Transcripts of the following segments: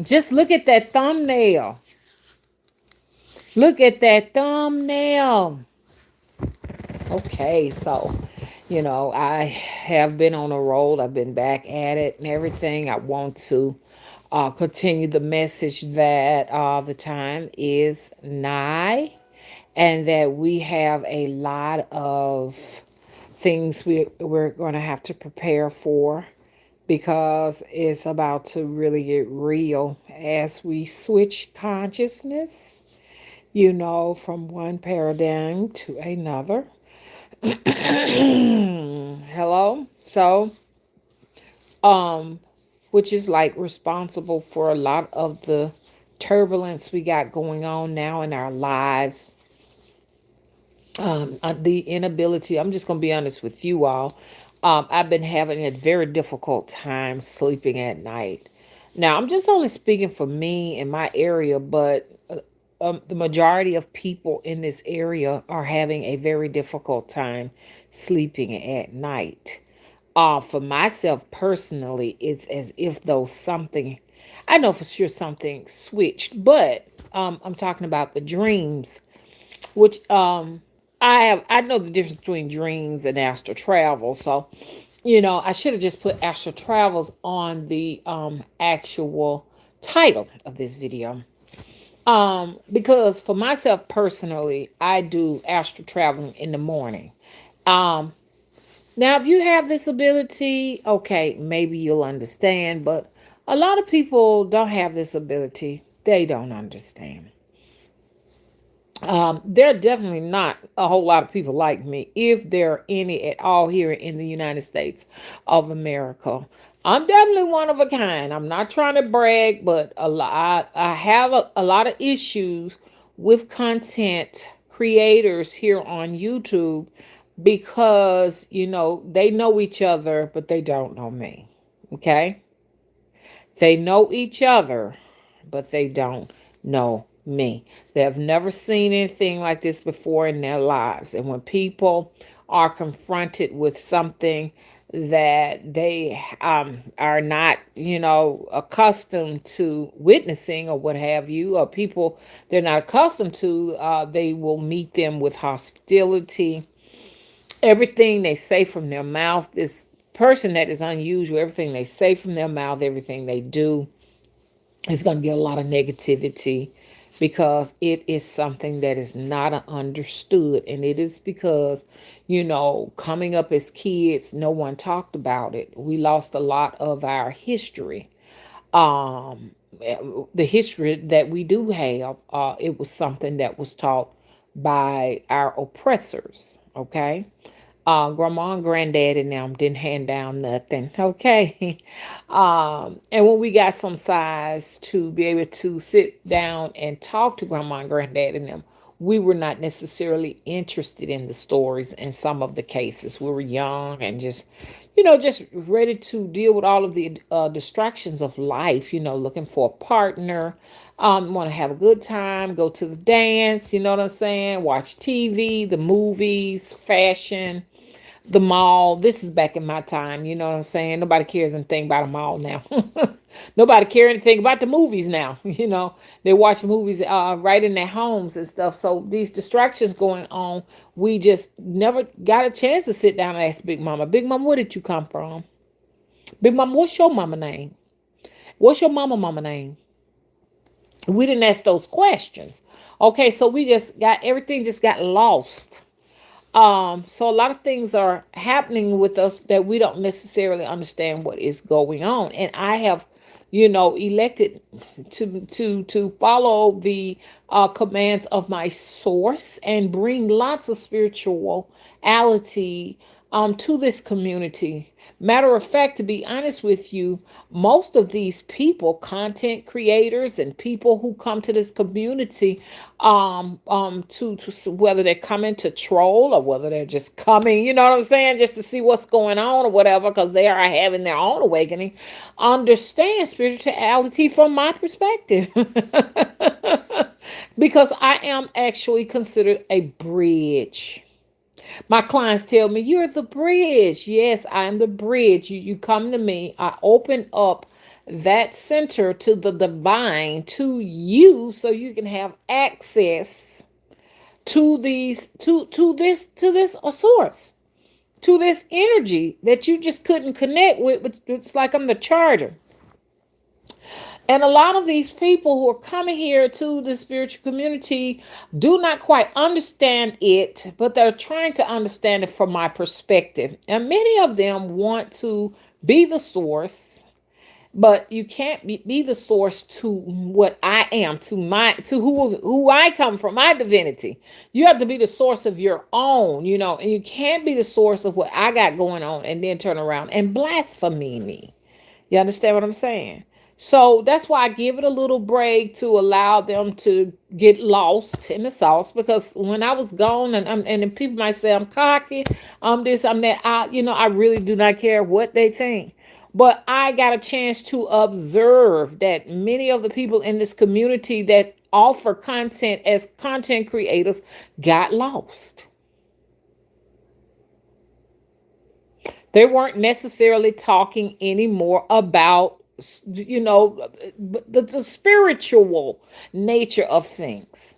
Just look at that thumbnail. Look at that thumbnail. Okay, so, I have been on a roll. I've been back at it and everything. I want to continue the message that the time is nigh, and that we have a lot of things we're going to have to prepare for, because it's about to really get real as we switch consciousness, from one paradigm to another. Hello. So, um, which is like responsible for a lot of the turbulence we got going on now in our lives. The inability, I'm just going to be honest with you all. I've been having a very difficult time sleeping at night. Now, I'm just only speaking for me in my area, but the majority of people in this area are having a very difficult time sleeping at night. For myself personally, it's as if though something, I know for sure something switched, but I'm talking about the dreams, which I know the difference between dreams and astral travel. So, I should have just put astral travels on the actual title of this video. Because for myself personally, I do astral traveling in the morning. Um, Now, if you have this ability, okay, maybe you'll understand, but a lot of people don't have this ability. They don't understand. There are definitely not a whole lot of people like me, if there are any at all here in the United States of America. I'm definitely one of a kind. I'm not trying to brag, but I have a lot of issues with content creators here on YouTube, because, they know each other, but they don't know me. Okay? They know each other, but they don't know me. They have never seen anything like this before in their lives. And when people are confronted with something that they are not, accustomed to witnessing, or what have you, or people they're not accustomed to, they will meet them with hostility. Everything they say from their mouth, this person that is unusual, everything they say from their mouth, everything they do, is going to get a lot of negativity, because it is something that is not understood. And it is because, coming up as kids, no one talked about it. We lost a lot of our history. Um, the history that we do have, it was something that was taught by our oppressors. Okay. Grandma and granddad and them didn't hand down nothing. Okay. And when we got some size to be able to sit down and talk to grandma and granddad and them, we were not necessarily interested in the stories in some of the cases. We were young and just ready to deal with all of the distractions of life, looking for a partner, want to have a good time, go to the dance, you know what I'm saying? Watch TV, the movies, fashion, the mall. This is back in my time, you know what I'm saying? Nobody cares anything about a mall now. Nobody care anything about the movies now. They watch movies right in their homes and stuff. So these distractions going on, we just never got a chance to sit down and ask Big Mama. Big Mama, where did you come from? Big Mama, what's your mama name? What's your mama name? We didn't ask those questions. Okay, so we just got everything just got lost. So a lot of things are happening with us that we don't necessarily understand what is going on. And I have, elected to follow the commands of my source and bring lots of spirituality to this community. Matter of fact, to be honest with you, most of these people, content creators and people who come to this community, to whether they're coming to troll or whether they're just coming, you know what I'm saying, just to see what's going on or whatever, because they are having their own awakening, understand spirituality from my perspective. Because I am actually considered a bridge. My clients tell me, you're the bridge. Yes, I'm the bridge. You come to me. I open up that center to the divine to you so you can have access to these to this source, to this energy that you just couldn't connect with. But it's like I'm the charter. And a lot of these people who are coming here to the spiritual community do not quite understand it, but they're trying to understand it from my perspective. And many of them want to be the source, but you can't be the source to what I am, to who I come from, my divinity. You have to be the source of your own, and you can't be the source of what I got going on and then turn around and blaspheme me. You understand what I'm saying? So that's why I give it a little break to allow them to get lost in the sauce. Because when I was gone, and then people might say I'm cocky, I'm this, I'm that. I really do not care what they think. But I got a chance to observe that many of the people in this community that offer content as content creators got lost. They weren't necessarily talking anymore about, the spiritual nature of things.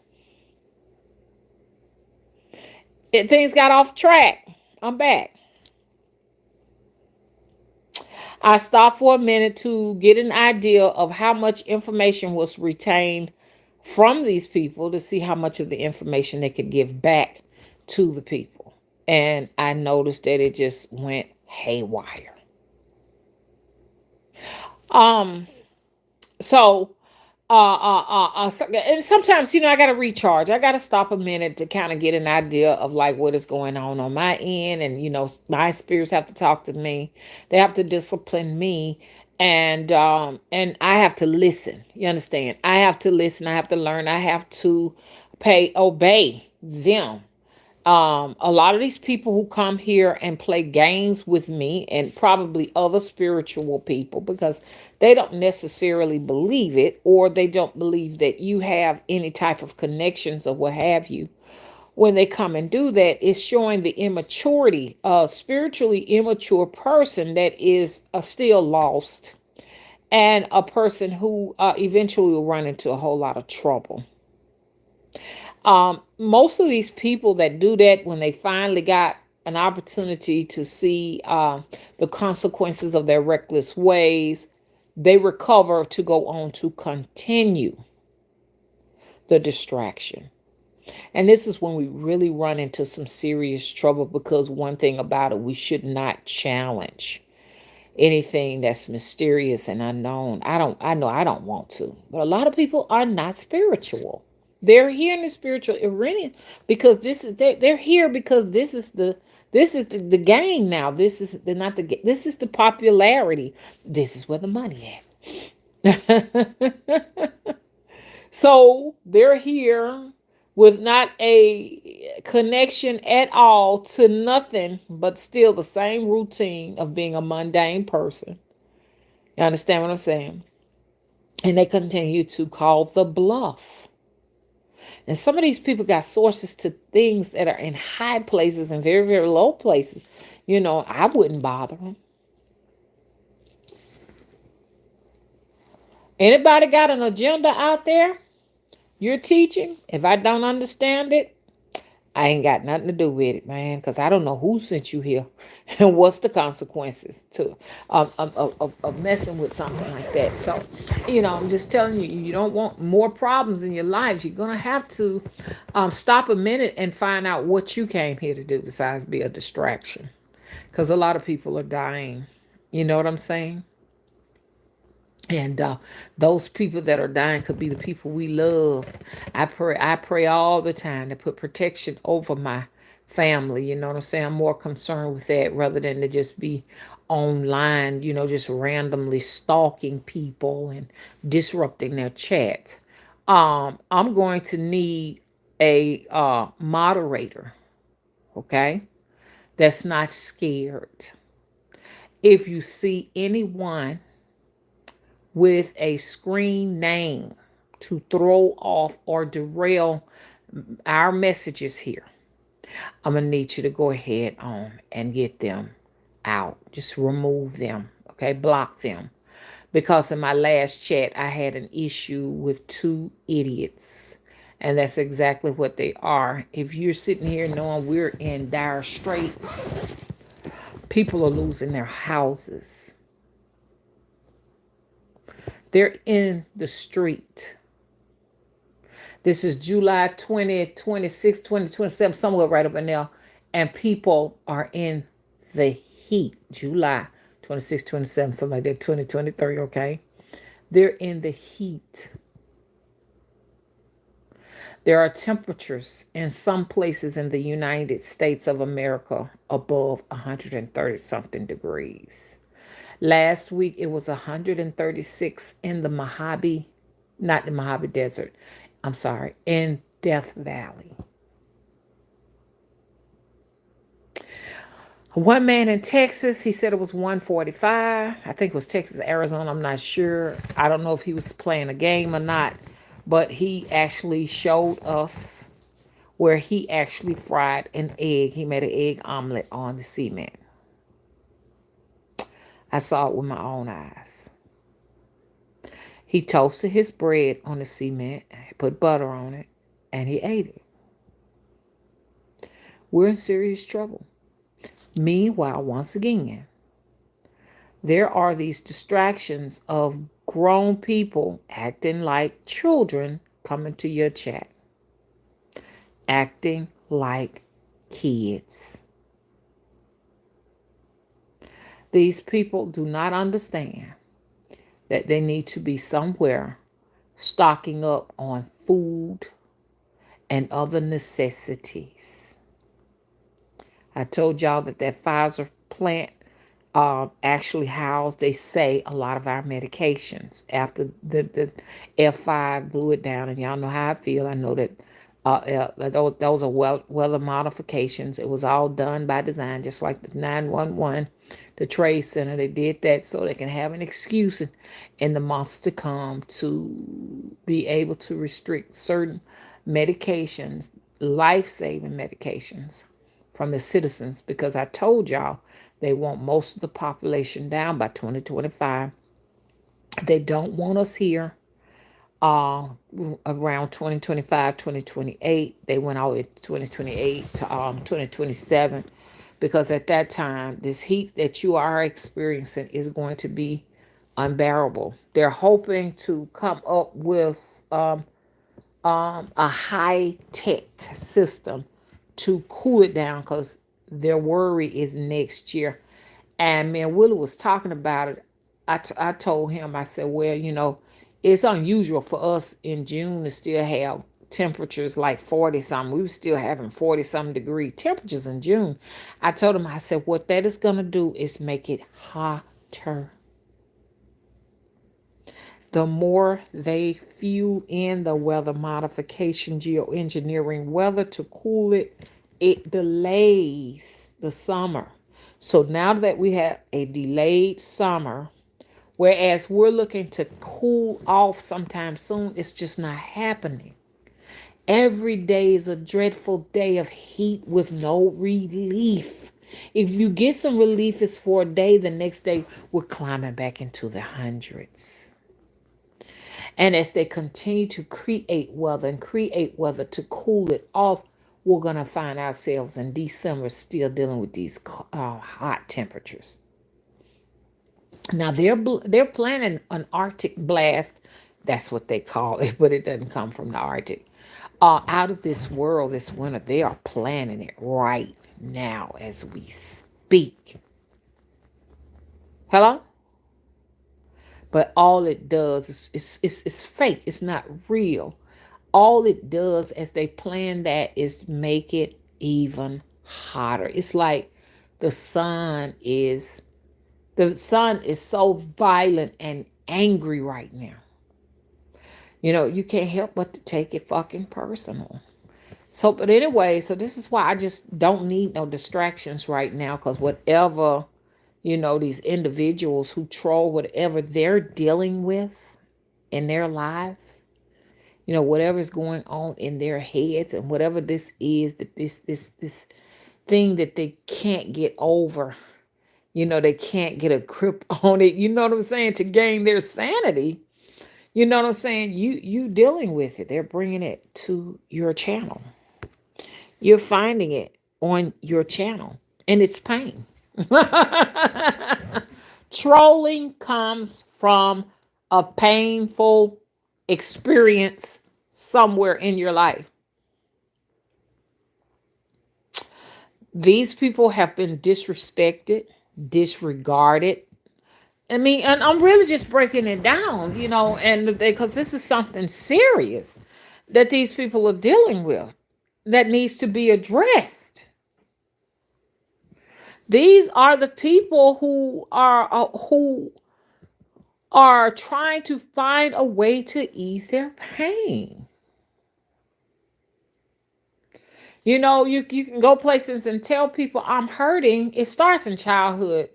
Things got off track. I'm back. I stopped for a minute to get an idea of how much information was retained from these people to see how much of the information they could give back to the people. And I noticed that it just went haywire. Um, so and sometimes, I got to recharge. I got to stop a minute to kind of get an idea of like what is going on my end. And, my spirits have to talk to me. They have to discipline me. And I have to listen. You understand? I have to listen. I have to learn. I have to obey them. A lot of these people who come here and play games with me and probably other spiritual people, because they don't necessarily believe it, or they don't believe that you have any type of connections or what have you. When they come and do that, it's showing the immaturity of spiritually immature person that is still lost, and a person who eventually will run into a whole lot of trouble. Most of these people that do that, when they finally got an opportunity to see the consequences of their reckless ways, they recover to go on to continue the distraction. And this is when we really run into some serious trouble, because one thing about it, we should not challenge anything that's mysterious and unknown. I know I don't want to, but a lot of people are not spiritual. They're here in the spiritual arena because they're here because this is the game now. This is the not the this is the popularity. This is where the money at. So they're here with not a connection at all to nothing, but still the same routine of being a mundane person. You understand what I'm saying? And they continue to call the bluff. And some of these people got sources to things that are in high places and very, very low places. I wouldn't bother them. Anybody got an agenda out there you're teaching? If I don't understand it, I ain't got nothing to do with it, man, because I don't know who sent you here and what's the consequences to of messing with something like that. So, I'm just telling you, you don't want more problems in your lives. You're going to have to stop a minute and find out what you came here to do besides be a distraction, because a lot of people are dying. You know what I'm saying? And those people that are dying could be the people we love. I pray all the time to put protection over my family. You know what I'm saying? I'm more concerned with that rather than to just be online, just randomly stalking people and disrupting their chat. I'm going to need a moderator, okay, that's not scared. If you see anyone with a screen name to throw off or derail our messages here, I'm going to need you to go ahead on and get them out. Just remove them, okay? Block them. because in my last chat, I had an issue with two idiots. And that's exactly what they are. If you're sitting here knowing we're in dire straits, people are losing their houses. They're in the street. This is July 20th, 26th, 2027, somewhere right up in there. And people are in the heat. July 26th, 27, something like that, 2023, okay? They're in the heat. There are temperatures in some places in the United States of America above 130 something degrees. Last week it was 136 in the Mojave, not the Mojave Desert, I'm sorry, in Death Valley. One man in Texas, he said it was 145. I think it was Texas, Arizona. I'm not sure. I don't know if he was playing a game or not, but he actually showed us where he actually fried an egg. He made an egg omelet on the cement. I saw it with my own eyes. He toasted his bread on the cement, put butter on it, and he ate it. We're in serious trouble. Meanwhile, once again, there are these distractions of grown people acting like children coming to your chat, acting like kids. These people do not understand that they need to be somewhere stocking up on food and other necessities. I told y'all that Pfizer plant actually housed, they say, a lot of our medications after the F5 blew it down. And y'all know how I feel. I know that those are weather modifications. It was all done by design, just like the 911, the Trade Center. They did that so they can have an excuse in the months to come to be able to restrict certain medications, life-saving medications, from the citizens, because I told y'all they want most of the population down by 2025. They don't want us here around 2025, 2028. They went all the way to 2028 to 2027, because at that time, this heat that you are experiencing is going to be unbearable. They're hoping to come up with a high-tech system to cool it down, because their worry is next year. And man, Willie was talking about it. I told him, I said, well, it's unusual for us in June to still have temperatures like 40 something. We were still having 40 something degree temperatures in June. I told him, I said, what that is going to do is make it hotter. The more they fuel in the weather modification, geoengineering weather to cool it, it delays the summer. So now that we have a delayed summer, whereas we're looking to cool off sometime soon, it's just not happening. Every day is a dreadful day of heat with no relief. If you get some relief, it's for a day. The next day, we're climbing back into the hundreds. And as they continue to create weather to cool it off, we're going to find ourselves in December still dealing with these hot temperatures. Now, they're planning an Arctic blast. That's what they call it, but it doesn't come from the Arctic. Out of this world this winter. They are planning it right now as we speak. Hello? But all it does is it's fake. It's not real. All it does as they plan that is make it even hotter. It's like the sun is so violent and angry right now. You can't help but to take it fucking personal. So, but anyway, so this is why I just don't need no distractions right now, because whatever, these individuals who troll, whatever they're dealing with in their lives, whatever's going on in their heads, and whatever this is, that this thing that they can't get over, They can't get a grip on it. You know what I'm saying? To gain their sanity. You know what I'm saying? You dealing with it. They're bringing it to your channel. You're finding it on your channel, and it's pain. Trolling comes from a painful experience somewhere in your life. These people have been disrespected, disregarded. I mean, and I'm really just breaking it down, and because this is something serious that these people are dealing with that needs to be addressed. These are the people who are trying to find a way to ease their pain. You can go places and tell people I'm hurting. It starts in childhood.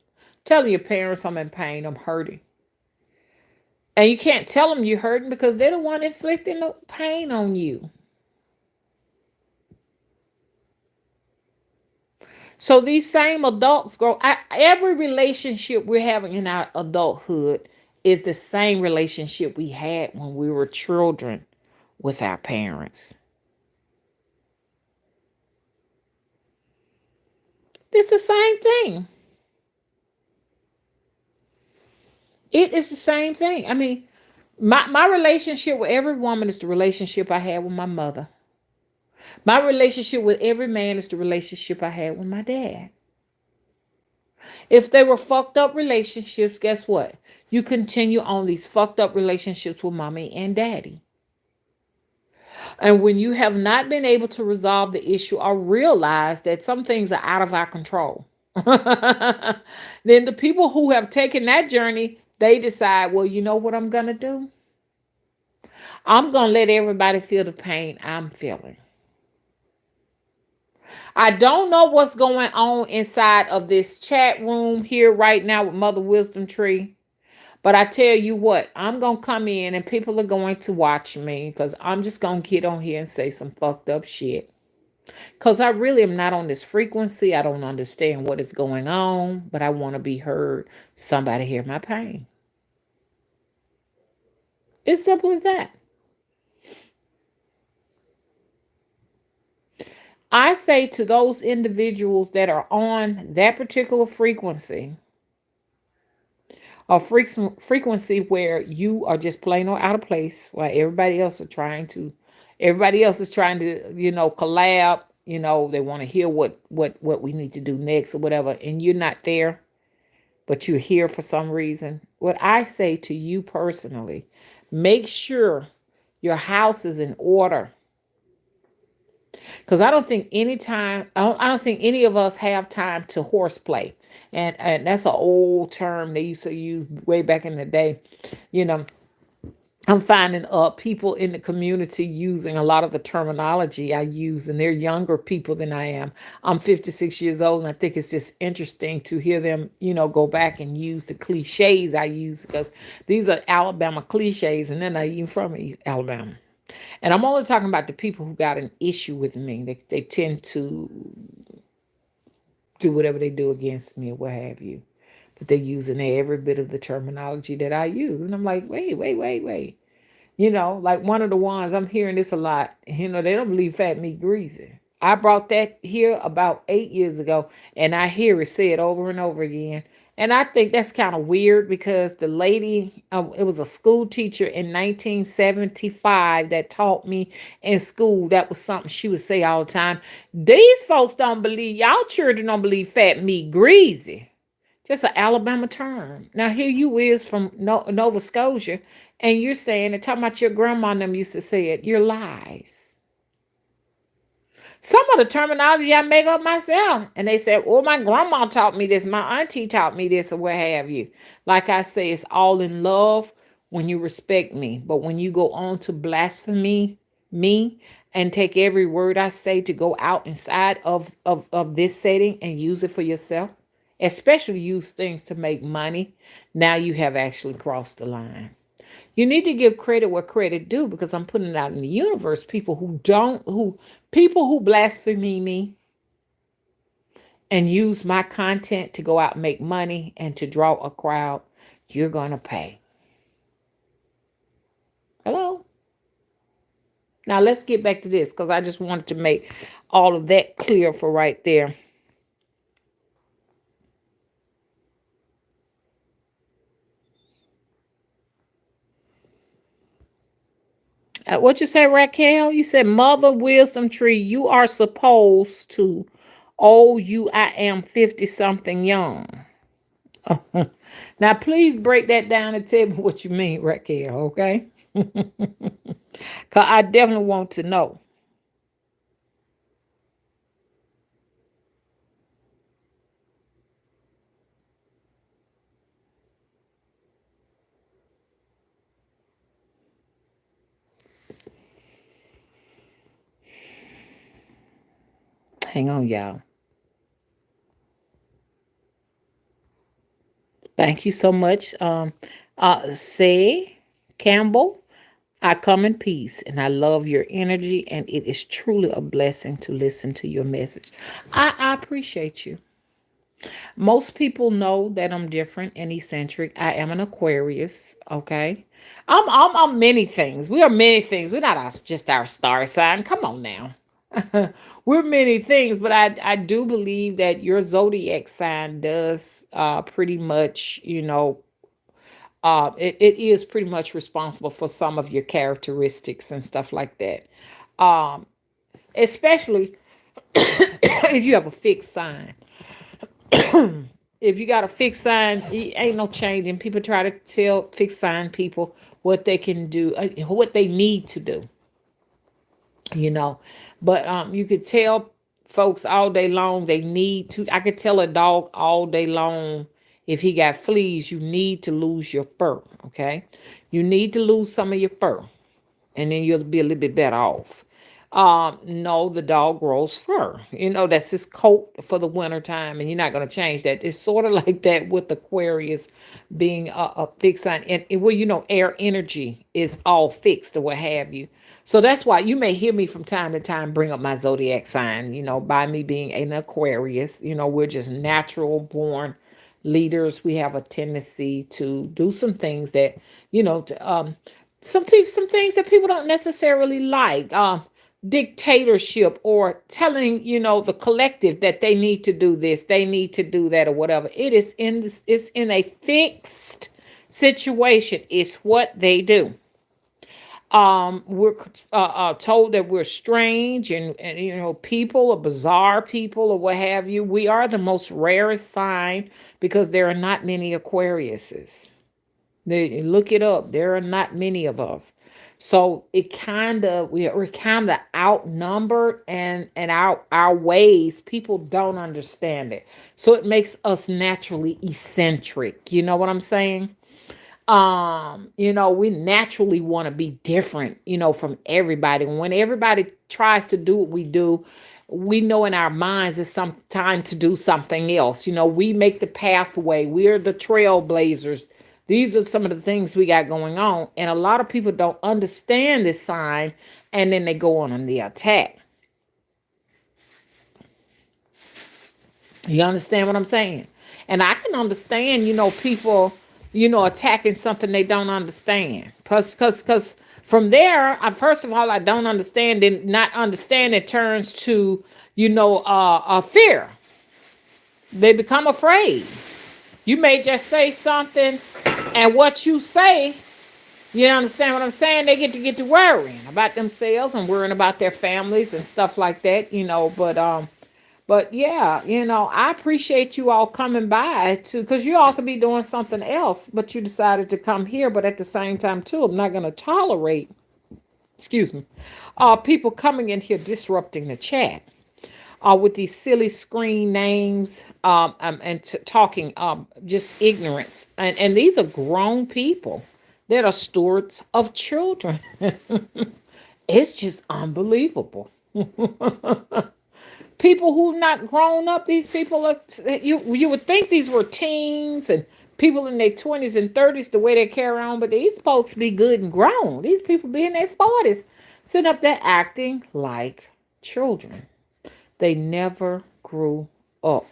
Telling your parents I'm in pain, I'm hurting. And you can't tell them you're hurting because they're the one inflicting the pain on you. So these same adults every relationship we're having in our adulthood is the same relationship we had when we were children with our parents. It's the same thing. It is the same thing. I mean, my relationship with every woman is the relationship I had with my mother. My relationship with every man is the relationship I had with my dad. If they were fucked up relationships, guess what? You continue on these fucked up relationships with mommy and daddy. And when you have not been able to resolve the issue or realize that some things are out of our control, then the people who have taken that journey, they decide, well, you know what I'm going to do? I'm going to let everybody feel the pain I'm feeling. I don't know what's going on inside of this chat room here right now with Mother Wisdom Tree. But I tell you what, I'm going to come in and people are going to watch me because I'm just going to get on here and say some fucked up shit. Because I really am not on this frequency. I don't understand what is going on, but I want to be heard. Somebody hear my pain. It's simple as that. I say to those individuals that are on that particular frequency, a frequency where you are just plain or out of place, while everybody else is trying to, collab. They want to hear what we need to do next or whatever, and you're not there, but you're here for some reason. What I say to you personally, make sure your house is in order. Because I don't think any of us have time to horseplay. And that's an old term they used to use way back in the day. You know, I'm finding people in the community using a lot of the terminology I use, and they're younger people than I am. I'm 56 years old, and I think it's just interesting to hear them, go back and use the cliches I use because these are Alabama cliches, and they're not even from Alabama. And I'm only talking about the people who got an issue with me. They tend to do whatever they do against me or what have you. But they're using every bit of the terminology that I use. And I'm like, wait. Like one of the ones, I'm hearing this a lot. They don't believe fat meat greasy. I brought that here about 8 years ago, and I hear it said over and over again. And I think that's kind of weird because the lady, it was a school teacher in 1975 that taught me in school. That was something she would say all the time. These folks don't believe, y'all children don't believe fat meat greasy. Just an Alabama term. Now here you is from Nova Scotia, and you're saying and talking about your grandma and them used to say it. You're lies. Some of the terminology I make up myself. And they said, oh, my grandma taught me this. My auntie taught me this or what have you. Like I say, it's all in love when you respect me. But when you go on to blaspheme me and take every word I say to go out inside of this setting and use it for yourself, especially use things to make money, now you have actually crossed the line. You need to give credit where credit due because I'm putting it out in the universe. People who blaspheme me and use my content to go out and make money and to draw a crowd, you're going to pay. Hello? Now let's get back to this because I just wanted to make all of that clear for right there. What you say, Raquel? You said, Mother Wisdom Tree, you are supposed to. Oh, I am 50 something young. Now, please break that down and tell me what you mean, Raquel, okay? Because I definitely want to know. Hang on, y'all. Thank you so much. Say, Campbell, I come in peace and I love your energy, and it is truly a blessing to listen to your message. I appreciate you. Most people know that I'm different and eccentric. I am an Aquarius, okay? I'm many things. We are many things. We're not just our star sign. Come on now. We're many things, but I do believe that your zodiac sign does pretty much, it is pretty much responsible for some of your characteristics and stuff like that. Um, Especially if you have a fixed sign. If you got a fixed sign, it ain't no changing. People try to tell fixed sign people what they can do, what they need to do, you know. But you could tell folks all day long they need to. I could tell a dog all day long if he got fleas, you need to lose your fur. Okay, you need to lose some of your fur, and then you'll be a little bit better off. No, the dog grows fur. That's his coat for the winter time, and you're not going to change that. It's sort of like that with Aquarius being a fixed sign. And well, air energy is all fixed or what have you. So that's why you may hear me from time to time bring up my zodiac sign, by me being an Aquarius. We're just natural born leaders. We have a tendency to do some things that, some things that people don't necessarily like. Dictatorship or telling the collective that they need to do this, they need to do that, or whatever. It's in a fixed situation. It's what they do. We're told that we're strange and people or bizarre people or what have you. We are the most rarest sign because there are not many Aquariuses. They look it up. There are not many of us. So we're kind of outnumbered, and our ways, people don't understand it. So it makes us naturally eccentric. You know what I'm saying? We naturally want to be different, from everybody. When everybody tries to do what we do, we know in our minds it's some time to do something else. We make the pathway. We're the trailblazers. These are some of the things we got going on. And a lot of people don't understand this sign, and then they go on the attack. You understand what I'm saying? And I can understand, people, attacking something they don't understand. Because from there, first of all, I don't understand, and not understand it turns to, a fear. They become afraid. You may just say something, and what you say, you understand what I'm saying? They get to worrying about themselves and worrying about their families and stuff like that, but yeah, I appreciate you all coming by too, because you all could be doing something else, but you decided to come here. But at the same time, too, I'm not going to tolerate, excuse me, people coming in here disrupting the chat. With these silly screen names and talking just ignorance. And these are grown people that are stewards of children. It's just unbelievable. People who not grown up, these people are, you would think these were teens and people in their 20s and 30s the way they carry on, but these folks be good and grown. These people be in their 40s sitting up there acting like children. They never grew up.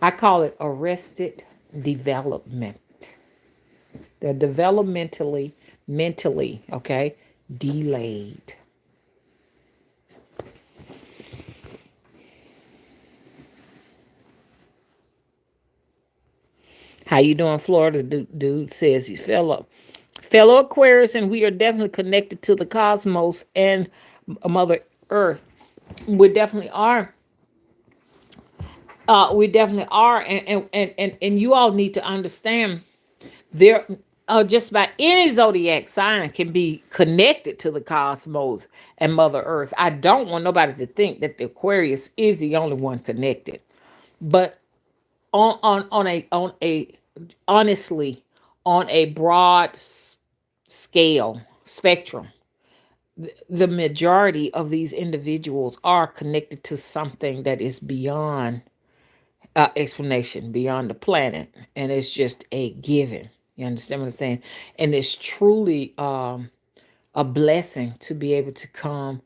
I call it arrested development. They're developmentally, mentally, okay, delayed. How you doing, Florida? Dude says he's fellow Aquarius, and we are definitely connected to the cosmos and Mother Earth. We definitely are. We definitely are, and you all need to understand there. Just about any zodiac sign can be connected to the cosmos and Mother Earth. I don't want nobody to think that the Aquarius is the only one connected, but on a honestly, on a broad scale spectrum, the majority of these individuals are connected to something that is beyond explanation, beyond the planet, and it's just a given. You understand what I'm saying? And it's truly a blessing to be able to come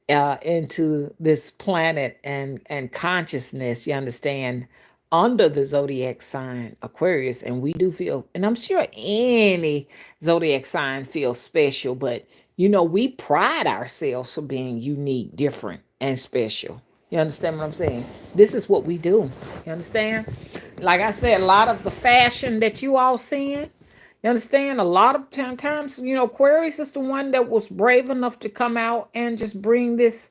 into this planet and consciousness. You understand, under the zodiac sign Aquarius, and we do feel, and I'm sure any zodiac sign feels special, but we pride ourselves for being unique, different, and special. You understand what I'm saying? This is what we do. You understand? Like I said, a lot of the fashion that you all seeing, you understand? A lot of times, Aquarius is the one that was brave enough to come out and just bring this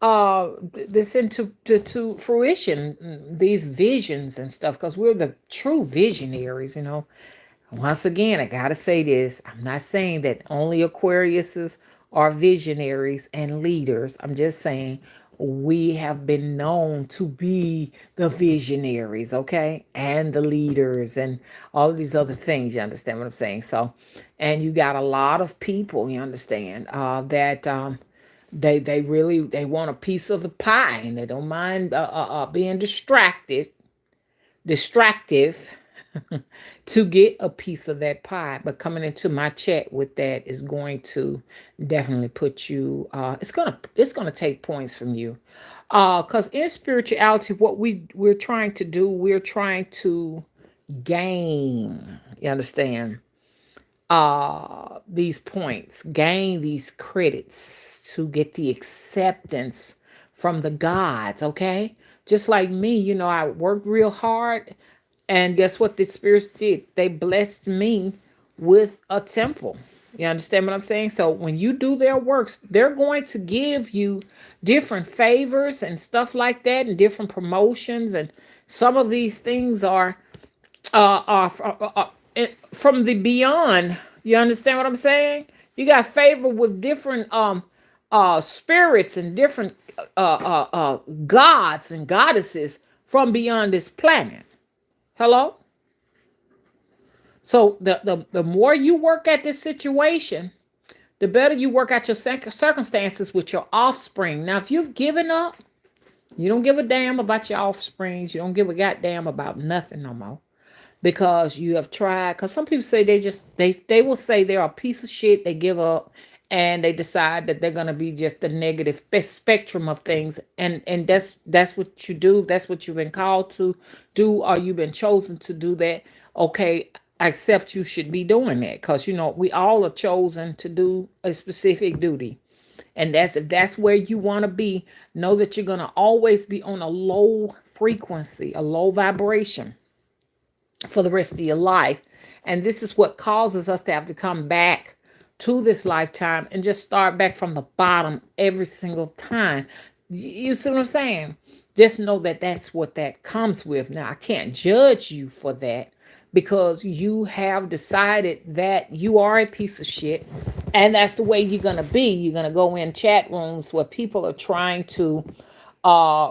into to fruition, these visions and stuff, because we're the true visionaries. Once again, I gotta say this. I'm not saying that only Aquariuses are visionaries and leaders. I'm just saying we have been known to be the visionaries, okay? And the leaders and all of these other things. You understand what I'm saying? So, and you got a lot of people, you understand, that they really they want a piece of the pie, and they don't mind being distractive to get a piece of that pie. But coming into my chat with that is going to definitely put you. It's gonna take points from you, because in spirituality, what we're trying to do, we're trying to gain. You understand? These points, gain these credits to get the acceptance from the gods, okay? Just like me, I worked real hard, and guess what the spirits did? They blessed me with a temple. You understand what I'm saying? So when you do their works, they're going to give you different favors and stuff like that, and different promotions, and some of these things from the beyond. You understand what I'm saying? You got favor with different spirits and different gods and goddesses from beyond this planet. Hello? So the more you work at this situation, the better you work out your circumstances with your offspring. Now, if you've given up, you don't give a damn about your offsprings. You don't give a goddamn about nothing no more, because you have tried. Because some people say they will say they're a piece of shit. They give up, and they decide that they're gonna be just the negative spectrum of things, and that's what you do. That's what you've been called to do, or you've been chosen to do that. Okay, I accept you should be doing that, because we all are chosen to do a specific duty. And if that's where you want to be, know that you're going to always be on a low frequency, a low vibration for the rest of your life. And this is what causes us to have to come back to this lifetime and just start back from the bottom every single time. You see what I'm saying? Just know that that's what that comes with. Now, I can't judge you for that, because you have decided that you are a piece of shit, and that's the way you're going to be. You're going to go in chat rooms where people are trying to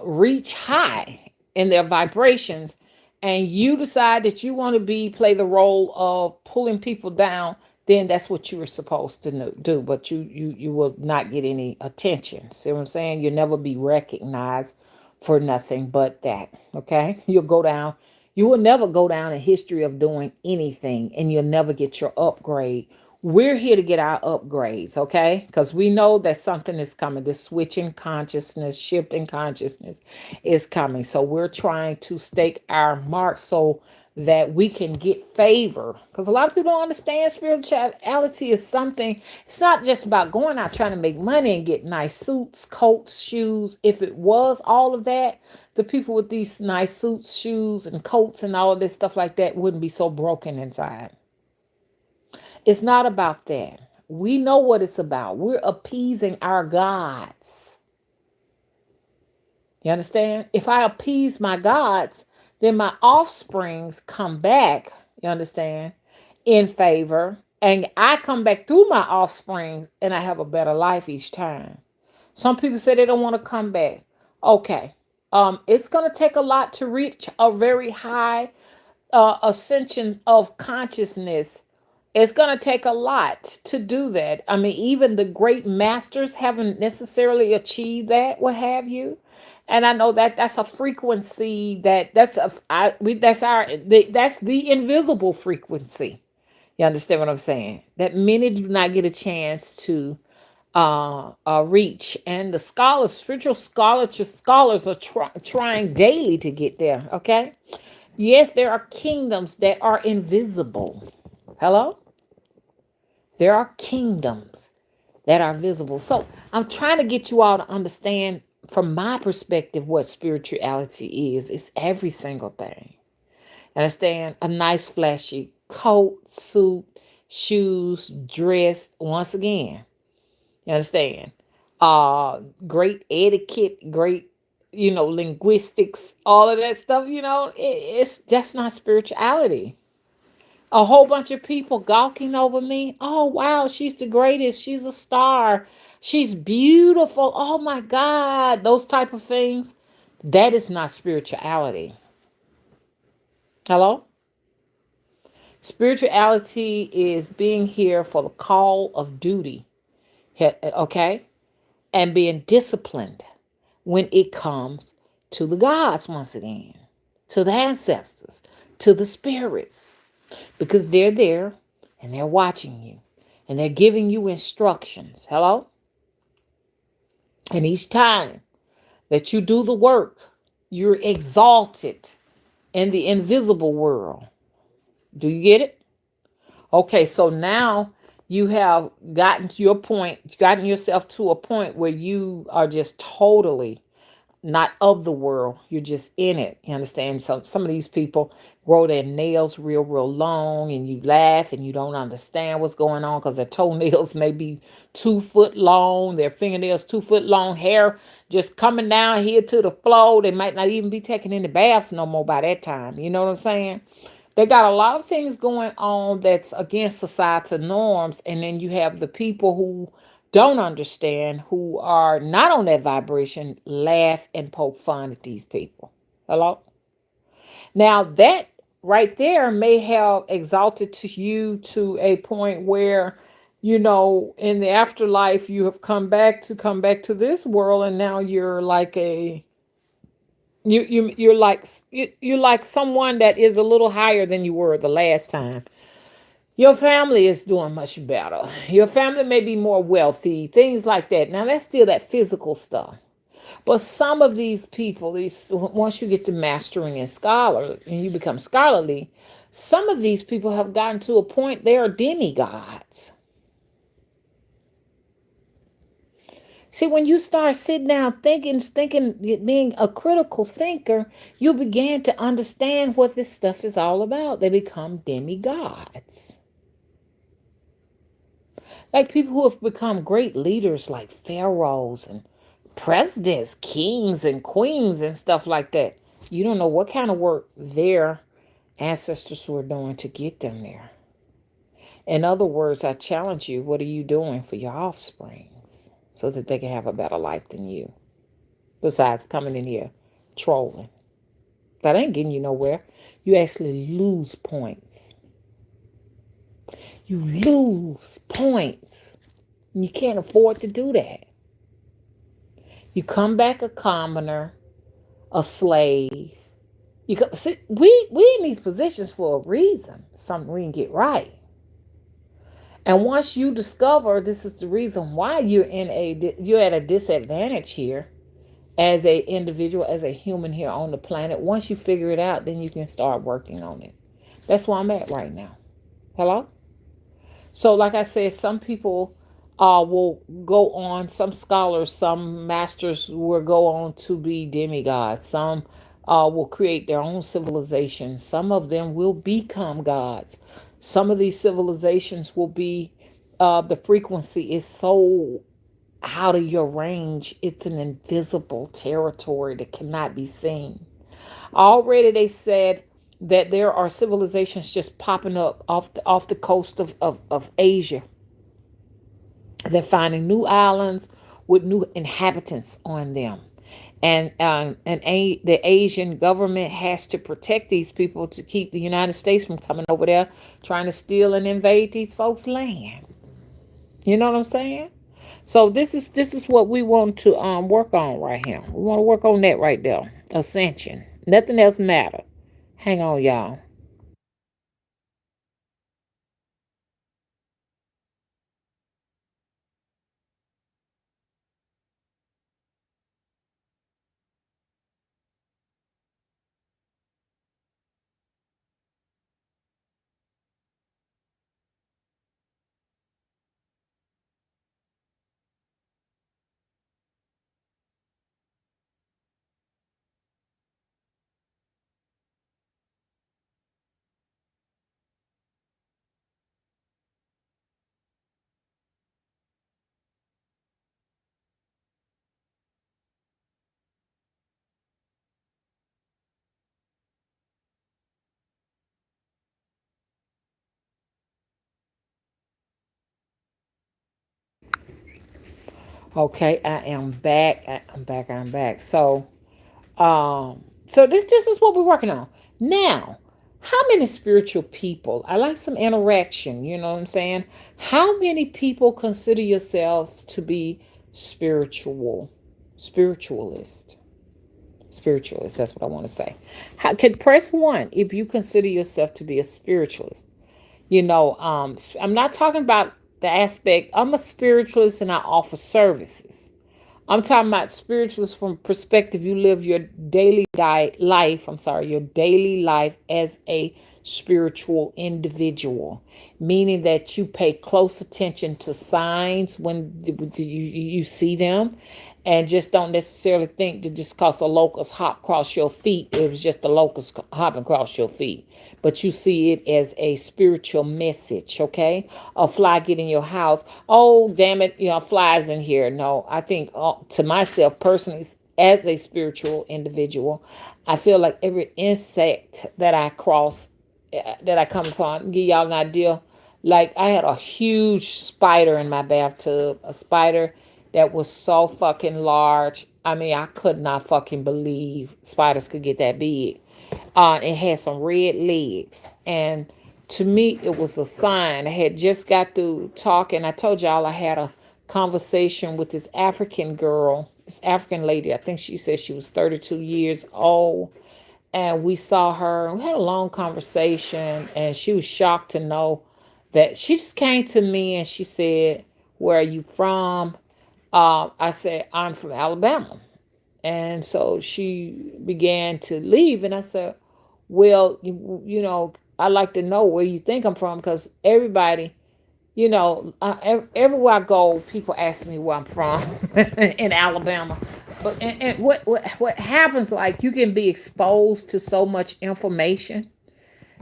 reach high in their vibrations, and you decide that you want to play the role of pulling people down. Then that's what you were supposed to do, but you will not get any attention. See what I'm saying? You'll never be recognized for nothing but that. Okay, you will never go down in history of doing anything, and you'll never get your upgrade We're here to get our upgrades, okay? Because we know that something is coming. This switch in consciousness, shift in consciousness is coming. So we're trying to stake our mark so that we can get favor. Because a lot of people don't understand spirituality is something, it's not just about going out trying to make money and get nice suits, coats, shoes. If it was all of that, the people with these nice suits, shoes, and coats and all of this stuff like that wouldn't be so broken inside. It's not about that. We know what it's about. We're appeasing our gods. You understand? If I appease my gods, then my offsprings come back, you understand, in favor. And I come back through my offsprings and I have a better life each time. Some people say they don't want to come back. Okay. It's going to take a lot to reach a very high ascension of consciousness. It's going to take a lot to do that. I mean, even the great masters haven't necessarily achieved that, what have you. And I know that that's a frequency that's the invisible frequency. You understand what I'm saying? That many do not get a chance to reach. And the scholars, scholars are trying daily to get there. Okay. Yes, there are kingdoms that are invisible. Hello? There are kingdoms that are visible. So I'm trying to get you all to understand from my perspective what spirituality is. It's every single thing. Understand? A nice flashy coat, suit, shoes, dress. Once again, you understand? Great etiquette, great, linguistics, all of that stuff. It's just not spirituality. A whole bunch of people gawking over me. Oh, wow, she's the greatest. She's a star. She's beautiful. Oh my God. Those type of things. That is not spirituality. Hello? Spirituality is being here for the call of duty. Okay? And being disciplined when it comes to the gods once again, to the ancestors, to the spirits. Because they're there and they're watching you and they're giving you instructions. Hello? And each time that you do the work, you're exalted in the invisible world. Do you get it? Okay, so now you have gotten yourself to a point where you are just totally not of the world. You're just in it. You understand? Some of these people grow their nails real long, and you laugh and you don't understand what's going on because their toenails may be 2 foot long, their fingernails 2 foot long, hair just coming down here to the floor. They might not even be taking any baths no more by that time. You know what I'm saying? They got a lot of things going on that's against societal norms, and then you have the people who don't understand, who are not on that vibration, laugh and poke fun at these people. Hello? Now, that right there may have exalted to you to a point where, in the afterlife, you have come back to this world, and now you're like you're like someone that is a little higher than you were the last time. Your family is doing much better. Your family may be more wealthy, things like that. Now that's still that physical stuff. But some of these people, once you get to mastering and scholar and you become scholarly, some of these people have gotten to a point they are demigods. See, when you start sitting down thinking, being a critical thinker, you begin to understand what this stuff is all about. They become demigods. Like people who have become great leaders like pharaohs and presidents, kings and queens and stuff like that. You don't know what kind of work their ancestors were doing to get them there. In other words, I challenge you, what are you doing for your offsprings so that they can have a better life than you? Besides coming in here trolling. That ain't getting you nowhere. You actually lose points. You lose points. You can't afford to do that. You come back a commoner, a slave. See, we in these positions for a reason. Something we can get right. And once you discover this is the reason why you're at a disadvantage here as a individual, as a human here on the planet. Once you figure it out, then you can start working on it. That's where I'm at right now. Hello? So, like I said, some people will go on, some scholars, some masters will go on to be demigods. Some will create their own civilizations. Some of them will become gods. Some of these civilizations will be, the frequency is so out of your range, it's an invisible territory that cannot be seen. Already they said that there are civilizations just popping up off the coast of Asia. They're finding new islands with new inhabitants on them. And the Asian government has to protect these people to keep the United States from coming over there trying to steal and invade these folks' land. You know what I'm saying? So this is what we want to work on right here. We want to work on that right there. Ascension. Nothing else matter. Hang on, y'all. Okay, I am back. I'm back. I'm back. So this is what we're working on now. How many spiritual people? I like some interaction. You know what I'm saying? How many people consider yourselves to be spiritual, spiritualist, spiritualist? That's what I want to say. How, can press one if you consider yourself to be a spiritualist. I'm not talking about the aspect. I'm a spiritualist and I offer services. I'm talking about spiritualists from perspective. You live your daily life. I'm sorry, your daily life as a spiritual individual, meaning that you pay close attention to signs when you see them, and just don't necessarily think that just cause a locust hop across your feet, it was just a locust hopping across your feet. But you see it as a spiritual message, okay? A fly get in your house. Oh, damn it, flies in here. No, I think to myself personally, as a spiritual individual, I feel like every insect that I cross, that I come upon, give y'all an idea. Like I had a huge spider in my bathtub, a spider that was so fucking large. I mean, I could not fucking believe spiders could get that big. It had some red legs, and to me, it was a sign. I had just got through talking. I told y'all I had a conversation with this African girl, this African lady. I think she said she was 32 years old, and we saw her. We had a long conversation, and she was shocked to know that she just came to me and she said, "Where are you from?" I said, "I'm from Alabama." And so she began to leave. And I said, "Well, I'd like to know where you think I'm from, because everybody, everywhere I go, people ask me where I'm from in Alabama." But and what happens, like, you can be exposed to so much information,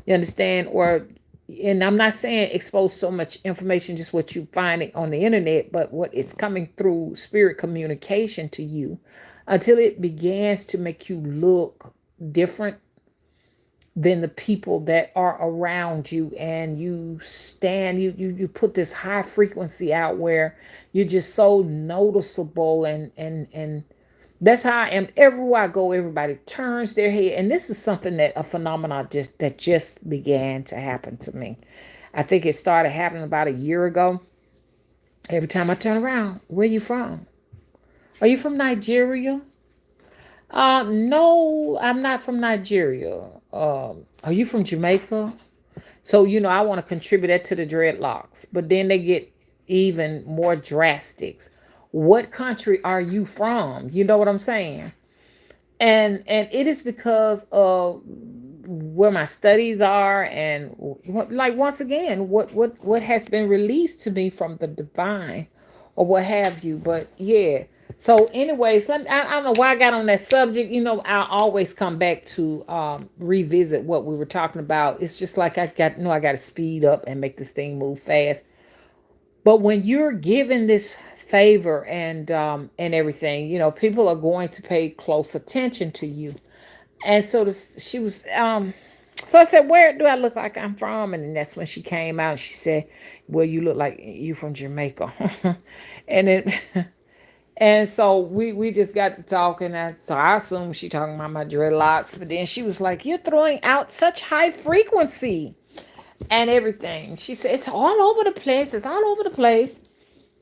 you understand? Or, and I'm not saying expose so much information, just what you find it on the internet, but what it's coming through spirit communication to you, until it begins to make you look different than the people that are around you, and you put this high frequency out where you're just so noticeable, and that's how I am. Everywhere I go, everybody turns their head. And this is something, that a phenomenon just began to happen to me. I think it started happening about a year ago. Every time I turn around, "Where you from? Are you from Nigeria?" No, I'm not from Nigeria. Are you from Jamaica? So, I want to contribute that to the dreadlocks. But then they get even more drastics. What country are you from? You know what I'm saying? And it is because of where my studies are, and like, once again, what has been released to me from the divine, or what have you. But yeah. So anyways, I don't know why I got on that subject. I always come back to revisit what we were talking about. It's just like I got to speed up and make this thing move fast. But when you're given this favor and everything, people are going to pay close attention to you. And so she was so I said, "Where do I look like I'm from?" And then that's when she came out and she said, "Well, you look like you from Jamaica." and it and so we just got to talking. So I assumed she talking about my dreadlocks, but then she was like, "You're throwing out such high frequency and everything." She said, "It's all over the place. It's all over the place."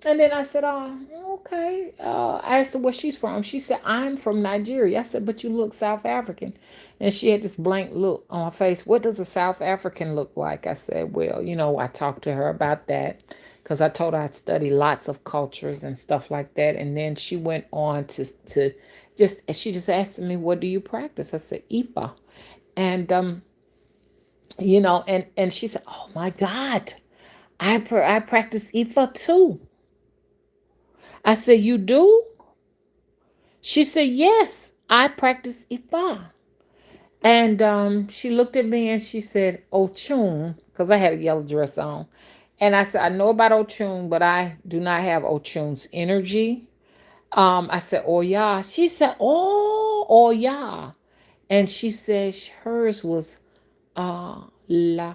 And then I said, "Oh, okay." I asked her where she's from. She said, "I'm from Nigeria." I said, "But you look South African." And she had this blank look on her face. "What does a South African look like?" I said, "Well, I talked to her about that because I told her I'd study lots of cultures and stuff like that." And then she went on to she just asked me, "What do you practice?" I said, "Ifa." And, and she said, "Oh my God, I practice Ifa too." I said, "You do?" She said, "Yes, I practice Ifa." And she looked at me and she said, "Ochun," because I had a yellow dress on. And I said, "I know about Ochun, but I do not have Ochun's energy." I said, "Oh, yeah." She said, "Oh, yeah." And she said hers was Lakume,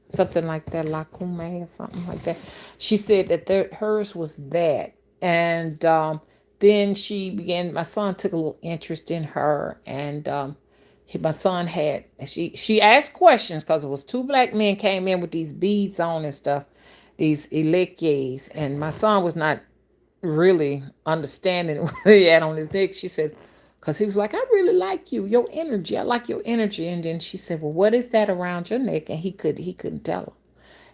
something like that, Lakume or something like that. She said that hers was that. And then she began, my son took a little interest in her. And my son had, she asked questions because it was two black men came in with these beads on and stuff, these elekes. And my son was not really understanding what he had on his neck. She said, because he was like, "I really like you, your energy. I like your energy." And then she said, "Well, what is that around your neck?" And he couldn't tell her.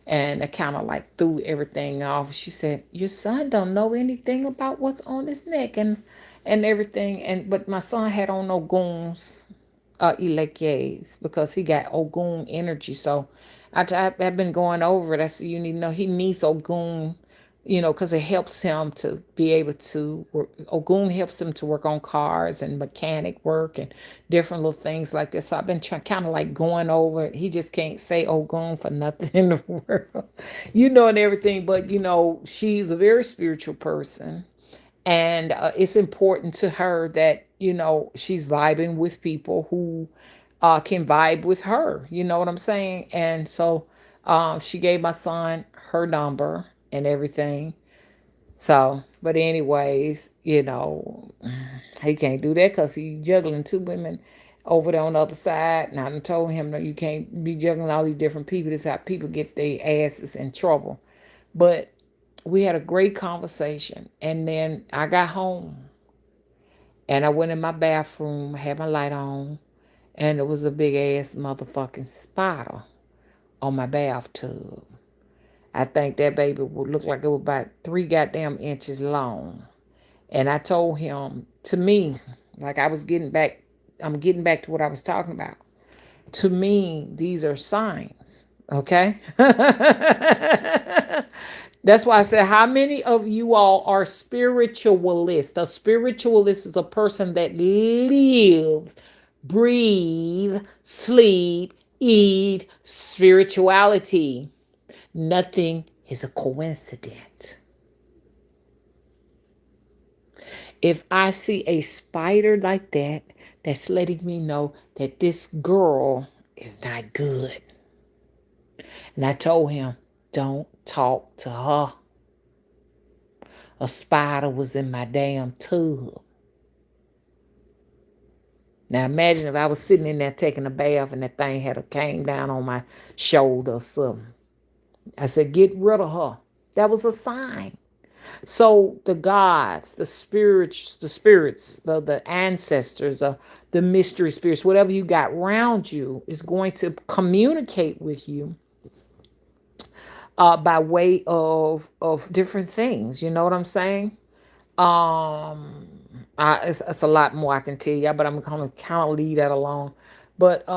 And I kind of like threw everything off. She said, "Your son don't know anything about what's on his neck and everything." And but my son had on no goons, Elekes, because he got Ogun energy. So I've been going over it. I said, "You need to know he needs Ogun, because it helps him to be able to work. Ogun helps him to work on cars and mechanic work and different little things like this." So I've been kind of like going over it. He just can't say Ogun for nothing in the world, and everything. But, she's a very spiritual person. And it's important to her that she's vibing with people who can vibe with her. You know what I'm saying? And so she gave my son her number and everything. So, but anyways, he can't do that because he's juggling two women over there on the other side. And I told him, "No, you can't be juggling all these different people. This is how people get their asses in trouble." But we had a great conversation. And then I got home and I went in my bathroom, had my light on, and it was a big ass motherfucking spider on my bathtub. I think that baby would look like it was about 3 goddamn inches long. And I told him, to me, like I'm getting back to what I was talking about. To me, these are signs. Okay. That's why I said, how many of you all are spiritualists? A spiritualist is a person that lives, breathe, sleep, eat spirituality. Nothing is a coincidence. If I see a spider like that, that's letting me know that this girl is not good. And I told him, "Don't talk to her. A spider was in my damn tub." Now imagine if I was sitting in there taking a bath and that thing had came down on my shoulder or something. I said, "Get rid of her." That was a sign. So the gods, the ancestors, the mystery spirits, whatever you got around you is going to communicate with you by way of different things. You know what I'm saying? Um, it's a lot more I can tell you, but I'm gonna kind of leave that alone. But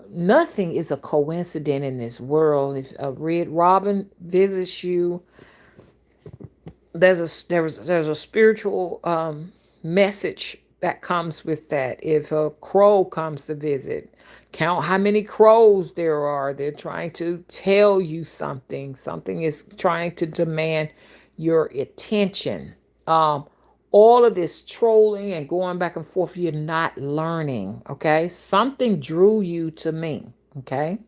nothing is a coincidence in this world. If a red robin visits you, there's a spiritual message that comes with that. If a crow comes to visit, count how many crows there are. They're trying to tell you something. Something is trying to demand your attention. um all of this trolling and going back and forth, you're not learning. Okay, something drew you to me. Okay,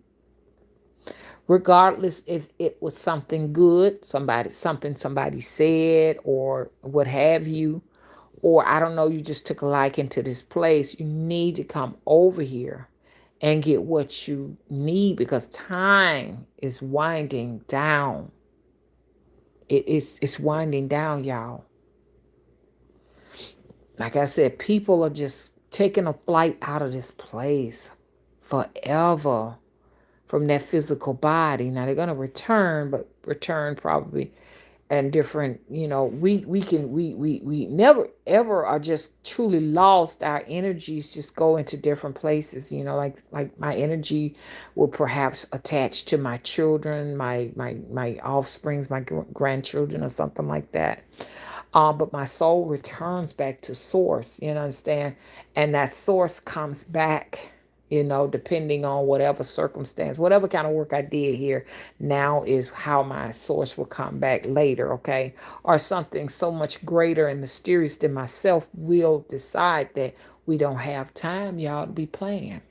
regardless if it was something good, somebody said, or what have you, or I don't know, you just took a liking to this place. You need to come over here and get what you need, because time is winding down. It's winding down, y'all. Like I said, people are just taking a flight out of this place forever from that physical body. Now they're gonna return, but return probably and different. We never ever are just truly lost. Our energies just go into different places. Like my energy will perhaps attach to my children, my offsprings, my grandchildren, or something like that. But my soul returns back to source, you understand? And that source comes back, depending on whatever circumstance, whatever kind of work I did here now is how my source will come back later, okay? Or something so much greater and mysterious than myself will decide that we don't have time, y'all, to be playing.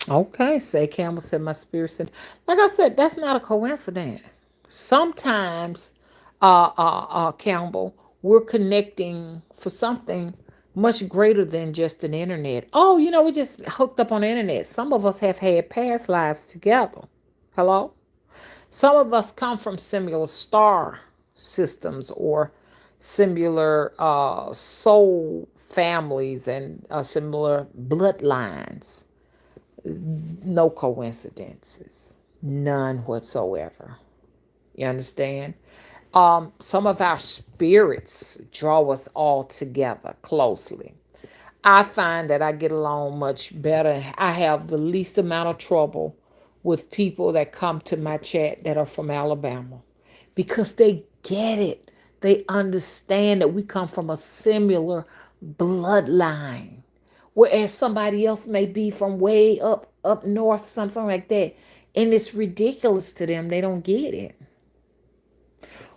Okay, say Campbell said my spirit said. Like I said, that's not a coincidence. Sometimes, Campbell, we're connecting for something much greater than just an internet. Oh, we just hooked up on the internet. Some of us have had past lives together. Hello? Some of us come from similar star systems or similar soul families and similar bloodlines. No coincidences, none whatsoever. You understand? Some of our spirits draw us all together closely. I find that I get along much better. I have the least amount of trouble with people that come to my chat that are from Alabama, because they get it. They understand that we come from a similar bloodline. Whereas somebody else may be from way up north, something like that. And it's ridiculous to them. They don't get it.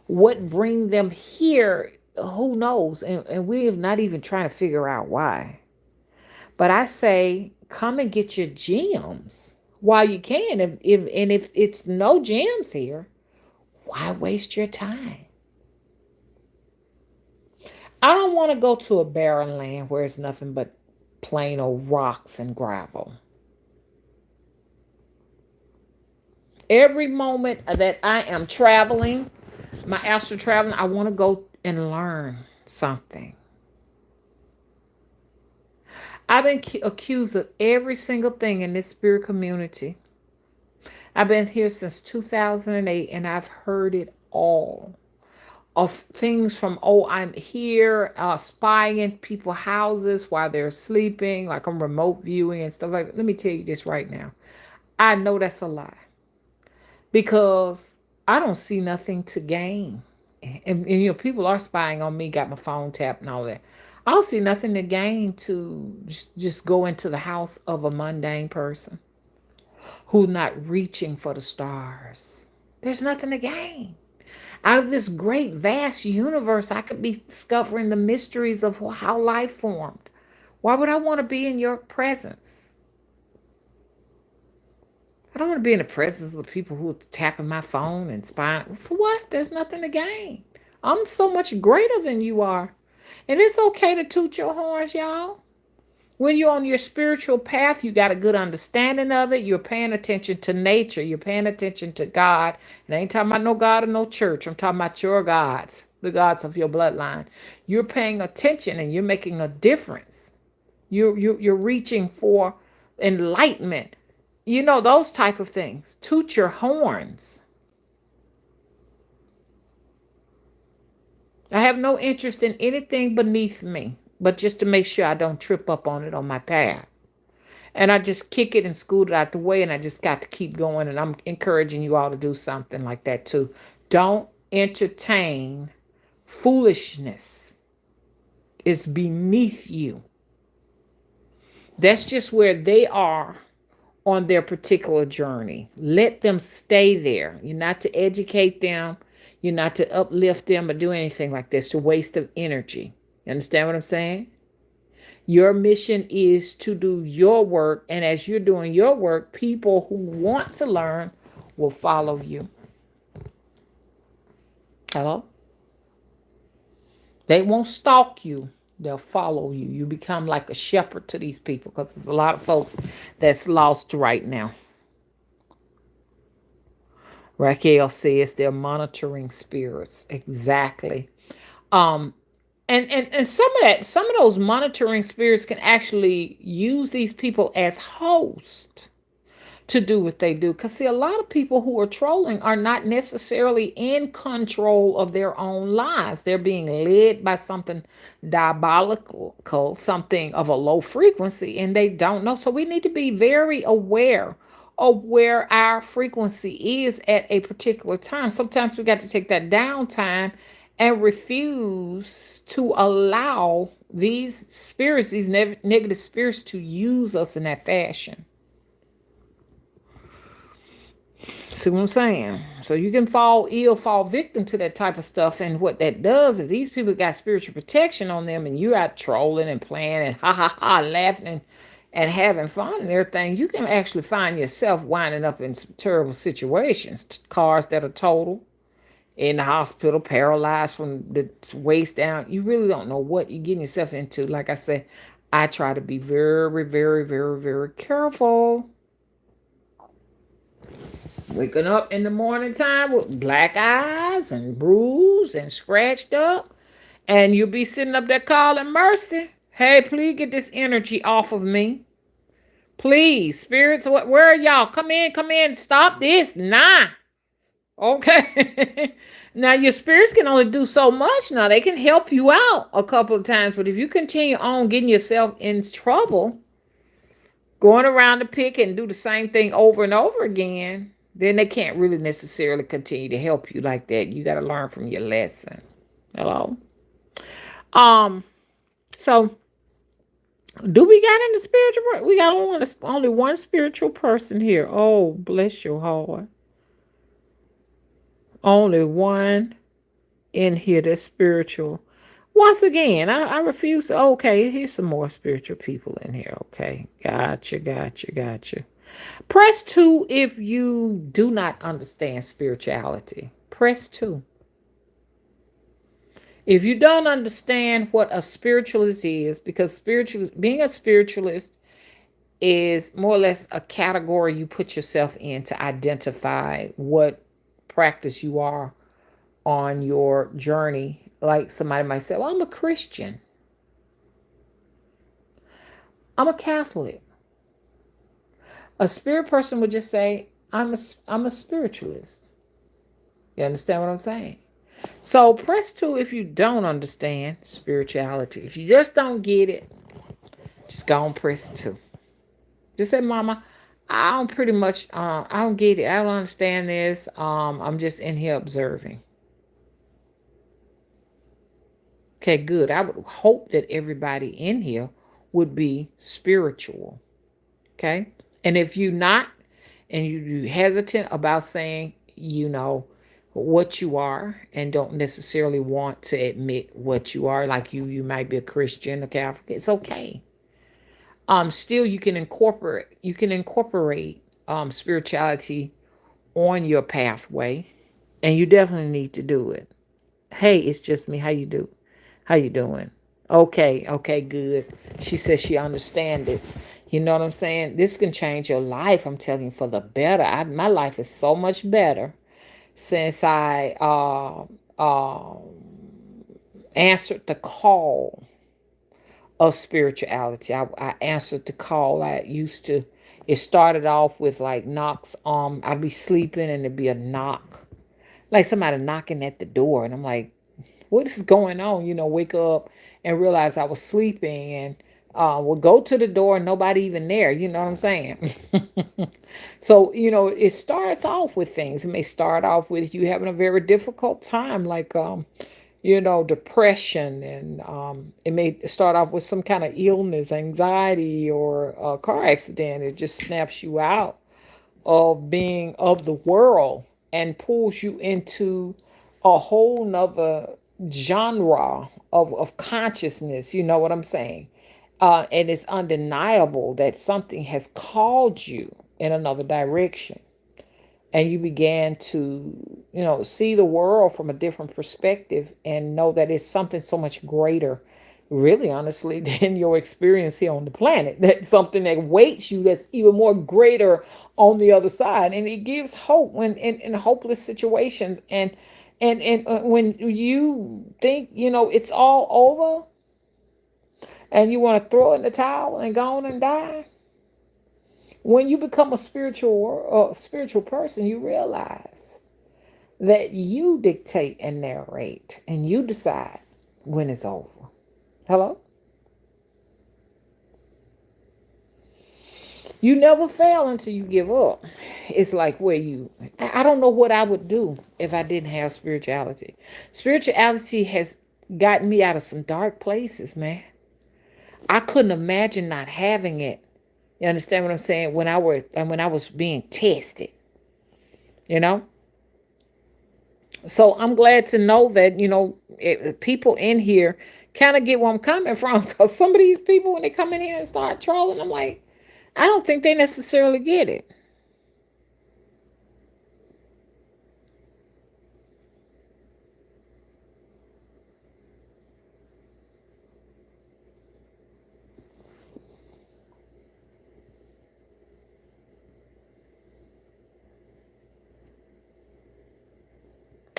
What bring them here, who knows? And we're not even trying to figure out why. But I say, come and get your gems while you can. If it's no gems here, why waste your time? I don't want to go to a barren land where it's nothing but plain old rocks and gravel. Every moment that I am traveling, my astral traveling, I want to go and learn something. I've been accused of every single thing in this spirit community. I've been here since 2008 and I've heard it all. Of things from, oh, I'm here spying in people's houses while they're sleeping, like I'm remote viewing and stuff like that. Let me tell you this right now. I know that's a lie, because I don't see nothing to gain. And people are spying on me, got my phone tapped and all that. I don't see nothing to gain to just go into the house of a mundane person who's not reaching for the stars. There's nothing to gain. Out of this great, vast universe, I could be discovering the mysteries of how life formed. Why would I want to be in your presence? I don't want to be in the presence of the people who are tapping my phone and spying. For what? There's nothing to gain. I'm so much greater than you are. And it's okay to toot your horns, y'all. When you're on your spiritual path, you got a good understanding of it. You're paying attention to nature. You're paying attention to God. And I ain't talking about no God or no church. I'm talking about your gods, the gods of your bloodline. You're paying attention and you're making a difference. You're reaching for enlightenment. You know, those type of things. Toot your horns. I have no interest in anything beneath me, but just to make sure I don't trip up on it on my path. And I just kick it and scoot it out the way, and I just got to keep going. And I'm encouraging you all to do something like that too. Don't entertain foolishness. It's beneath you. That's just where they are on their particular journey. Let them stay there. You're not to educate them. You're not to uplift them or do anything like this. It's a waste of energy. You understand what I'm saying? Your mission is to do your work. And as you're doing your work, people who want to learn will follow you. Hello? They won't stalk you. They'll follow you. You become like a shepherd to these people because there's a lot of folks that's lost right now. Raquel says they're monitoring spirits. Exactly. Um, and some of those monitoring spirits can actually use these people as hosts to do what they do. Because, see, a lot of people who are trolling are not necessarily in control of their own lives. They're being led by something diabolical, something of a low frequency, and they don't know. So we need to be very aware of where our frequency is at a particular time. Sometimes we got to take that downtime and refuse to allow these spirits, these negative spirits, to use us in that fashion. See what I'm saying? So you can fall ill, fall victim to that type of stuff. And what that does is these people got spiritual protection on them, and you're out trolling and playing and ha ha ha, laughing and having fun and everything. You can actually find yourself winding up in some terrible situations. Cars that are total, in the hospital, paralyzed from the waist down. You really don't know what you're getting yourself into. Like I said, I try to be very, very, very, very careful. Waking up in the morning time with black eyes and bruised and scratched up. And you'll be sitting up there calling mercy. Hey, please get this energy off of me. Please, spirits, where are y'all? Come in, stop this. Nah. Okay. Now, your spirits can only do so much. Now, they can help you out a couple of times. But if you continue on getting yourself in trouble, going around the pit and do the same thing over and over again, then they can't really necessarily continue to help you like that. You got to learn from your lesson. Hello? So do we got any spiritual? We got only one spiritual person here. Oh, bless your heart. Only one in here that's spiritual. Once again, I refuse to. Okay, here's some more spiritual people in here. Okay, gotcha. Press 2 if you do not understand spirituality. Press 2. If you don't understand what a spiritualist is, because being a spiritualist is more or less a category you put yourself in to identify what practice you are on your journey. Like somebody might say, well, I'm a Christian. I'm a Catholic. A spirit person would just say, I'm a spiritualist. You understand what I'm saying? So press 2 if you don't understand spirituality. If you just don't get it, just go on press 2. Just say, Mama, I don't get it. I don't understand this. I'm just in here observing. Okay, good. I would hope that everybody in here would be spiritual. Okay? And if you're not, and you hesitant about saying, what you are, and don't necessarily want to admit what you are, like you might be a Christian, a Catholic, it's okay. Still you can incorporate spirituality on your pathway, and you definitely need to do it. Hey, it's just me. How you do? How you doing? Okay, okay, good. She says she understands it. You know what I'm saying? This can change your life. I'm telling you, for the better. My life is so much better since I answered the call of spirituality. I answered the call. I used to. It started off with like knocks. I'd be sleeping and there'd be a knock, like somebody knocking at the door, and I'm like, what is going on? Wake up and realize I was sleeping, and would go to the door and nobody even there. You know what I'm saying? So, it starts off with things. It may start off with you having a very difficult time, like, depression, and it may start off with some kind of illness, anxiety, or a car accident. It just snaps you out of being of the world and pulls you into a whole nother genre of consciousness. You know what I'm saying? And it's undeniable that something has called you in another direction, and you began to see the world from a different perspective and know that it's something so much greater, really, honestly, than your experience here on the planet. That's something that waits you, that's even more greater on the other side. And it gives hope when in hopeless situations, and when you think it's all over and you want to throw in the towel and go on and die. When you become a spiritual person, you realize that you dictate and narrate and you decide when it's over. Hello? You never fail until you give up. It's like where I don't know what I would do if I didn't have spirituality. Spirituality has gotten me out of some dark places, man. I couldn't imagine not having it. You understand what I'm saying? When I was being tested, you know? So I'm glad to know that, people in here kind of get where I'm coming from, because some of these people, when they come in here and start trolling, I'm like, I don't think they necessarily get it.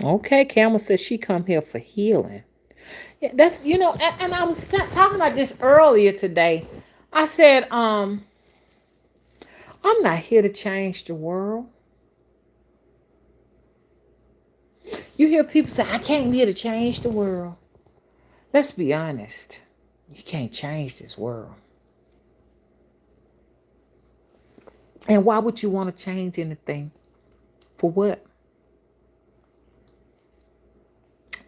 Okay, Camel says she come here for healing. Yeah, that's and I was talking about this earlier today. I said, I'm not here to change the world. You hear people say, I came here to change the world. Let's be honest. You can't change this world. And why would you want to change anything? For what?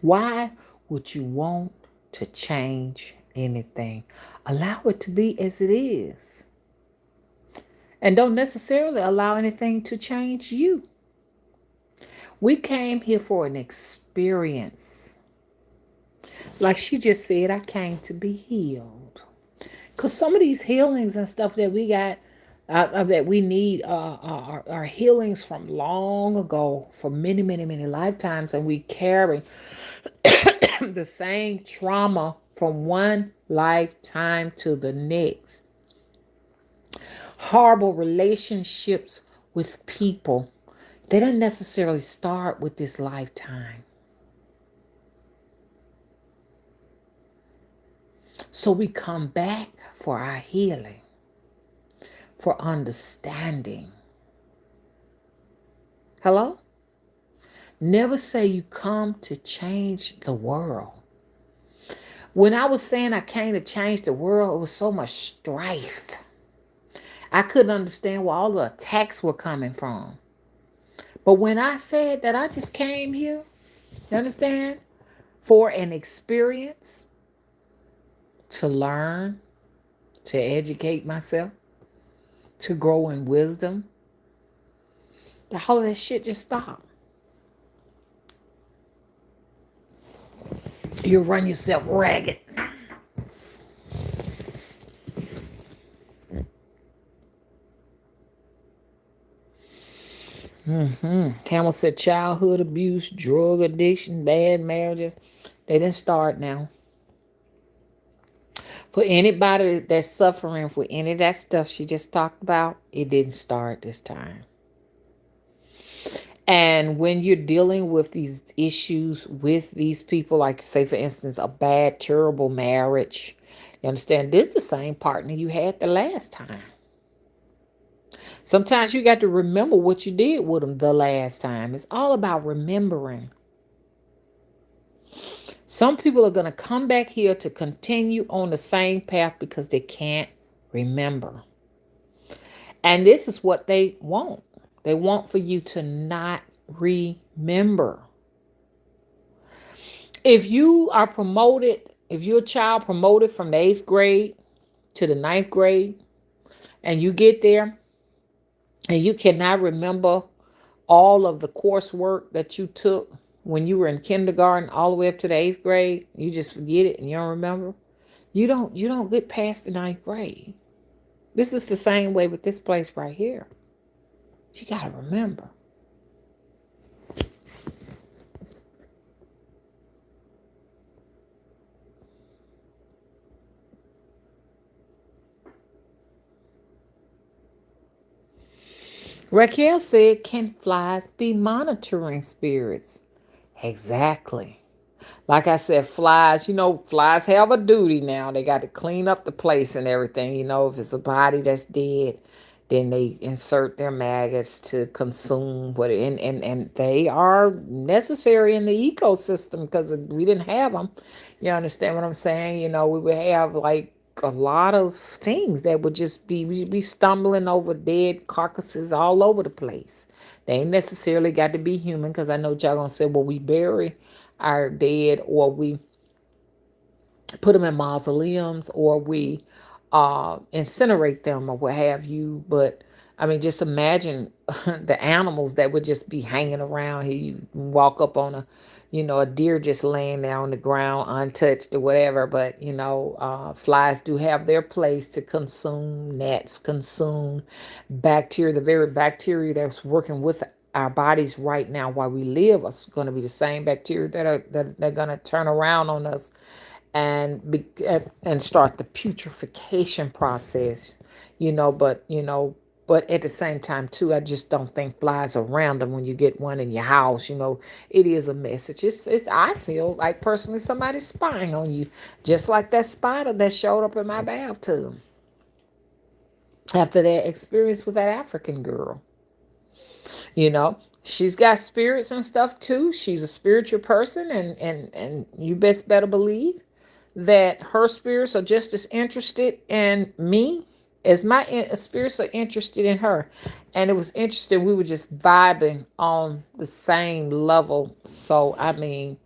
Why would you want to change anything? Allow it to be as it is. And don't necessarily allow anything to change you. We came here for an experience. Like she just said, I came to be healed. Because some of these healings and stuff that we got, that we need, are healings from long ago, for many, many, many lifetimes. And we carry the same trauma from one lifetime to the next. Horrible relationships with people, they don't necessarily start with this lifetime. So we come back for our healing, for understanding. Hello? Never say you come to change the world. When I was saying I came to change the world, it was so much strife. I couldn't understand where all the attacks were coming from. But when I said that I just came here, you understand, for an experience, to learn, to educate myself, to grow in wisdom, the whole of that shit just stopped. You run yourself ragged. Camel said childhood abuse, drug addiction, bad marriages. They didn't start now. For anybody that's suffering with any of that stuff she just talked about, it didn't start this time. And when you're dealing with these issues with these people, like say for instance, a bad, terrible marriage, you understand this is the same partner you had the last time. Sometimes you got to remember what you did with them the last time. It's all about remembering. Some people are going to come back here to continue on the same path because they can't remember. And this is what they want. They want for you to not remember. If you are promoted, if you're a child promoted from the 8th grade to the 9th grade, and you get there and you cannot remember all of the coursework that you took when you were in kindergarten all the way up to the 8th grade, you just forget it and you don't remember. You don't get past the 9th grade. This is the same way with this place right here. You gotta remember. Raquel said, "Can flies be monitoring spirits?" Exactly. Like I said, flies, flies have a duty now. They got to clean up the place and everything. If it's a body that's dead, then they insert their maggots to consume what and they are necessary in the ecosystem because if we didn't have them, you understand what I'm saying? We would have like a lot of things that would just we'd be stumbling over dead carcasses all over the place. They ain't necessarily got to be human because I know y'all gonna say, well, we bury our dead or we put them in mausoleums or we incinerate them or what have you. But I mean, just imagine the animals that would just be hanging around here. You walk up on a deer just laying there on the ground untouched or whatever. But, flies do have their place to consume gnats, consume bacteria. The very bacteria that's working with our bodies right now while we live is going to be the same bacteria that they're going to turn around on us and start the putrefaction process, but at the same time too, I just don't think flies are random when you get one in your house. It is a message. It's I feel like personally somebody's spying on you, just like that spider that showed up in my bathtub after that experience with that African girl. She's got spirits and stuff too. She's a spiritual person, and you best better believe that her spirits are just as interested in me as my spirits are interested in her. And it was interesting. We were just vibing on the same level. So, I mean,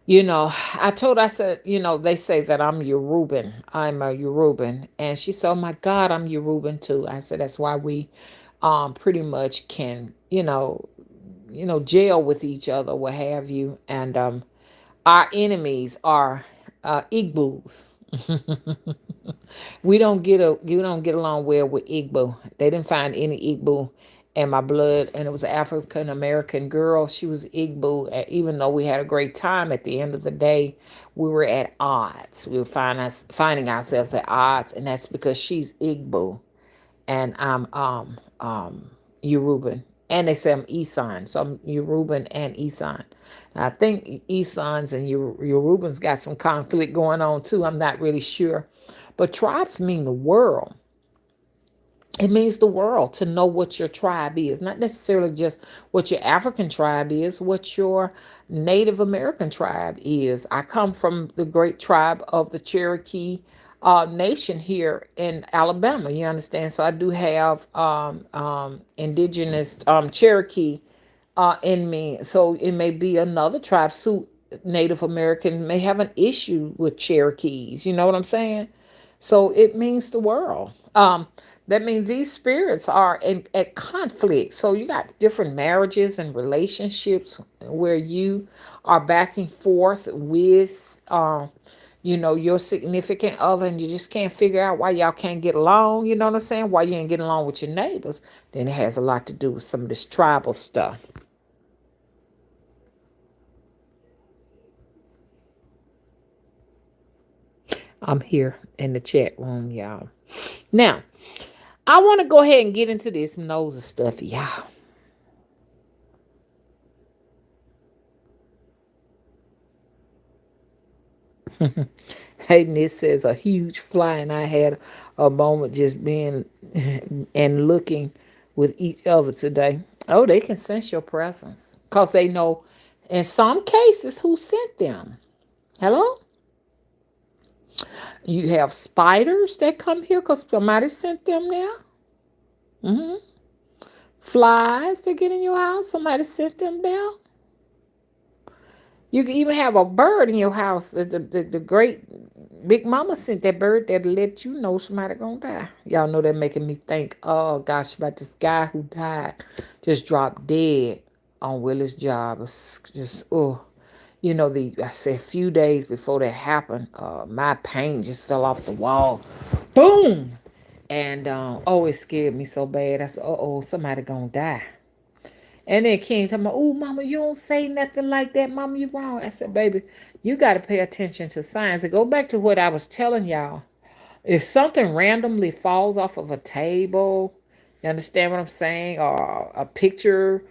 I said, they say that I'm Yoruban. I'm a Yoruban. And she said, oh my God, I'm Yoruban too. I said, that's why we pretty much can, jail with each other, what have you. And our enemies are Igbos. We don't get along well with Igbo. They didn't find any Igbo in my blood, and it was an African American girl. She was Igbo. Even though we had a great time, at the end of the day, we were at odds. We were finding ourselves at odds, and that's because she's Igbo and I'm Yoruban. And they say I'm Isan, so I'm Yoruban and Isan. I think Isans and Yorubans got some conflict going on too. I'm not really sure. But tribes mean the world. It means the world to know what your tribe is, not necessarily just what your African tribe is, what your Native American tribe is. I come from the great tribe of the Cherokee nation here in Alabama. You understand? So I do have indigenous Cherokee in me. So it may be another tribe. So Native American may have an issue with Cherokees. You know what I'm saying? So it means the world. That means these spirits are at conflict. So you got different marriages and relationships where you are back and forth with, your significant other, and you just can't figure out why y'all can't get along. You know what I'm saying? Why you ain't getting along with your neighbors. Then it has a lot to do with some of this tribal stuff. I'm here in the chat room, y'all. Now, I want to go ahead and get into this nosy stuff, y'all. Hayden says a huge fly, and I had a moment just being and looking with each other today. Oh, they can sense your presence because they know in some cases who sent them. Hello? You have spiders that come here because somebody sent them there. Hmm. Flies that get in your house, somebody sent them there. You can even have a bird in your house. The great Big Mama sent that bird there to let you know somebody gonna die. Y'all know that making me think, oh gosh, about this guy who died, just dropped dead on Willie's job. It's just, oh. You know, I said a few days before that happened, my paint just fell off the wall. Boom! And oh, it scared me so bad. I said, oh, somebody gonna die. And then King told me, oh, mama, you don't say nothing like that. Mama, you wrong. I said, baby, you got to pay attention to science. And go back to what I was telling y'all. If something randomly falls off of a table, you understand what I'm saying? Or a picture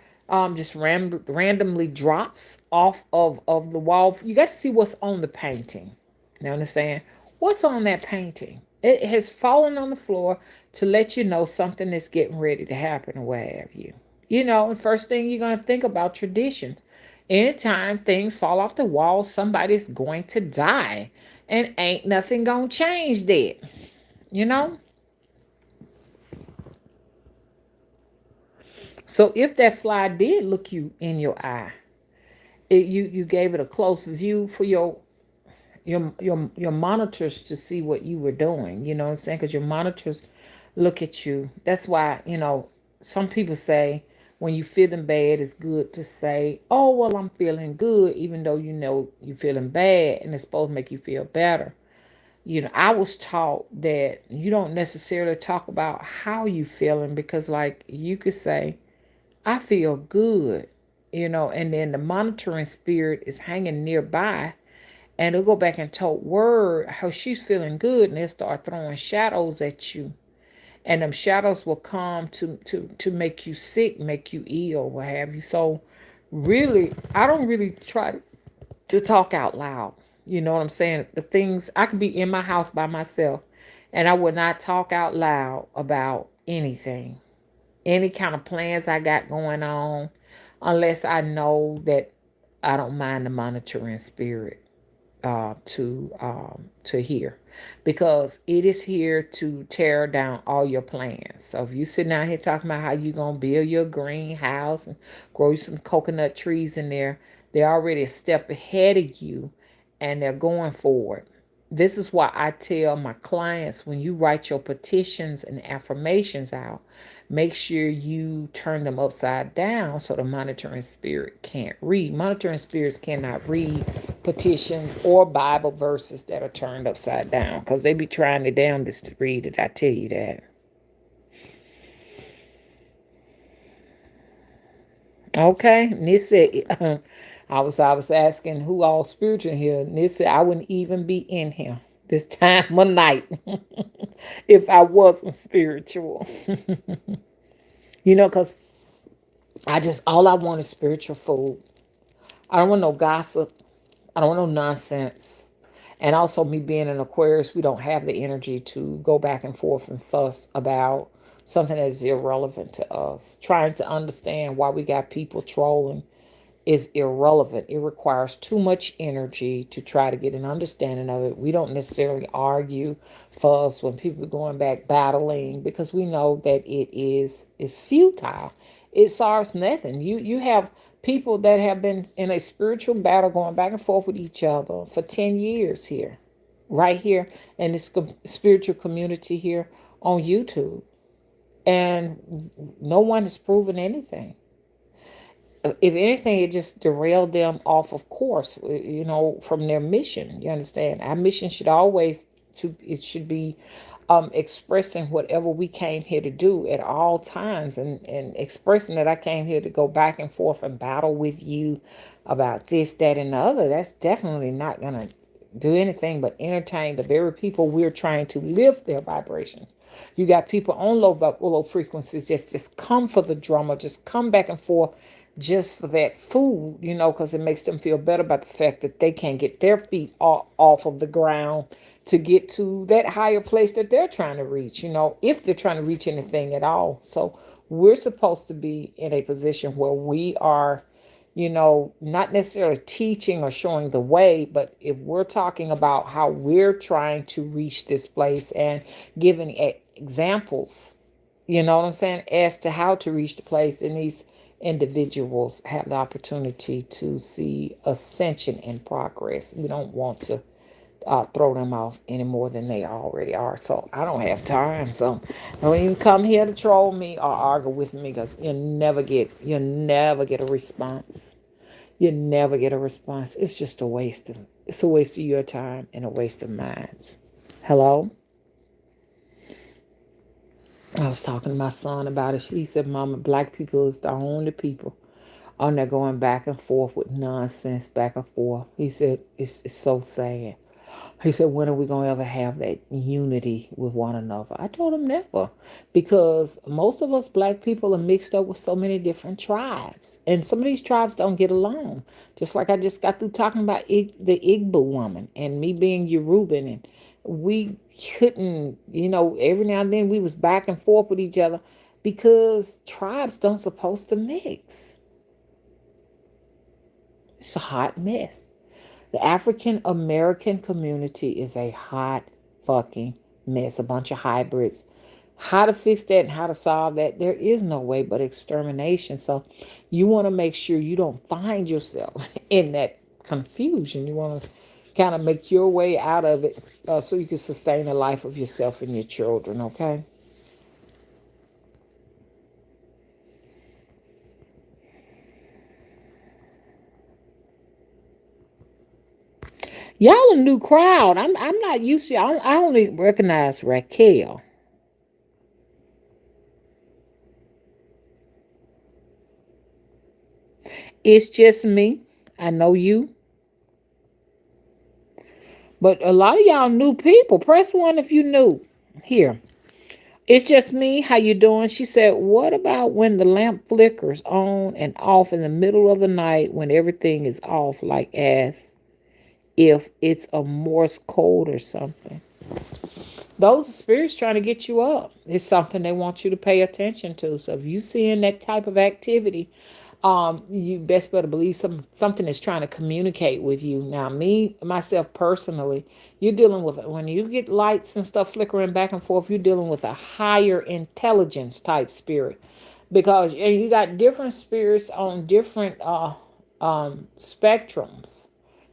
just randomly drops off of the wall, you got to see what's on the painting. You understand? What's on that painting? It has fallen on the floor to let you know something is getting ready to happen or what have you. You know, and first thing you're going to think about traditions. Anytime things fall off the wall, somebody's going to die. And ain't nothing going to change that. You know? So if that fly did look you in your eye, you gave it a close view for your monitors to see what you were doing. You know what I'm saying? Because your monitors look at you. That's why, some people say when you feeling bad, it's good to say, oh, well, I'm feeling good, even though you know you're feeling bad, and it's supposed to make you feel better. I was taught that you don't necessarily talk about how you feeling because, like, you could say, I feel good, and then the monitoring spirit is hanging nearby, and they'll go back and tell word how she's feeling good, and they'll start throwing shadows at you, and them shadows will come to make you sick, make you ill, what have you. So, really, I don't really try to talk out loud. You know what I'm saying? The things I could be in my house by myself, and I would not talk out loud about anything, any kind of plans I got going on, unless I know that I don't mind the monitoring spirit to hear, because it is here to tear down all your plans. So if you sitting out here talking about how you gonna build your greenhouse and grow you some coconut trees in there, they're already a step ahead of you, and they're going forward. This is why I tell my clients, when you write your petitions and affirmations out, make sure you turn them upside down so the monitoring spirit can't read. Monitoring spirits cannot read petitions or Bible verses that are turned upside down, because they be trying their damnedest to read it. I tell you that. Okay, and this said, I was asking who all spiritual here, and this said I wouldn't even be in here this time of night if I wasn't spiritual. Because all I want is spiritual food. I don't want no gossip. I don't want no nonsense. And also, me being an Aquarius, we don't have the energy to go back and forth and fuss about something that is irrelevant to us. Trying to understand why we got people trolling is irrelevant. It requires too much energy to try to get an understanding of it. We don't necessarily argue, fuss when people are going back battling, because we know that it's futile. It serves nothing. You have people that have been in a spiritual battle going back and forth with each other for 10 years here, right here in this spiritual community here on YouTube. And no one has proven anything. If anything, it just derailed them off of course, from their mission. You understand? Our mission should always it should be expressing whatever we came here to do at all times, and expressing that I came here to go back and forth and battle with you about this, that, and the other. That's definitely not gonna do anything but entertain the very people we're trying to lift their vibrations. You got people on low frequencies just come for the drama, just come back and forth just for that food, because it makes them feel better about the fact that they can't get their feet off of the ground to get to that higher place that they're trying to reach, if they're trying to reach anything at all. So we're supposed to be in a position where we are, not necessarily teaching or showing the way, but if we're talking about how we're trying to reach this place and giving examples, you know what I'm saying, as to how to reach the place, then these individuals have the opportunity to see ascension and progress. We don't want to throw them off any more than they already are. So I don't have time. So don't even come here to troll me or argue with me, because you'll never get a response. You never get a response. It's a waste of your time and a waste of mine. Hello? I was talking to my son about it. He said, Mama, black people is the only people on there going back and forth with nonsense, back and forth. He said, it's so sad. He said, when are we going to ever have that unity with one another? I told him never, because most of us black people are mixed up with so many different tribes. And some of these tribes don't get along. Just like I just got through talking about the Igbo woman and me being Yoruban. And we couldn't, every now and then we was back and forth with each other because tribes don't supposed to mix. It's a hot mess. The African American community is a hot fucking mess. A bunch of hybrids. How to fix that and how to solve that? There is no way but extermination. So you want to make sure you don't find yourself in that confusion. You want to kind of make your way out of it so you can sustain the life of yourself and your children, okay? Y'all a new crowd. I'm not used to. I only recognize Raquel. It's just me. I know you, but a lot of y'all new people. Press one if you new. Here. It's just me. How you doing? She said, what about when the lamp flickers on and off in the middle of the night when everything is off, like as if it's a Morse code or something? Those are spirits trying to get you up. It's something they want you to pay attention to. So if you seeing that type of activity, you best better believe something is trying to communicate with you. Now, me myself personally, you're dealing with, when you get lights and stuff flickering back and forth, you're dealing with a higher intelligence type spirit, because you got different spirits on different spectrums.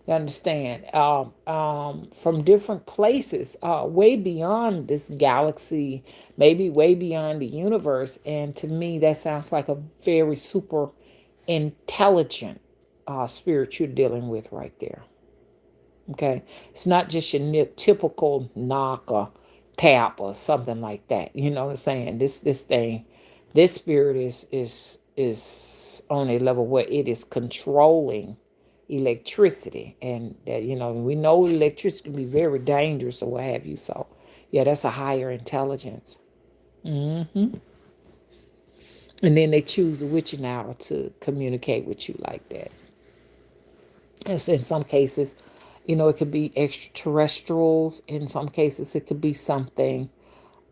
You understand? From different places, way beyond this galaxy, maybe way beyond the universe. And to me, that sounds like a very super intelligent spirit you're dealing with right there. Okay, it's not just your typical knock or tap or something like that. You know what I'm saying? This spirit is on a level where it is controlling electricity, and that, we know electricity can be very dangerous or what have you. So yeah, that's a higher intelligence. And then they choose the witching hour to communicate with you like that. And so in some cases, it could be extraterrestrials. In some cases, it could be something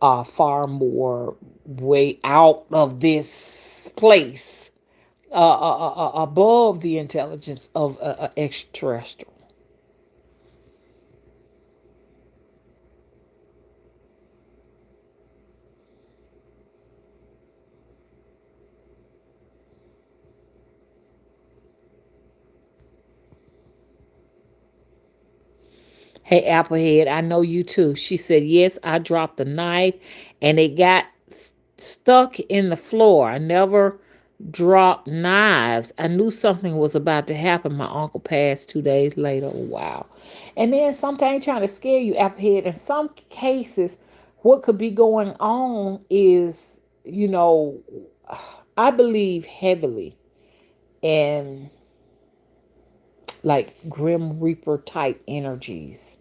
far more way out of this place, above the intelligence of extraterrestrial. Hey, Applehead, I know you too. She said, yes, I dropped the knife and it got stuck in the floor. I never dropped knives. I knew something was about to happen. My uncle passed 2 days later. Wow. And then sometimes trying to scare you, Applehead. In some cases, what could be going on is, I believe heavily in like Grim Reaper type energies.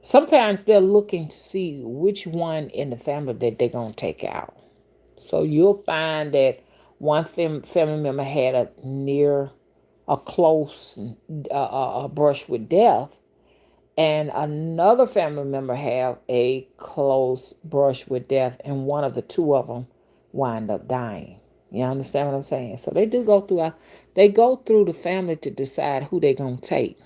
Sometimes they're looking to see which one in the family that they're going to take out. So you'll find that one family member had a close brush with death, and another family member have a close brush with death, and one of the two of them wind up dying. You understand what I'm saying? So they do go through they go through the family to decide who they're gonna take.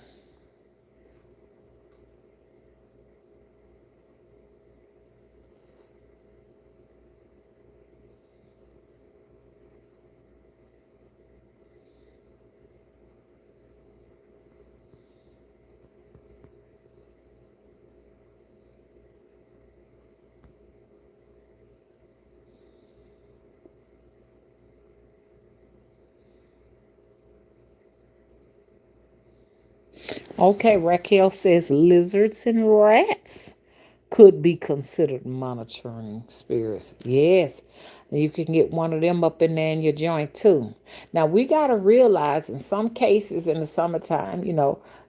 Okay, Raquel says lizards and rats could be considered monitoring spirits. Yes. You can get one of them up in there in your joint too. Now we gotta realize in some cases in the summertime,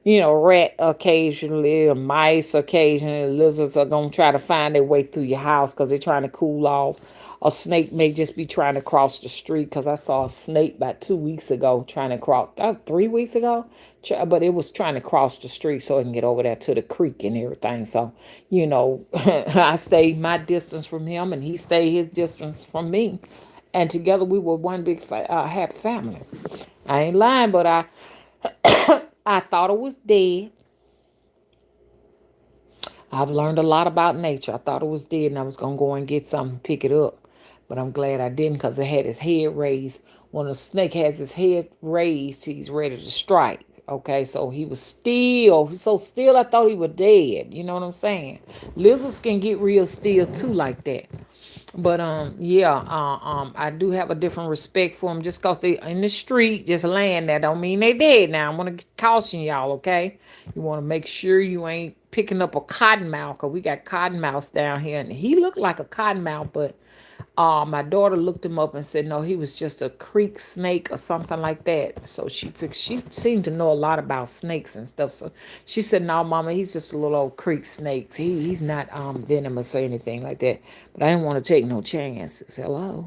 rat occasionally or mice occasionally, lizards are gonna try to find their way through your house because they're trying to cool off. A snake may just be trying to cross the street because I saw a snake about 2 weeks ago trying to cross, 3 weeks ago, but it was trying to cross the street so it can get over there to the creek and everything. So, I stayed my distance from him and he stayed his distance from me. And together we were one big happy family. I ain't lying, but I thought it was dead. I've learned a lot about nature. I thought it was dead and I was going to go and get something, pick it up. But I'm glad I didn't because it had his head raised. When a snake has his head raised, he's ready to strike. Okay, so he was so still I thought he was dead. You know what I'm saying? Lizards can get real still too like that. But yeah, I do have a different respect for them just cause they in the street just laying there. Don't mean they dead. Now I want to caution y'all, okay? You want to make sure you ain't picking up a cottonmouth, cause we got cottonmouths down here, and he looked like a cottonmouth, but my daughter looked him up and said no, he was just a creek snake or something like that. So she seemed to know a lot about snakes and stuff. So she said, "No, Mama, he's just a little old creek snake. He's not venomous or anything like that." But I didn't want to take no chances. Hello.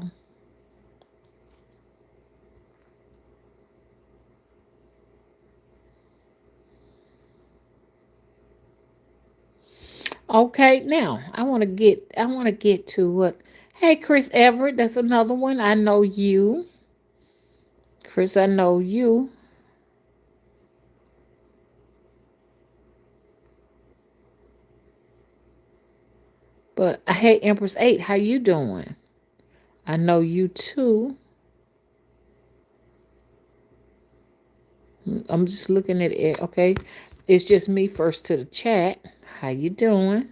Okay, now I want to get to what. Hey, Chris Everett, that's another one. I know you, Chris. I know you. But hey, Empress Eight, how you doing? I know you too. I'm just looking at it. Okay, it's just me first to the chat. How you doing?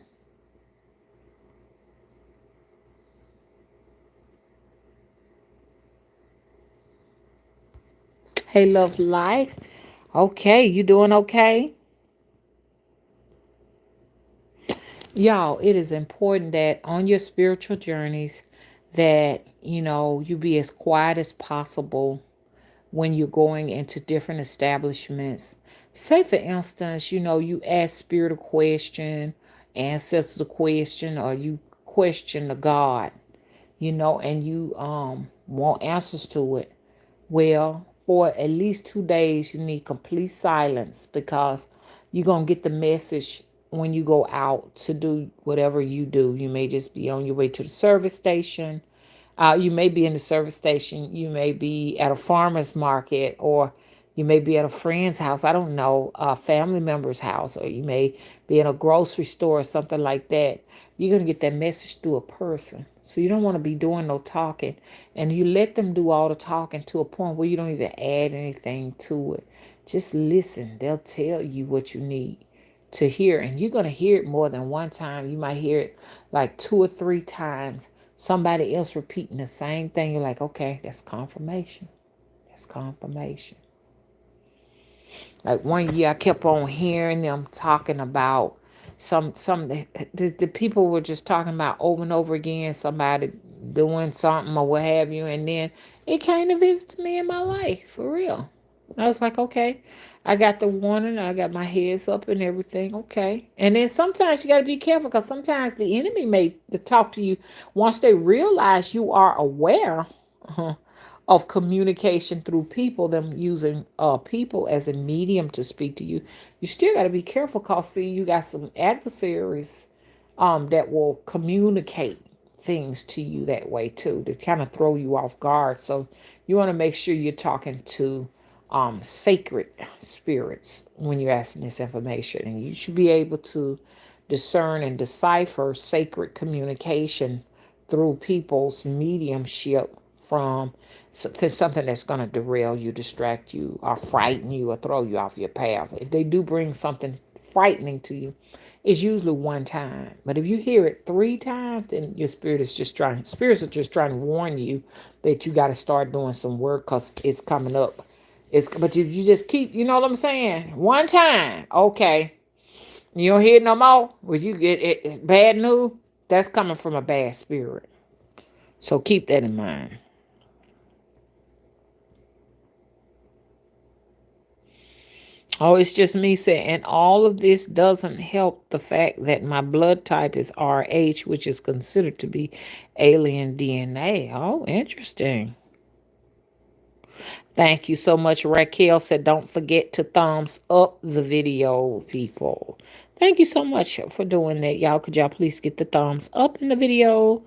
Hey, love life. Okay, you doing okay? Y'all, it is important that on your spiritual journeys that you be as quiet as possible when you're going into different establishments. Say for instance, you ask spirit a question, ancestors a question, or you question the God, and you want answers to it. Well, for at least 2 days, you need complete silence because you're going to get the message when you go out to do whatever you do. You may just be on your way to the service station. You may be in the service station. You may be at a farmer's market, or you may be at a friend's house. I don't know, a family member's house, or you may be in a grocery store or something like that. You're going to get that message through a person. So you don't want to be doing no talking. And you let them do all the talking to a point where you don't even add anything to it. Just listen. They'll tell you what you need to hear. And you're going to hear it more than one time. You might hear it like 2 or 3 times. Somebody else repeating the same thing. You're like, okay, that's confirmation. That's confirmation. Like one year, I kept on hearing them talking about the people were just talking about over and over again somebody doing something or what have you, and then it came to visit me in my life for real. I was like, okay. I got the warning. I got my heads up and everything. Okay. And then sometimes you got to be careful because sometimes the enemy may talk to you once they realize you are aware of communication through people, them using people as a medium to speak to you. You still got to be careful because, see, you got some adversaries that will communicate things to you that way too, to kind of throw you off guard. So you want to make sure you're talking to sacred spirits when you're asking this information, and you should be able to discern and decipher sacred communication through people's mediumship from something that's going to derail you, distract you, or frighten you, or throw you off your path. If they do bring something frightening to you, it's usually one time. But if you hear it 3 times, then your spirits are just trying to warn you that you got to start doing some work because it's coming up. But if you just keep, you know what I'm saying? One time, okay. You don't hear it no more. When you get it, bad news, that's coming from a bad spirit. So keep that in mind. Oh, it's just me saying, and all of this doesn't help the fact that my blood type is RH, which is considered to be alien DNA. Oh, interesting. Thank you so much. Raquel said, don't forget to thumbs up the video, people. Thank you so much for doing that, y'all. Could y'all please get the thumbs up in the video?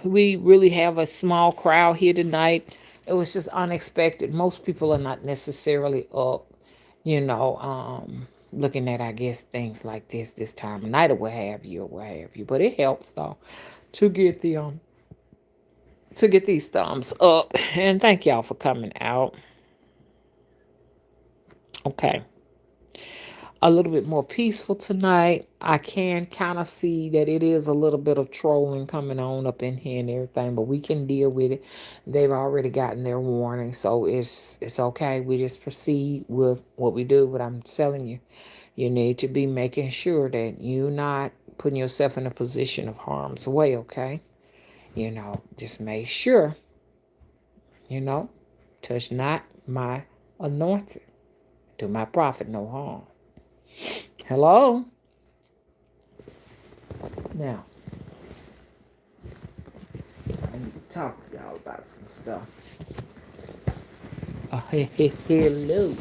We really have a small crowd here tonight. It was just unexpected. Most people are not necessarily up, you know, looking at, I guess, things like this time of night or what have you. But it helps though to get the to get these thumbs up. And thank y'all for coming out. Okay. A little bit more peaceful tonight. I can kind of see that it is a little bit of trolling coming on up in here and everything, but we can deal with it. They've already gotten their warning, so it's okay. We just proceed with what we do. But I'm telling you, you need to be making sure that you're not putting yourself in a position of harm's way, okay? Just make sure, you know, touch not my anointed, do my prophet no harm. Hello? Now, I need to talk to y'all about some stuff. Hello.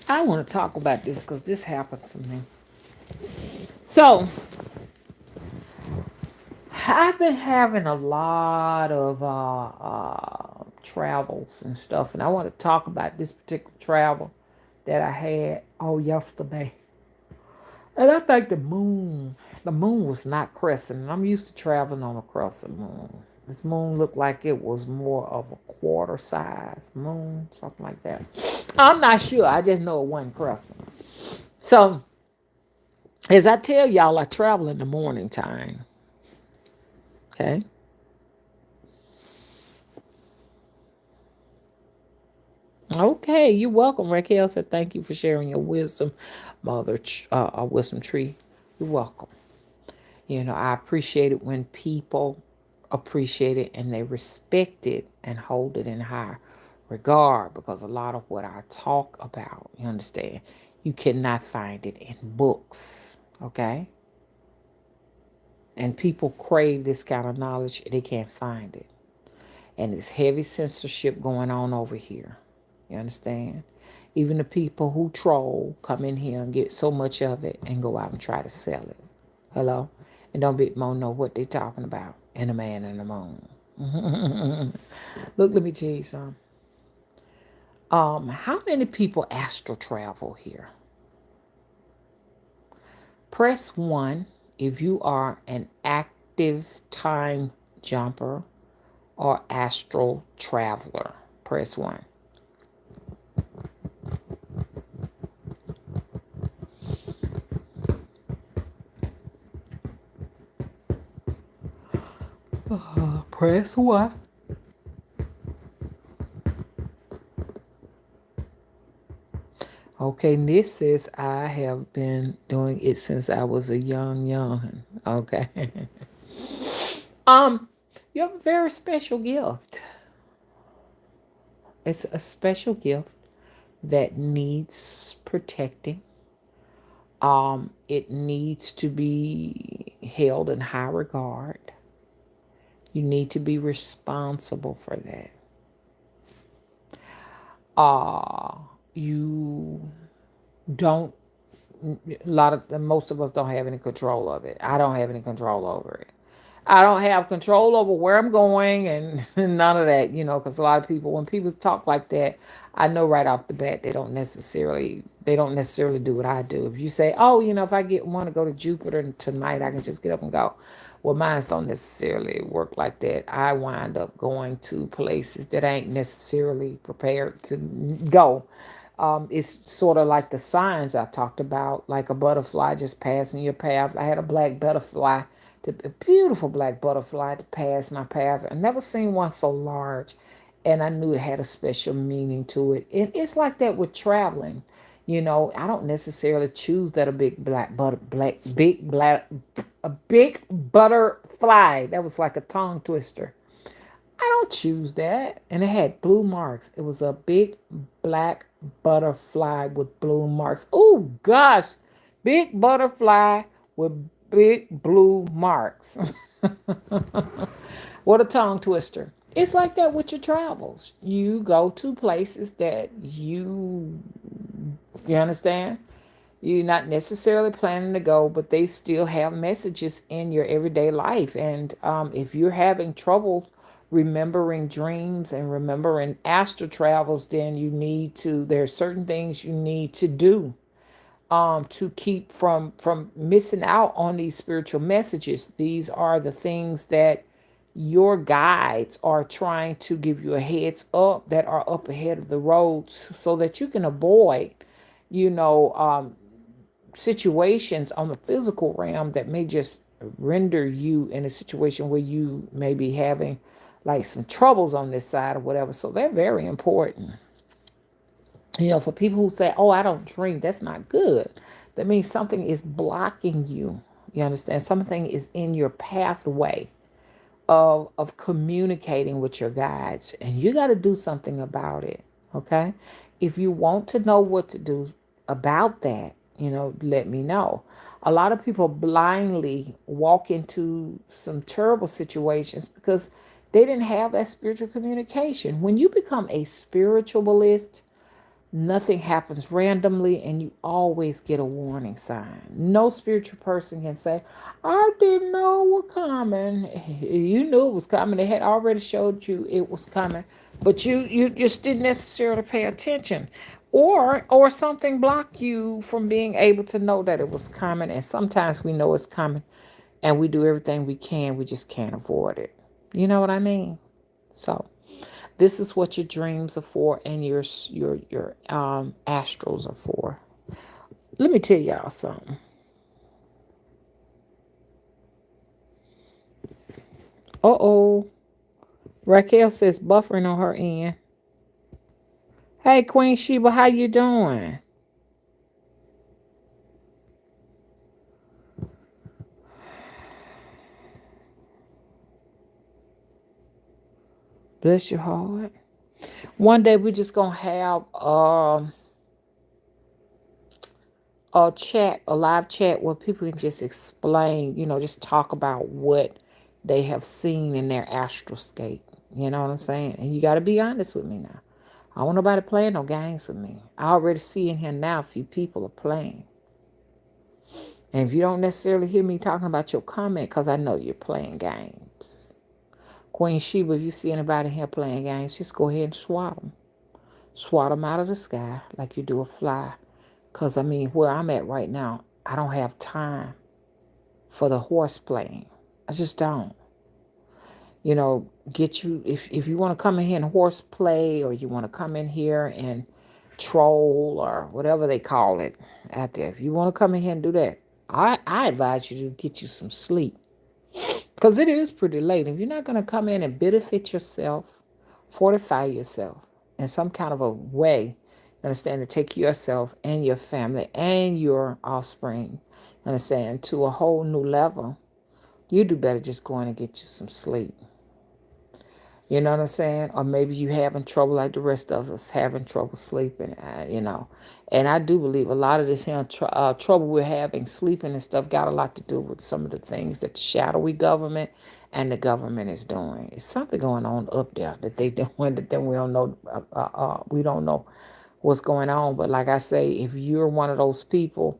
I want to talk about this because this happened to me. So, I've been having a lot of travels and stuff, and I want to talk about this particular travel that I had yesterday. And I think the moon was not crescent. And I'm used to traveling on a crescent moon. This moon looked like it was more of a quarter size moon, something like that. I'm not sure. I just know it wasn't crescent. So, as I tell y'all, I travel in the morning time. Okay. Okay, you're welcome. Raquel said, thank you for sharing your wisdom, Mother Wisdom Tree. You're welcome. I appreciate it when people appreciate it and they respect it and hold it in high regard, because a lot of what I talk about, you understand, you cannot find it in books, okay? And people crave this kind of knowledge, they can't find it. And it's heavy censorship going on over here. You understand? Even the people who troll come in here and get so much of it and go out and try to sell it. Hello? And don't be more know what they talking about in a man in the moon. Look, let me tell you something. How many people astral travel here? Press 1 if you are an active time jumper or astral traveler. Press 1. Press 1. Okay, this says I have been doing it since I was a young. Okay. Um, you have a very special gift. It's a special gift that needs protecting. It needs to be held in high regard. You need to be responsible for that. You don't most of us don't have any control of it. I don't have any control over it. I don't have control over where I'm going and none of that, because a lot of people, when people talk like that, I know right off the bat they don't necessarily do what I do. If you say, oh, if I get want to go to Jupiter tonight, I can just get up and go. Well, mines don't necessarily work like that. I wind up going to places that I ain't necessarily prepared to go. It's sort of like the signs I talked about, like a butterfly just passing your path. I had a black butterfly, a beautiful black butterfly to pass my path. I never seen one so large, and I knew it had a special meaning to it. And it's like that with traveling. I don't necessarily choose that a big butterfly. That was like a tongue twister. I don't choose that. And it had blue marks. It was a big black butterfly with blue marks. Oh gosh, big butterfly with big blue marks. What a tongue twister. It's like that with your travels. You go to places that you understand? You're not necessarily planning to go, but they still have messages in your everyday life. And if you're having trouble remembering dreams and remembering astral travels, then there are certain things you need to do to keep from missing out on these spiritual messages. These are the things that your guides are trying to give you a heads up, that are up ahead of the roads, so that you can avoid, you know, situations on the physical realm that may just render you in a situation where you may be having like some troubles on this side or whatever. So they're very important. For people who say, oh, I don't drink, that's not good. That means something is blocking you. You understand? Something is in your pathway of communicating with your guides, and you got to do something about it. Okay, if you want to know what to do about that, let me know. A lot of people blindly walk into some terrible situations because they didn't have that spiritual communication. When you become a spiritualist, nothing happens randomly, and you always get a warning sign. No spiritual person can say, I didn't know it was coming. You knew it was coming. They had already showed you it was coming, but you just didn't necessarily pay attention. Or something blocked you from being able to know that it was coming. And sometimes we know it's coming and we do everything we can. We just can't avoid it. You know what I mean? So this is what your dreams are for, and your astrals are for. Let me tell y'all something. Uh-oh. Raquel says buffering on her end. Hey, Queen Sheba, how you doing? Bless your heart. One day we're just gonna have a live chat where people can just explain, just talk about what they have seen in their astral state. You know what I'm saying? And you got to be honest with me now. I don't want nobody playing no games with me. I already see in here now a few people are playing. And if you don't necessarily hear me talking about your comment, because I know you're playing games. Queen Sheba, if you see anybody here playing games, just go ahead and swat them. Swat them out of the sky like you do a fly. Because, where I'm at right now, I don't have time for the horse playing. I just don't. Get you, if you want to come in here and horse play, or you want to come in here and troll or whatever they call it out there. If you want to come in here and do that, I advise you to get you some sleep. Because it is pretty late. If you're not going to come in and benefit yourself, fortify yourself in some kind of a way, understand, to take yourself and your family and your offspring, understand, to a whole new level, you do better just go in and get you some sleep. You know what I'm saying? Or maybe you having trouble like the rest of us, having trouble sleeping, And I do believe a lot of this here trouble we're having sleeping and stuff got a lot to do with some of the things that the shadowy government and the government is doing. It's something going on up there that they doing that then we don't know. We don't know what's going on. But like I say, if you're one of those people,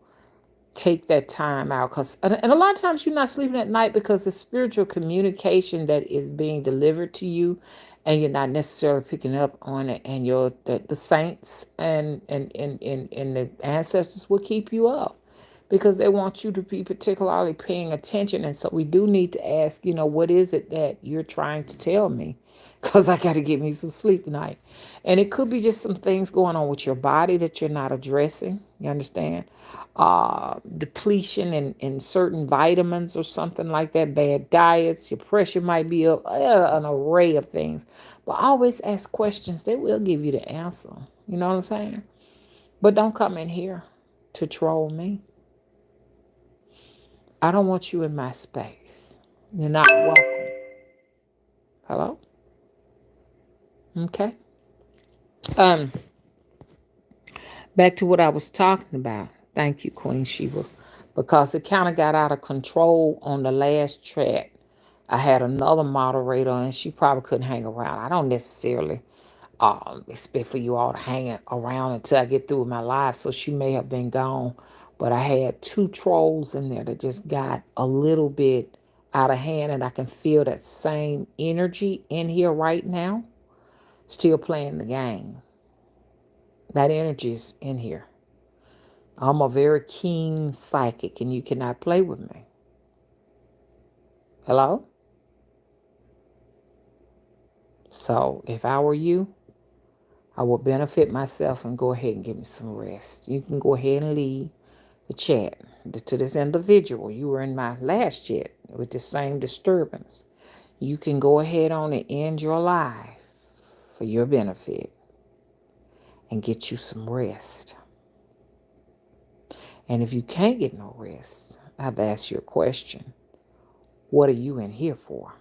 take that time out, because and a lot of times you're not sleeping at night because the spiritual communication that is being delivered to you, and you're not necessarily picking up on it, and the saints and the ancestors will keep you up because they want you to be particularly paying attention. And so we do need to ask, what is it that you're trying to tell me? Because I got to get me some sleep tonight. And it could be just some things going on with your body that you're not addressing. You understand? Depletion in certain vitamins or something like that, bad diets, your pressure might be up, an array of things. But always ask questions. They will give you the answer. You know what I'm saying? But don't come in here to troll me. I don't want you in my space. You're not welcome. Hello? Okay. Um, Back to what I was talking about. Thank you, Queen Sheba. Because it kind of got out of control on the last track. I had another moderator and she probably couldn't hang around. I don't necessarily expect for you all to hang around until I get through with my life. So she may have been gone. But I had two trolls in there that just got a little bit out of hand, and I can feel that same energy in here right now, still playing the game. That energy is in here. I'm a very keen psychic, and you cannot play with me. Hello? So if I were you, I would benefit myself and go ahead and give me some rest. You can go ahead and leave the chat to this individual. You were in my last chat with the same disturbance. You can go ahead on and end your life for your benefit and get you some rest. And if you can't get no rest, I've asked you a question. What are you in here for?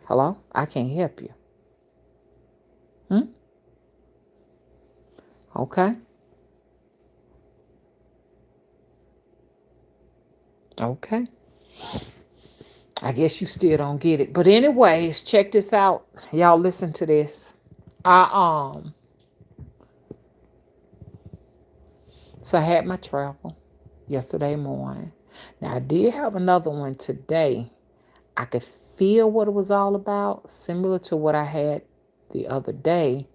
Hello? I can't help you. Okay? Okay. I guess you still don't get it. But anyways, check this out. Y'all listen to this. I so I had my travel yesterday morning. Now I did have another one today. I could feel what it was all about, similar to what I had the other day,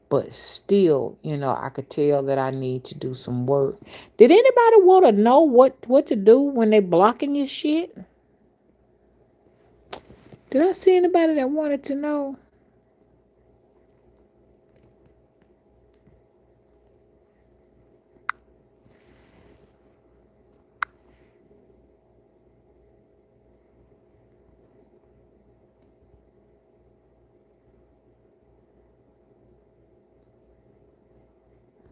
but still, I could tell that I need to do some work. Did anybody want to know what to do when they blocking your shit? Did I see anybody that wanted to know?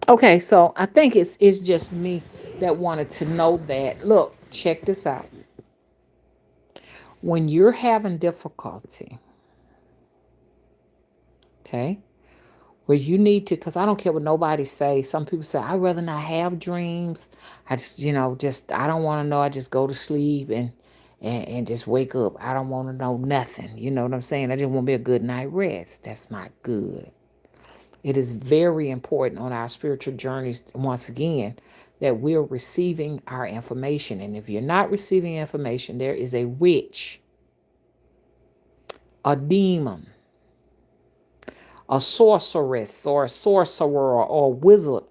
Okay, so I think it's just me that wanted to know that. Look, check this out. When you're having difficulty, okay, where you need to, because I don't care what nobody say. Some people say, I'd rather not have dreams. I just, I don't want to know. I just go to sleep and just wake up. I don't want to know nothing. You know what I'm saying? I just want to be a good night rest. That's not good. It is very important on our spiritual journeys, once again, that we're receiving our information. And if you're not receiving information, there is a witch, a demon, a sorceress, or a sorcerer, or a wizard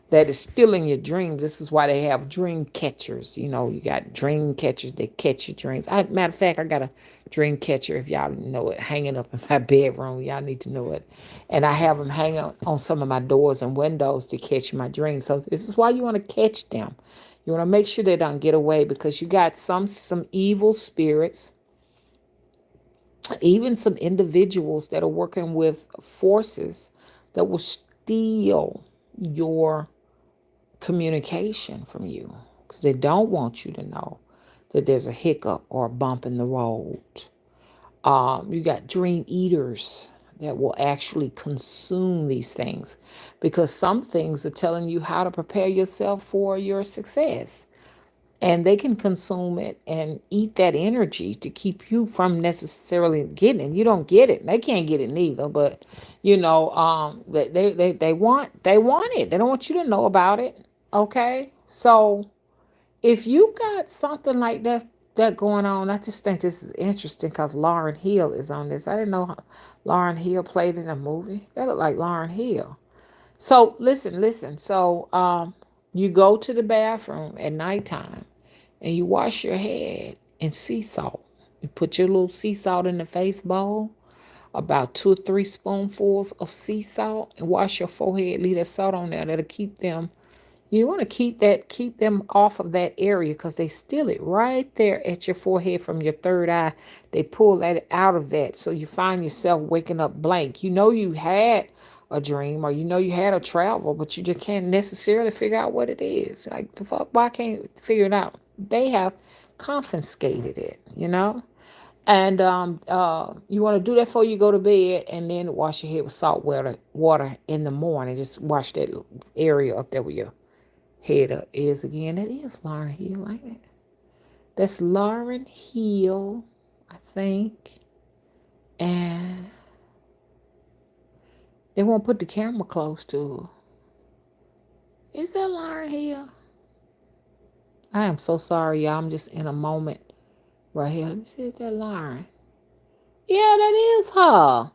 that is still in your dreams. This is why they have dream catchers. You got dream catchers that catch your dreams. Matter of fact, I got a dream catcher, if y'all know it, hanging up in my bedroom. Y'all need to know it. And I have them hang on some of my doors and windows to catch my dreams. So this is why you want to catch them. You want to make sure they don't get away, because you got some evil spirits, even some individuals that are working with forces that will steal your communication from you, because they don't want you to know that there's a hiccup or a bump in the road. You got dream eaters that will actually consume these things because some things are telling you how to prepare yourself for your success. And they can consume it and eat that energy to keep you from necessarily getting it. You don't get it. They can't get it neither. But they want it. They don't want you to know about it. Okay, so if you got something like that going on, I just think this is interesting because Lauren Hill is on this. I didn't know Lauren Hill played in a movie. That looked like Lauren Hill. So listen. So you go to the bathroom at nighttime and you wash your head in sea salt. You put your little sea salt in the face bowl, about 2 or 3 spoonfuls of sea salt, and wash your forehead. Leave that salt on there. That'll keep them. You want to keep them off of that area because they steal it right there at your forehead from your third eye. They pull that out of that, so you find yourself waking up blank. You know you had a dream or you know you had a travel, but you just can't necessarily figure out what it is. Like the fuck, why can't you figure it out? They have confiscated it, And you want to do that before you go to bed, and then wash your head with salt water in the morning. Just wash that area up there with your head up is again. That is Lauren Hill, like that. That's Lauren Hill, I think. And they won't put the camera close to her. Is that Lauren Hill? I am so sorry, y'all. I'm just in a moment right here. Let me see, is that Lauren? Yeah, that is her.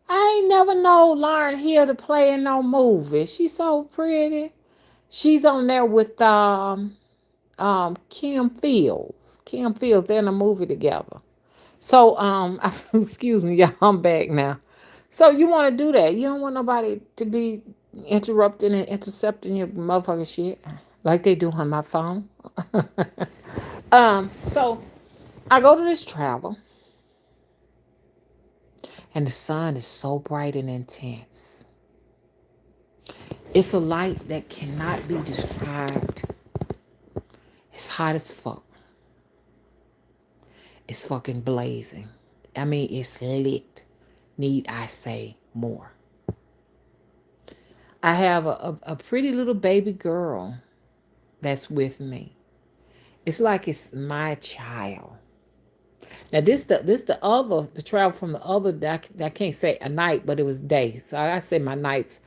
I ain't never know Lauren Hill to play in no movie. She's so pretty. She's on there with Kim Fields. Kim Fields, they're in a movie together. So, excuse me, y'all, I'm back now. So you want to do that. You don't want nobody to be interrupting and intercepting your motherfucking shit like they do on my phone. So I go to this travel and the sun is so bright and intense. It's a light that cannot be described. It's hot as fuck. It's fucking blazing. I mean, it's lit. Need I say more? I have a pretty little baby girl that's with me. It's like it's my child. Now the travel from the other. I can't say a night, but it was day. So I say my nights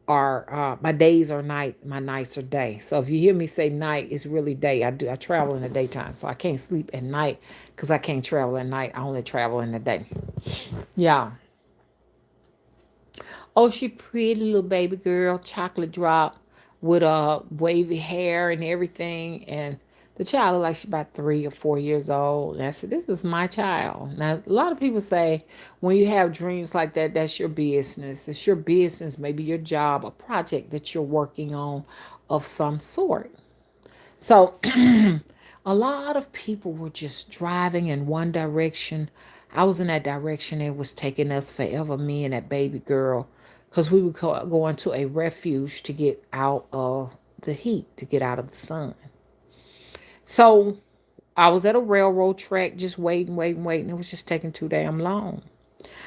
are my days are night. My nights are day. So if you hear me say night, it's really day. I travel in the daytime, so I can't sleep at night because I can't travel at night. I only travel in the day. Yeah. Oh, she pretty little baby girl, chocolate drop with wavy hair and everything. And the child looked like she's about 3 or 4 years old. And I said, this is my child. Now, a lot of people say when you have dreams like that, that's your business. It's your business, maybe your job, a project that you're working on of some sort. So a lot of people were just driving in one direction. I was in that direction. It was taking us forever, me and that baby girl, because we were going to a refuge to get out of the heat, to get out of the sun. So I was at a railroad track just waiting. It was just taking too damn long.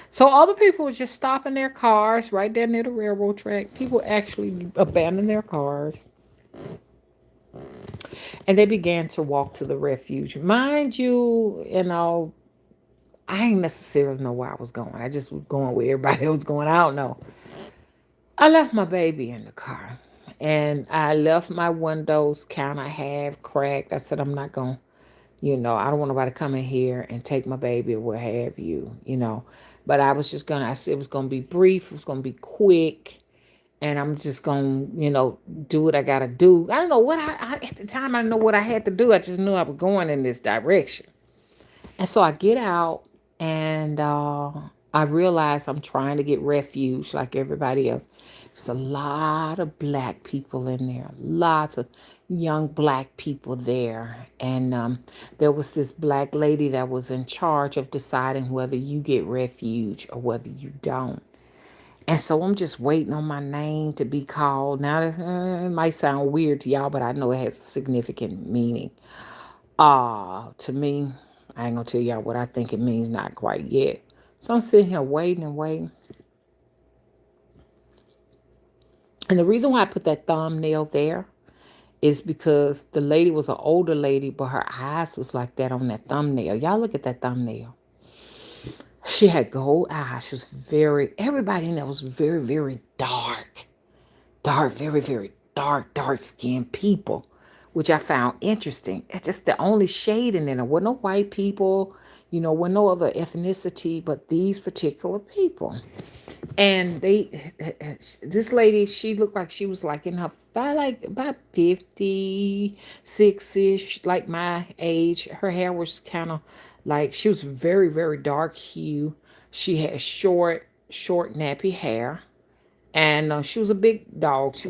So other people were just stopping their cars right there near the railroad track. People actually abandoned their cars and they began to walk to the refuge. Mind you, I ain't necessarily know where I was going. I just was going where everybody else was going. I don't know. I left my baby in the car. And I left my windows kind of half cracked. I said, I'm not going, I don't want nobody to come in here and take my baby or what have you. But I was just going to, I said it was going to be brief. It was going to be quick. And I'm just going to, do what I got to do. I don't know what at the time, I didn't know what I had to do. I just knew I was going in this direction. And so I get out and I realize I'm trying to get refuge like everybody else. There's a lot of black people in there, lots of young black people there. And there was this black lady that was in charge of deciding whether you get refuge or whether you don't. And so I'm just waiting on my name to be called. Now, it might sound weird to y'all, but I know it has significant meaning to me. I ain't gonna tell y'all what I think it means, not quite yet. So I'm sitting here waiting and waiting. And the reason why I put that thumbnail there is because the lady was an older lady, but her eyes was like that on that thumbnail. Y'all look at that thumbnail. She had gold eyes. She was everybody in there was very, very dark. Dark, very, very dark skinned people, which I found interesting. It's just the only shade in there. There were no white people, were no other ethnicity but these particular people. And this lady, she looked like she was like in her, by like about 56-ish, like my age. Her hair was kind of like, she was very, very dark hue. She had short nappy hair, and she was a big dog. She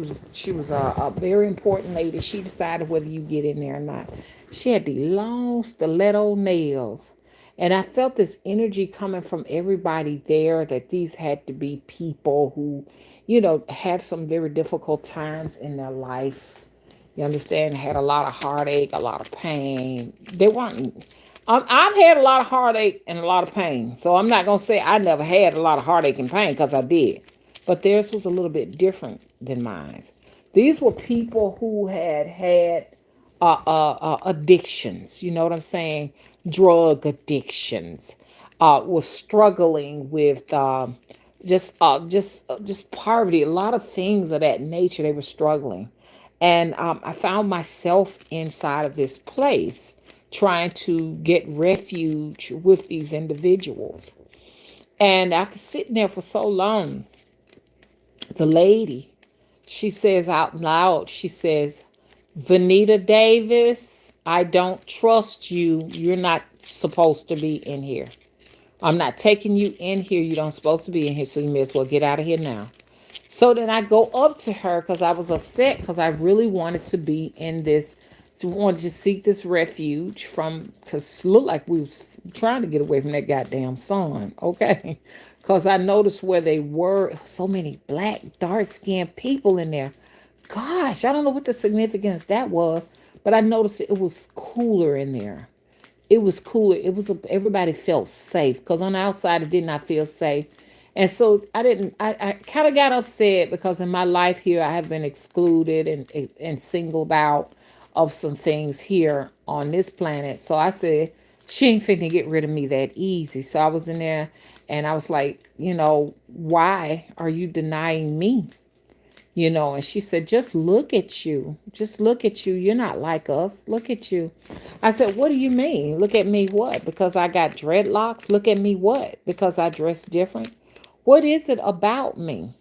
was a very important lady. She decided whether you get in there or not. She had the long stiletto nails, and I felt this energy coming from everybody there that these had to be people who, had some very difficult times in their life. You understand? Had a lot of heartache, a lot of pain. They weren't. I've had a lot of heartache and a lot of pain. So I'm not going to say I never had a lot of heartache and pain, because I did. But theirs was a little bit different than mine. These were people who had addictions. You know what I'm saying? Drug addictions. Was struggling with just poverty. A lot of things of that nature. They were struggling. And I found myself inside of this place trying to get refuge with these individuals. And after sitting there for so long, the lady, she says out loud, she says, Vanita Davis, I don't trust you. You're not supposed to be in here. I'm not taking you in here. You don't supposed to be in here, so you may as well get out of here now. So then I go up to her because I was upset, because I really wanted to be in this, wanted to seek this refuge from, because it looked like we was trying to get away from that goddamn sun, okay? Because I noticed where they were, so many black, dark-skinned people in there. Gosh, I don't know what the significance that was, but I noticed it was cooler in there. It was cooler. Everybody felt safe, because on the outside it did not feel safe. And so I kind of got upset, because in my life here I have been excluded and singled out of some things here on this planet. So I said, she ain't finna get rid of me that easy. So I was in there and I was like, why are you denying me? And she said, just look at you. Just look at you. You're not like us. Look at you. I said, what do you mean? Look at me what? Because I got dreadlocks? Look at me what? Because I dress different? What is it about me?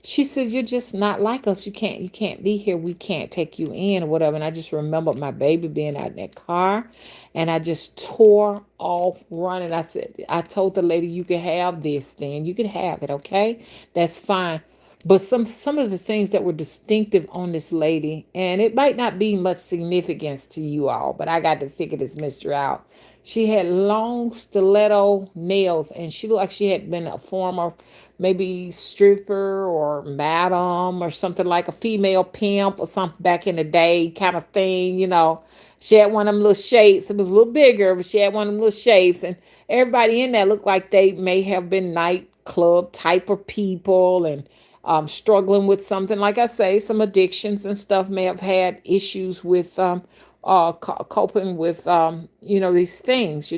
She said, you're just not like us. You can't be here. We can't take you in or whatever. And I just remembered my baby being out in that car, and I just tore off running. I told the lady, you can have this then. You can have it, okay? That's fine. But some of the things that were distinctive on this lady, and it might not be much significance to you all, but I got to figure this mystery out. She had long stiletto nails, and she looked like she had been a former maybe stripper or madam or something, like a female pimp or something back in the day kind of thing. She had one of them little shapes. It was a little bigger, but she had one of them little shapes, and everybody in there looked like they may have been nightclub type of people, and struggling with something, like I say, some addictions and stuff, may have had issues with coping with, these things,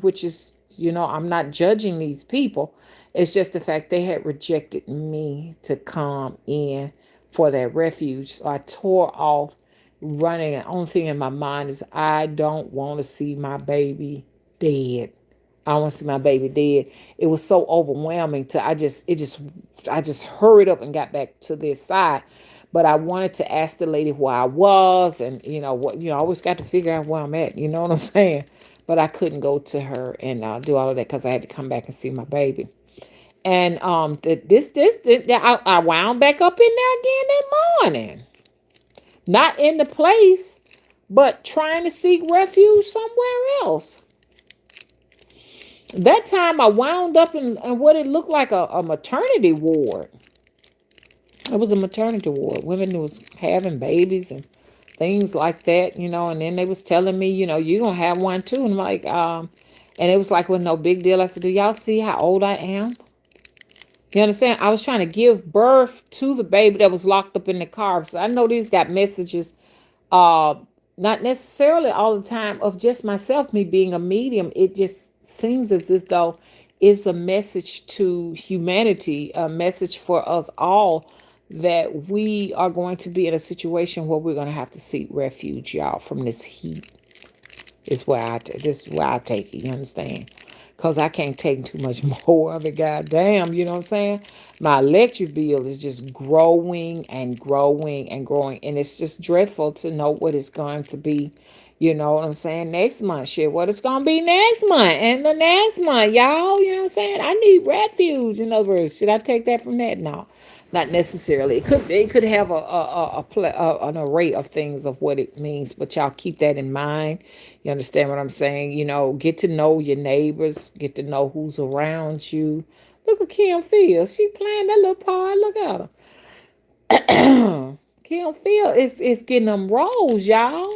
which is, I'm not judging these people. It's just the fact they had rejected me to come in for that refuge. So I tore off running. And the only thing in my mind is, I don't want to see my baby dead. I don't want to see my baby dead. It was so overwhelming I just hurried up and got back to this side. But I wanted to ask the lady where I was, and I always got to figure out where I'm at. You know what I'm saying? But I couldn't go to her and do all of that, because I had to come back and see my baby. And I wound back up in there again that morning, not in the place, but trying to seek refuge somewhere else. That time I wound up in what it looked like a maternity ward. It was a maternity ward. Women who was having babies and things like that, and then they was telling me, you're gonna have one too. And I'm like, and it was like, well, no big deal. I said, do y'all see how old I am? You understand? I was trying to give birth to the baby that was locked up in the car. So I know these got messages, uh, not necessarily all the time of just myself, me being a medium. It just seems as if though it's a message to humanity, a message for us all that we are going to be in a situation where we're going to have to seek refuge, y'all, from this heat. This is where I take it. You understand? Cause I can't take too much more of it. Goddamn, you know what I'm saying? My electric bill is just growing and growing and growing, and it's just dreadful to know what it's going to be. You know what I'm saying? Next month, shit. What it's gonna be next month and the next month, y'all. You know what I'm saying? I need refuge. In other words, should I take that from that? No, not necessarily. It could have an array of things of what it means, but y'all keep that in mind. You understand what I'm saying? Get to know your neighbors, get to know who's around you. Look at Kim Fields. She playing that little part. Look at her. Kim Fields is getting them roles, y'all.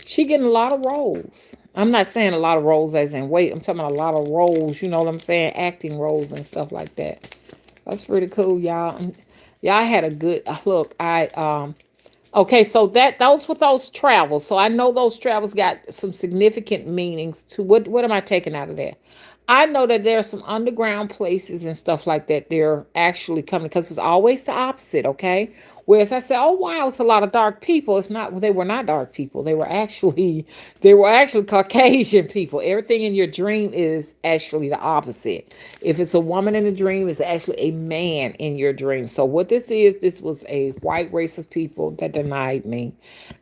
She getting a lot of roles. I'm not saying a lot of roles as in weight. I'm talking about a lot of roles. You know what I'm saying? Acting roles and stuff like that. That's pretty cool, y'all. Y'all had a good look. Okay, so those with those travels. So I know those travels got some significant meanings to what am I taking out of that? I know that there are some underground places and stuff like that. They're actually coming because it's always the opposite, okay? Whereas I said, oh wow, it's a lot of dark people. It's not. They were not dark people. They were actually Caucasian people. Everything in your dream is actually the opposite. If it's a woman in a dream, it's actually a man in your dream. So what this was a white race of people that denied me,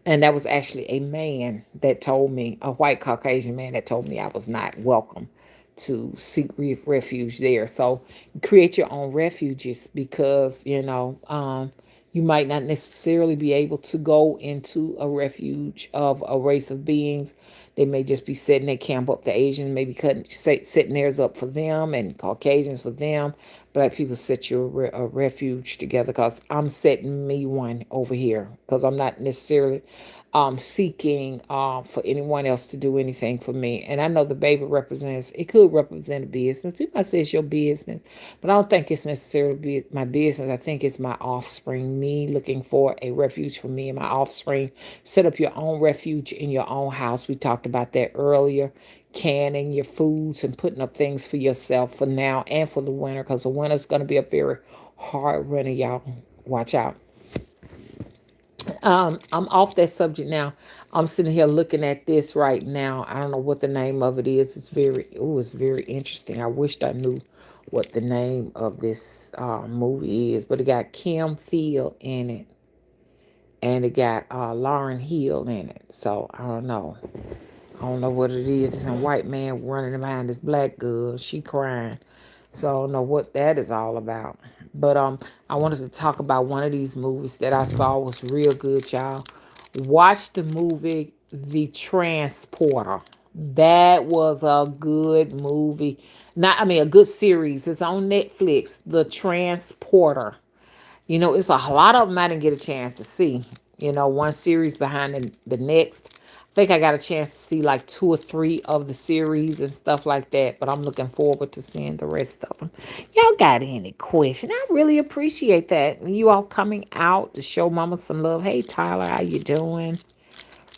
and that was actually a man that told me, a white Caucasian man that told me I was not welcome to seek refuge there. So create your own refuges because you might not necessarily be able to go into a refuge of a race of beings. They may just be setting their camp up. The Asians may be setting theirs up for them, and Caucasians for them. Black people set your a refuge together because I'm setting me one over here because I'm not necessarily seeking for anyone else to do anything for me. And I know the baby it could represent a business. People say it's your business, but I don't think it's necessarily my business. I think it's my offspring, me looking for a refuge for me and my offspring. Set up your own refuge in your own house. We talked about that earlier. Canning your foods and putting up things for yourself for now and for the winter because the winter's going to be a very hard winter, y'all. Watch out. I'm off that subject now. I'm sitting here looking at this right now. I don't know what the name of it is. It's very interesting. I wished I knew what the name of this movie is, but it got Kim Field in it, and it got Lauren Hill in it. So I don't know. I don't know what it is. Some white man running behind this black girl. She crying. So I don't know what that is all about. But I wanted to talk about one of these movies that I saw was real good, y'all. Watch the movie The Transporter. That was a good movie. Not I mean a good series. It's on Netflix. The Transporter. It's a lot of them I didn't get a chance to see. One series behind the next. I think I got a chance to see like two or three of the series and stuff like that, but I'm looking forward to seeing the rest of them. Y'all got any question? I really appreciate that. You all coming out to show mama some love. Hey Tyler, how you doing?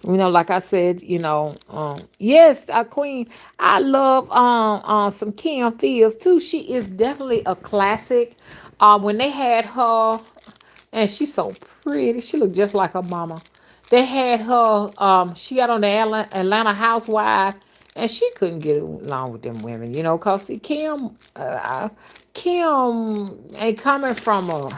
Like I said, yes, Queen, I love some Kim Fields too. She is definitely a classic. When they had her, and she's so pretty, she looked just like her mama. They had her. She got on the Atlanta Housewife, and she couldn't get along with them women, cause see, Kim ain't coming from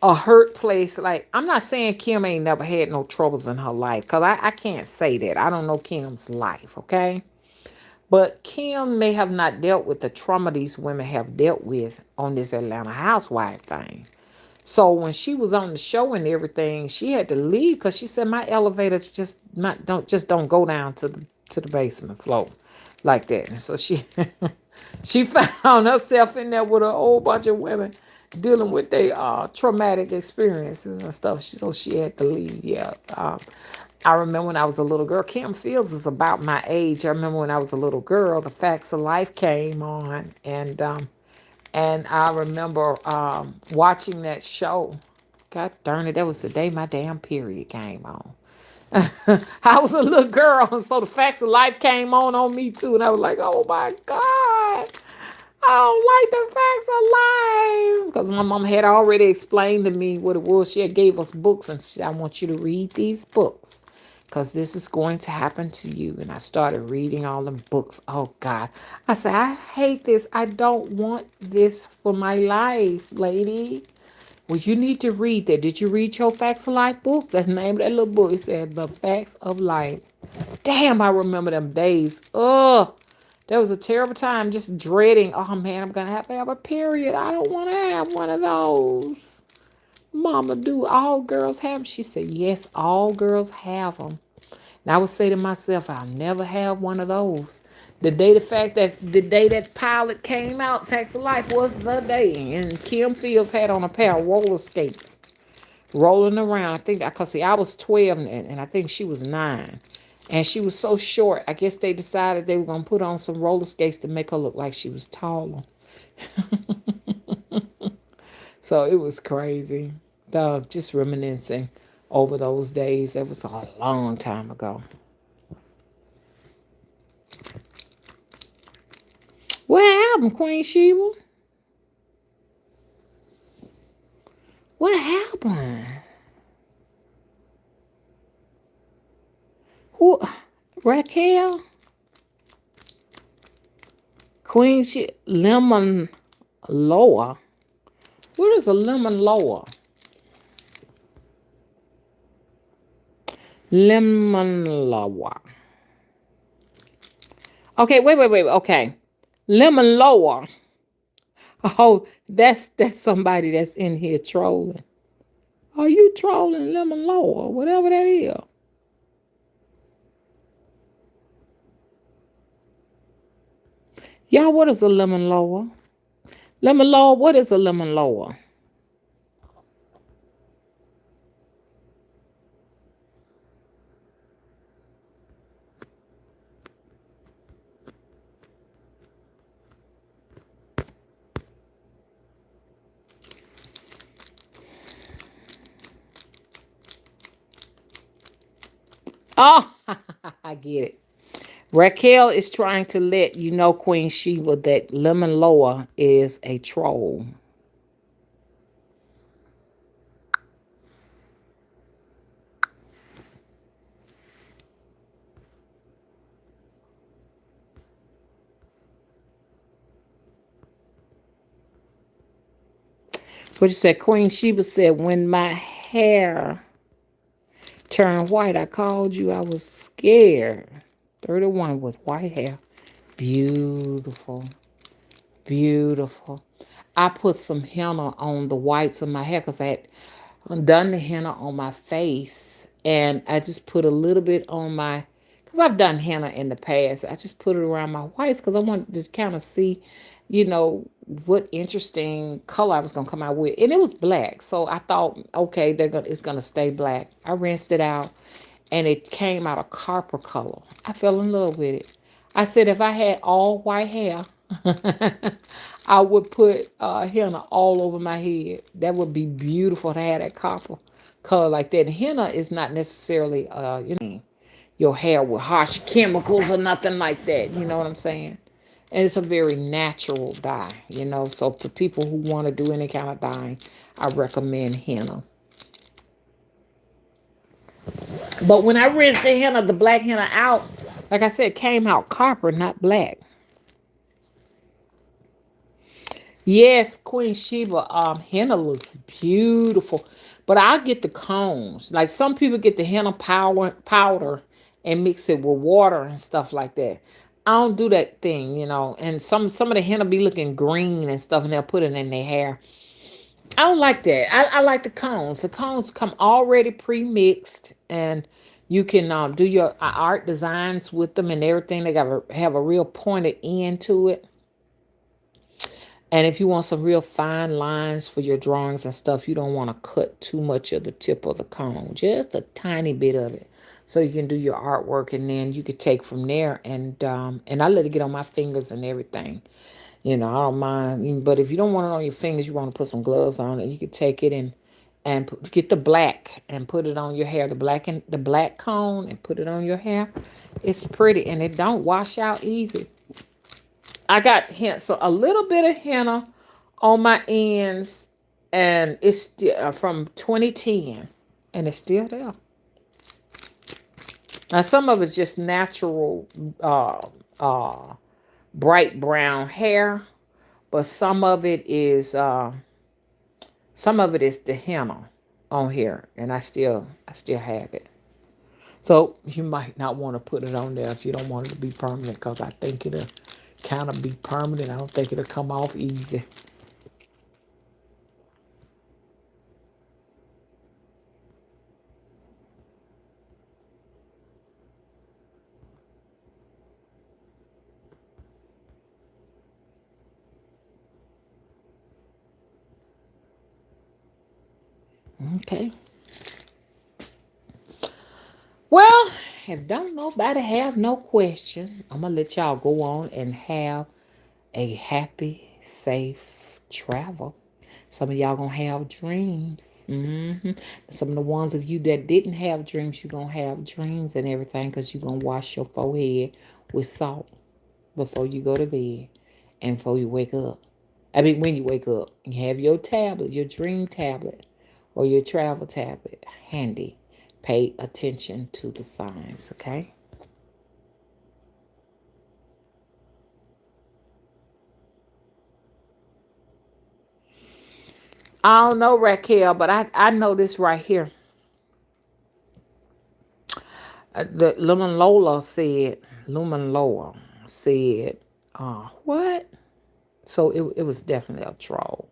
a hurt place. Like, I'm not saying Kim ain't never had no troubles in her life, because I can't say that. I don't know Kim's life, okay? But Kim may have not dealt with the trauma these women have dealt with on this Atlanta housewife thing. So when she was on the show and everything, she had to leave because she said my elevator don't go down to the basement floor like that. And so she she found herself in there with a whole bunch of women dealing with their traumatic experiences and stuff. So she had to leave. Yeah. I remember when I was a little girl. Kim Fields is about my age. I remember when I was a little girl, The Facts of Life came on, and I remember watching that show. God darn it, that was the day my damn period came on. I was a little girl, and so The Facts of Life came on me too, and I was like, oh my God. I don't like the facts of life because my mom had already explained to me what it was. She had gave us books and she said, I want you to read these books because this is going to happen to you. And I started reading all them books. Oh God. I said, I hate this. I don't want this for my life, lady. Well, you need to read that. Did you read your Facts of Life book? That's the name of that little book. It said The Facts of Life. Damn, I remember them days. Ugh. That was a terrible time just dreading, oh man, I'm going to have a period. I don't want to have one of those. Mama, do all girls have them? She said, yes, all girls have them. And I would say to myself, I'll never have one of those. The day that pilot came out, Facts of Life was the day. And Kim Fields had on a pair of roller skates rolling around. I think, because see, I was 12 and I think she was 9. And she was so short, I guess they decided they were going to put on some roller skates to make her look like she was taller. So it was crazy. Just reminiscing over those days. That was a long time ago. What happened, Queen Sheba? What happened? Who? Raquel? Queen Sheba? Lemon Lower? What is a lemon lower? Lemon lower. Okay, wait. Okay. Lemon lower. Oh, that's somebody that's in here trolling. Are you trolling lemon lower? Whatever that is. Y'all, what is a lemon lower? Lemon lower, what is a lemon lower? Oh, I get it. Raquel is trying to let you know, Queen Sheba, that lemon lower is a troll. What you said, Queen Sheba said, when my hair turned white, I called you. I was scared. 31 with white hair. Beautiful. Beautiful. I put some henna on the whites of my hair because I had done the henna on my face. And I just put a little bit on my, because I've done henna in the past. I just put it around my whites because I wanted to just kind of see, what interesting color I was going to come out with. And it was black. So I thought, okay, it's going to stay black. I rinsed it out and it came out a copper color. I fell in love with it. I said if I had all white hair, I would put henna all over my head. That would be beautiful to have that copper color like that. Henna is not necessarily, your hair with harsh chemicals or nothing like that. You know what I'm saying? And it's a very natural dye. So for people who want to do any kind of dyeing, I recommend henna. But when I rinsed the henna, the black henna out, like I said, it came out copper, not black. Yes, Queen Sheba, henna looks beautiful. But I get the cones. Like some people get the henna powder and mix it with water and stuff like that. I don't do that thing. And some of the henna be looking green and stuff, and they'll put it in their hair. I don't like that. I like the cones. The cones come already pre-mixed, and you can do your art designs with them and everything. They got to have a real pointed end to it. And if you want some real fine lines for your drawings and stuff, you don't want to cut too much of the tip of the cone, just a tiny bit of it, so you can do your artwork. And then you could take from there. And I let it get on my fingers and everything. I don't mind. But if you don't want it on your fingers, you want to put some gloves on it. You could take it and get the black and put it on your hair, the black cone, and put it on your hair. It's pretty and it don't wash out easy. I got so a little bit of henna on my ends, and it's still from 2010, and it's still there. Now some of it's just natural, uh, uh, bright brown hair, but some of it is the henna on here, and I still have it. So you might not want to put it on there if you don't want it to be permanent, because I think it'll kind of be permanent. I don't think it'll come off easy. Okay. Well, if don't nobody have no question, I'm gonna let y'all go on and have a happy, safe travel. Some of y'all gonna have dreams. Some of the ones of you that didn't have dreams, you gonna have dreams and everything, because you gonna wash your forehead with salt before you go to bed and before you wake up. I mean, when you wake up, you have your tablet, your dream tablet, or your travel tablet handy. Pay attention to the signs, okay? I don't know, Raquel, but I know this right here. The Lumen Lola said, what? So it was definitely a troll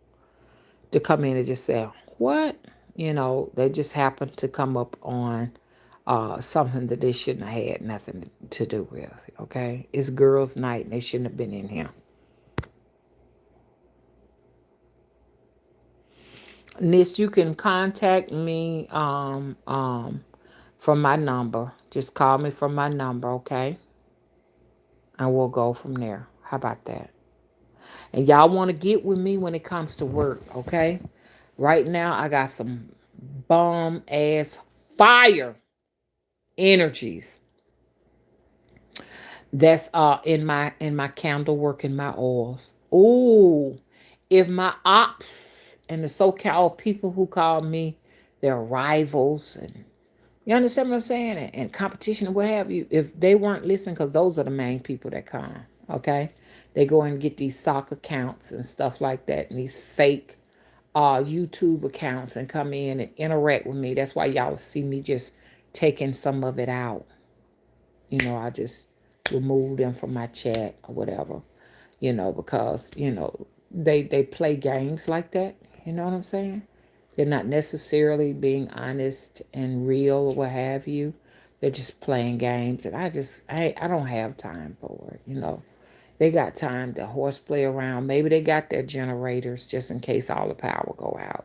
to come in and just say, what? They just happened to come up on something that they shouldn't have had nothing to do with, okay? It's girls' night and they shouldn't have been in here. Nis, you can contact me from my number. Just call me from my number, okay? And we'll go from there. How about that? And y'all want to get with me when it comes to work, okay? Right now, I got some bomb ass fire energies that's in my candle work and my oils. Ooh, if my ops and the so-called people who call me their rivals, and you understand what I'm saying, and competition and what have you, if they weren't listening, because those are the main people that come, okay? They go and get these sock accounts and stuff like that, and these fake YouTube accounts, and come in and interact with me. That's why y'all see me just taking some of it out. I just remove them from my chat or whatever, because, they play games like that. You know what I'm saying? They're not necessarily being honest and real or what have you. They're just playing games, and I don't have time for it. They got time to horseplay around. Maybe they got their generators just in case all the power go out.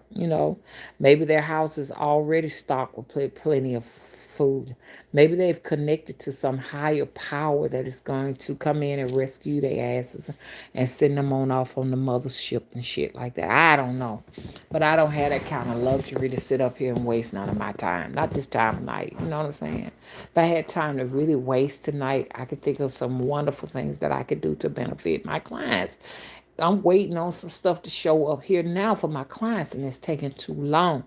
Maybe their house is already stocked with plenty of food. Maybe they've connected to some higher power that is going to come in and rescue their asses and send them on off on the mothership and shit like that. I don't know. But I don't have that kind of luxury to sit up here and waste none of my time. Not this time of night. You know what I'm saying? If I had time to really waste tonight, I could think of some wonderful things that I could do to benefit my clients. I'm waiting on some stuff to show up here now for my clients, and it's taking too long.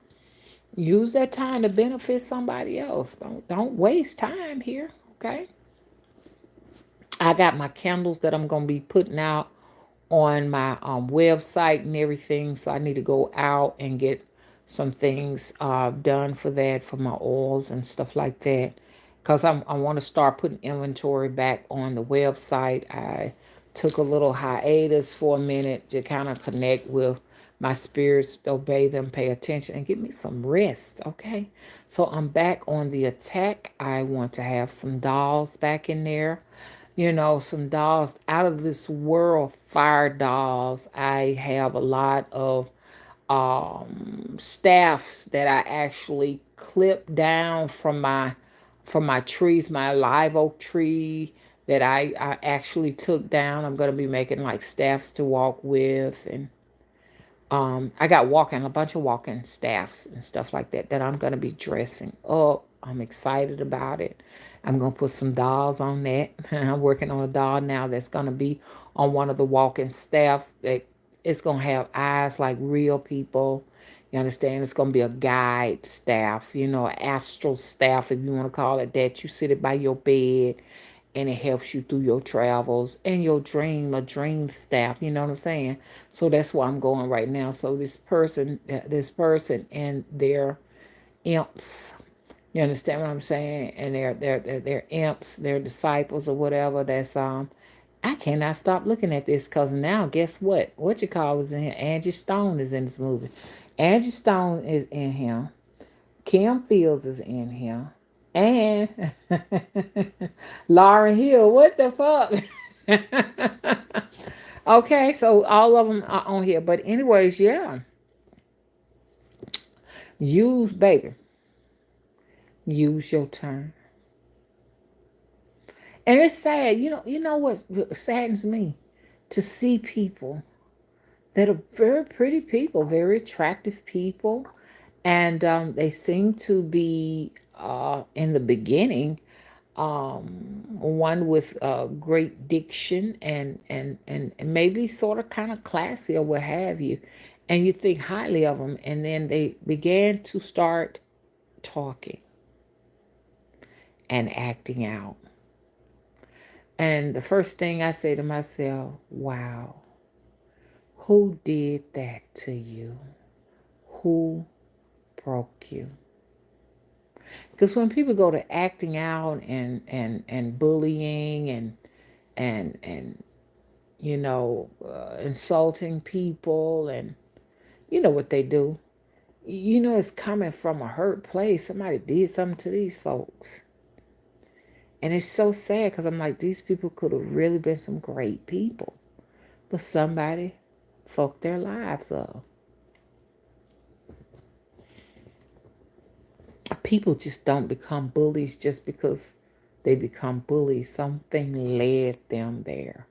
Use that time to benefit somebody else. Don't waste time here, okay? I got my candles that I'm gonna be putting out on my website and everything. So I need to go out and get some things done for that, for my oils and stuff like that. Because I want to start putting inventory back on the website. I took a little hiatus for a minute to kind of connect with my spirits, obey them, pay attention, and give me some rest, okay? So I'm back on the attack. I want to have some dolls back in there, some dolls out of this world fire dolls. I have a lot of staffs that I actually clip down from my trees, my live oak tree that I actually took down. I'm gonna be making like staffs to walk with, and I got walking a bunch of walking staffs and stuff like that that I'm gonna be dressing up. I'm excited about it. I'm gonna put some dolls on that. I'm working on a doll now that's gonna be on one of the walking staffs that it's gonna have eyes like real people. You understand? It's gonna be a guide staff, an astral staff if you want to call it that. You sit it by your bed and it helps you through your travels and your dream, a dream staff, you know what I'm saying? So that's where I'm going right now. So this person and their imps, you understand what I'm saying? And their imps, their disciples or whatever. I cannot stop looking at this because now guess what you call is in here. Angie Stone is in this movie. Angie Stone is in here. Kim Fields is in here. And Laura Hill, what the fuck? Okay, so all of them are on here. But anyways, yeah, use baby, use your turn. And it's sad, you know what saddens me to see people that are very pretty people, very attractive people, and they seem to be in the beginning one with great diction and maybe sort of kind of classy or what have you, and you think highly of them, and then they began to start talking and acting out. And the first thing I say to myself, wow, who did that to you? Who broke you? Because when people go to acting out and bullying and insulting people, and you know what they do. It's coming from a hurt place. Somebody did something to these folks. And it's so sad because I'm like, these people could have really been some great people. But somebody fucked their lives up. People just don't become bullies just because they become bullies. Something led them there.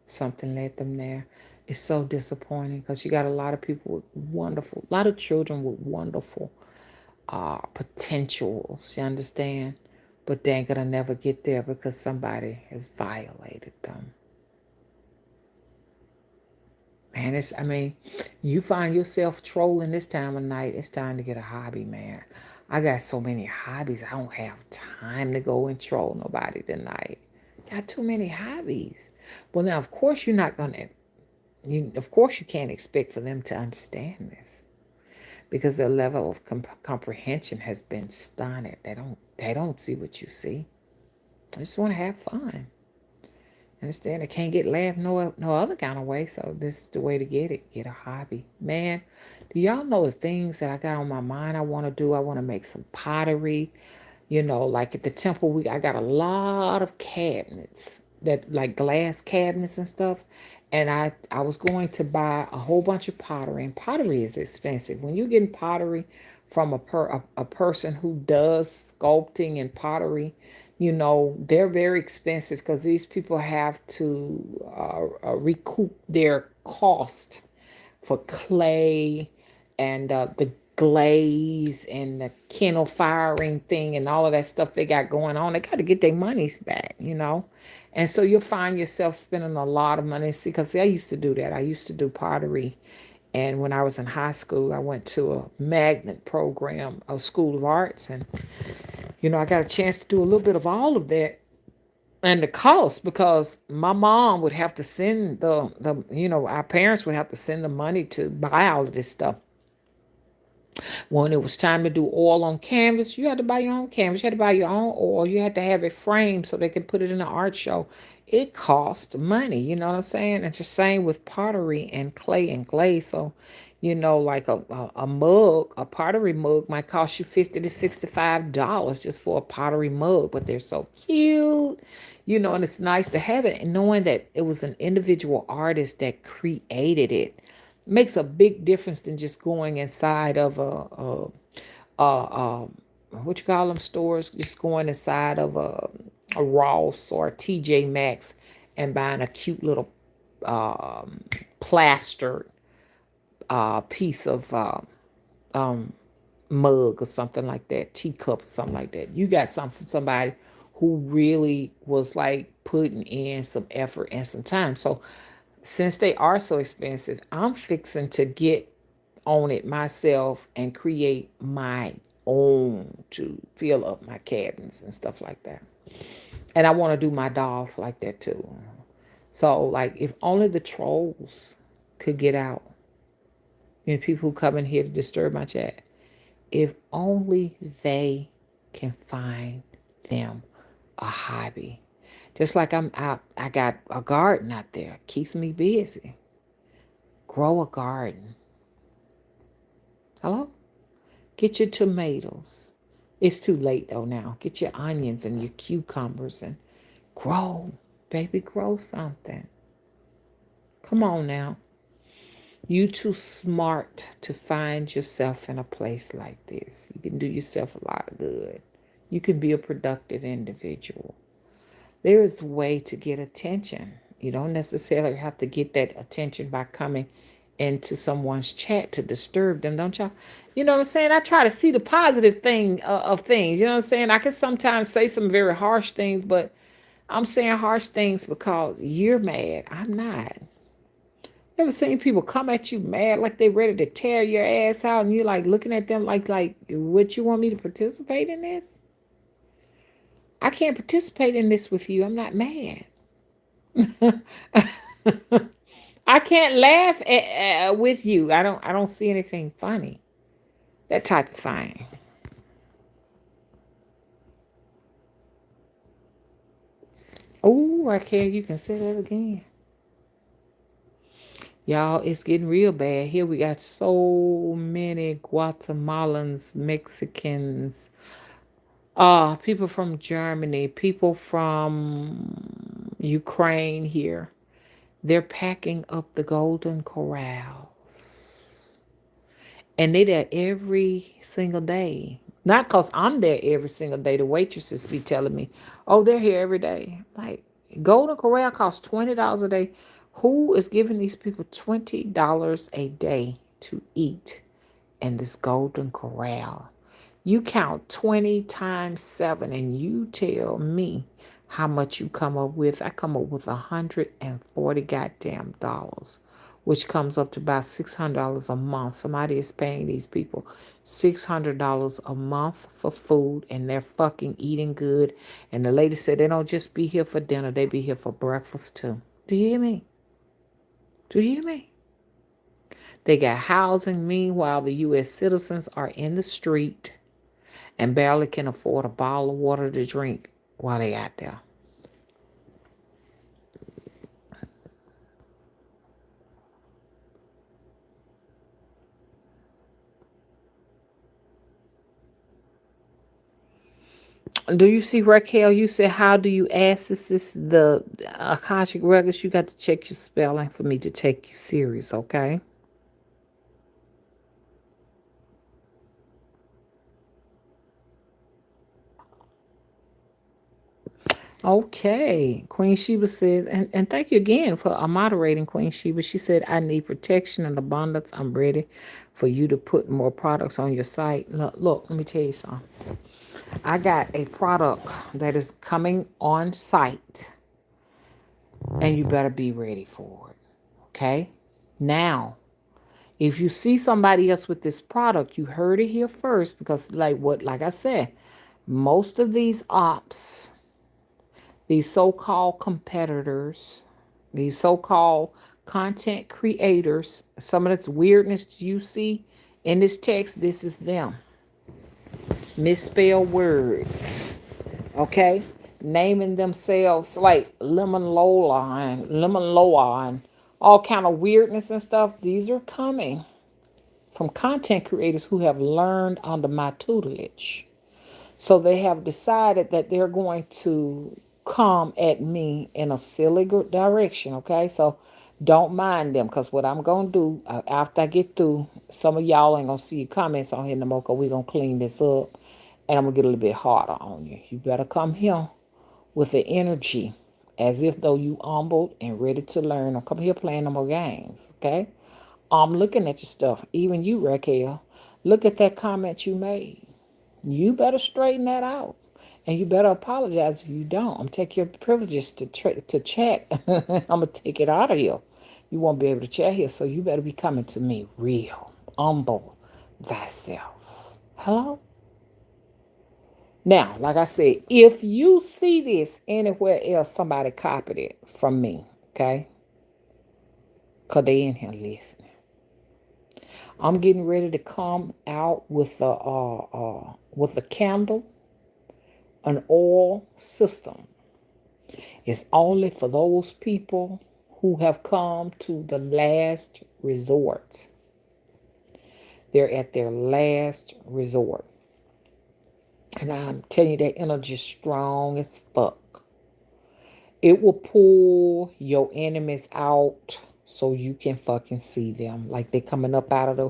Something led them there. It's so disappointing because you got a lot of people with wonderful, a lot of children with wonderful potentials, you understand? But they ain't gonna never get there because somebody has violated them. Man, you find yourself trolling this time of night, it's time to get a hobby, man. I got so many hobbies, I don't have time to go and troll nobody tonight. Got too many hobbies. Well, now, of course, of course, you can't expect for them to understand this because their level of comprehension has been stunted. They don't see what you see. They just want to have fun. Understand? They can't get laughed no other kind of way. So this is the way to get it. Get a hobby, man. Do y'all know the things that I got on my mind? I want to do. I want to make some pottery. Like at the temple, I got a lot of cabinets that like glass cabinets and stuff. And I was going to buy a whole bunch of pottery, and pottery is expensive. When you're getting pottery from a person who does sculpting and pottery, they're very expensive because these people have to recoup their cost for clay and the glaze and the kennel firing thing and all of that stuff they got going on. They got to get their monies back. And so you'll find yourself spending a lot of money. See, because I used to do that. I used to do pottery. And when I was in high school, I went to a magnet program, a school of arts. And, I got a chance to do a little bit of all of that. And the cost, because my mom would have to send our parents would have to send the money to buy all of this stuff. When it was time to do oil on canvas, you had to buy your own canvas. You had to buy your own oil. You had to have it framed so they could put it in an art show. It cost money, you know what I'm saying? It's the same with pottery and clay and glaze. So, Like a mug, a pottery mug might cost you $50 to $65 just for a pottery mug, but they're so cute, and it's nice to have it. And knowing that it was an individual artist that created it makes a big difference than just going inside of a what you call them stores, just going inside of a Ross or a TJ Maxx and buying a cute little plastered piece of mug or something like that, teacup or something like that. You got something from somebody who really was like putting in some effort and some time. So since they are so expensive, I'm fixing to get on it myself and create my own to fill up my cabinets and stuff like that. And I want to do my dolls like that too. So like if only the trolls could get out, people who come in here to disturb my chat, if only they can find them a hobby. Just like I'm out, I got a garden out there, keeps me busy. Grow a garden. Hello? Get your tomatoes. It's too late though now. Get your onions and your cucumbers and grow. Baby, grow something. Come on now. You too smart to find yourself in a place like this. You can do yourself a lot of good. You can be a productive individual. There is a way to get attention. You don't necessarily have to get that attention by coming into someone's chat to disturb them, don't y'all? You know what I'm saying? I try to see the positive thing of things. You know what I'm saying? I can sometimes say some very harsh things, but I'm saying harsh things because you're mad. I'm not. Ever seen people come at you mad like they ready to tear your ass out, and you're like looking at them like, what, you want me to participate in this? I can't participate in this with you. I'm not mad. I can't laugh with you. I don't see anything funny. That type of thing. Oh, Raquel, you can say that again. Y'all, it's getting real bad. Here we got so many Guatemalans, Mexicans, people from Germany, people from Ukraine here. They're packing up the Golden Corrals. And they there every single day. Not because I'm there every single day. The waitresses be telling me, oh, they're here every day. Like, Golden Corral costs $20 a day. Who is giving these people $20 a day to eat in this Golden Corral? You count 20 times 7 and you tell me how much you come up with. I come up with 140 goddamn dollars, which comes up to about $600 a month. Somebody is paying these people $600 a month for food, and they're fucking eating good. And the lady said they don't just be here for dinner, they be here for breakfast too. Do you hear me? Do you hear me? They got housing. Meanwhile, the U.S. citizens are in the street and barely can afford a bottle of water to drink while they out there. Do you see, Raquel? You said, how do you access this? The Akashic Records, you got to check your spelling for me to take you serious, okay? Okay. Queen Sheba says, and thank you again for moderating, Queen Sheba. She said, I need protection and abundance. I'm ready for you to put more products on your site. Look, let me tell you something. I got a product that is coming on site, and you better be ready for it. Okay? Now, if you see somebody else with this product, you heard it here first, because like I said, most of these ops, these so-called competitors, these so-called content creators, some of this weirdness you see in this text, this is them. Misspelled words. Okay? Naming themselves like Lemon Lola and Lemon Loa and all kind of weirdness and stuff. These are coming. from content creators who have learned under my tutelage. So they have decided that they're going to come at me in a silly direction, okay? So don't mind them, because what I'm going to do after I get through, some of y'all ain't going to see your comments on here no more, because we're going to clean this up and I'm going to get a little bit harder on you. You better come here with the energy as if though you humbled and ready to learn. Don't come here playing no more games, okay? I'm looking at your stuff. Even you, Raquel, look at that comment you made. You better straighten that out. And you better apologize if you don't. I'm take your privileges to chat. I'm gonna take it out of here. You won't be able to chat here, so you better be coming to me real, humble thyself. Hello? Now, like I said, if you see this anywhere else, somebody copied it from me, okay? Because they in here listening. I'm getting ready to come out with a candle, an oil system. It's only for those people who have come to the last resort. They're at their last resort. And I'm telling you, that energy is strong as fuck. It will pull your enemies out so you can fucking see them. Like they coming up coming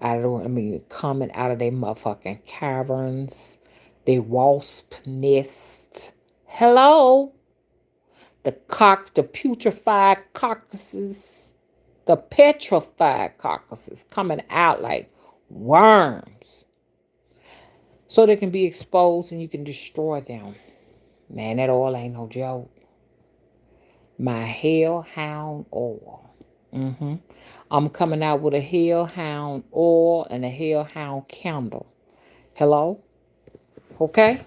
out of their motherfucking caverns. They wasp nest. Hello? The putrefied carcasses, the petrified carcasses coming out like worms. So they can be exposed and you can destroy them. Man, that oil ain't no joke. My hellhound oil. I'm coming out with a hellhound oil and a hellhound candle. Hello? Okay?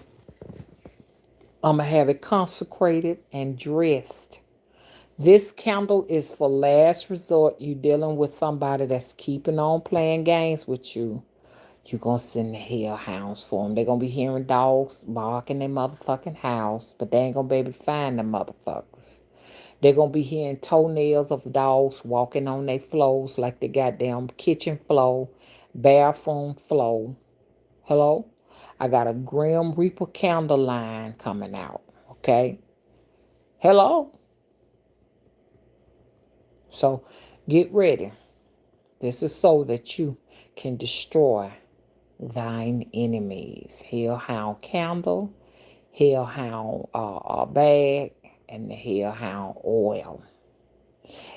I'm going to have it consecrated and dressed. This candle is for last resort. You dealing with somebody that's keeping on playing games with you. You're going to send the hellhounds for them. They're going to be hearing dogs bark in their motherfucking house, but they ain't going to be able to find them motherfuckers. They're going to be hearing toenails of dogs walking on their floors like the goddamn kitchen floor, bathroom floor. Hello? I got a Grim Reaper candle line coming out. Okay? Hello? So get ready. This is so that you can destroy thine enemies. Hellhound candle, hellhound bag, and the hellhound oil.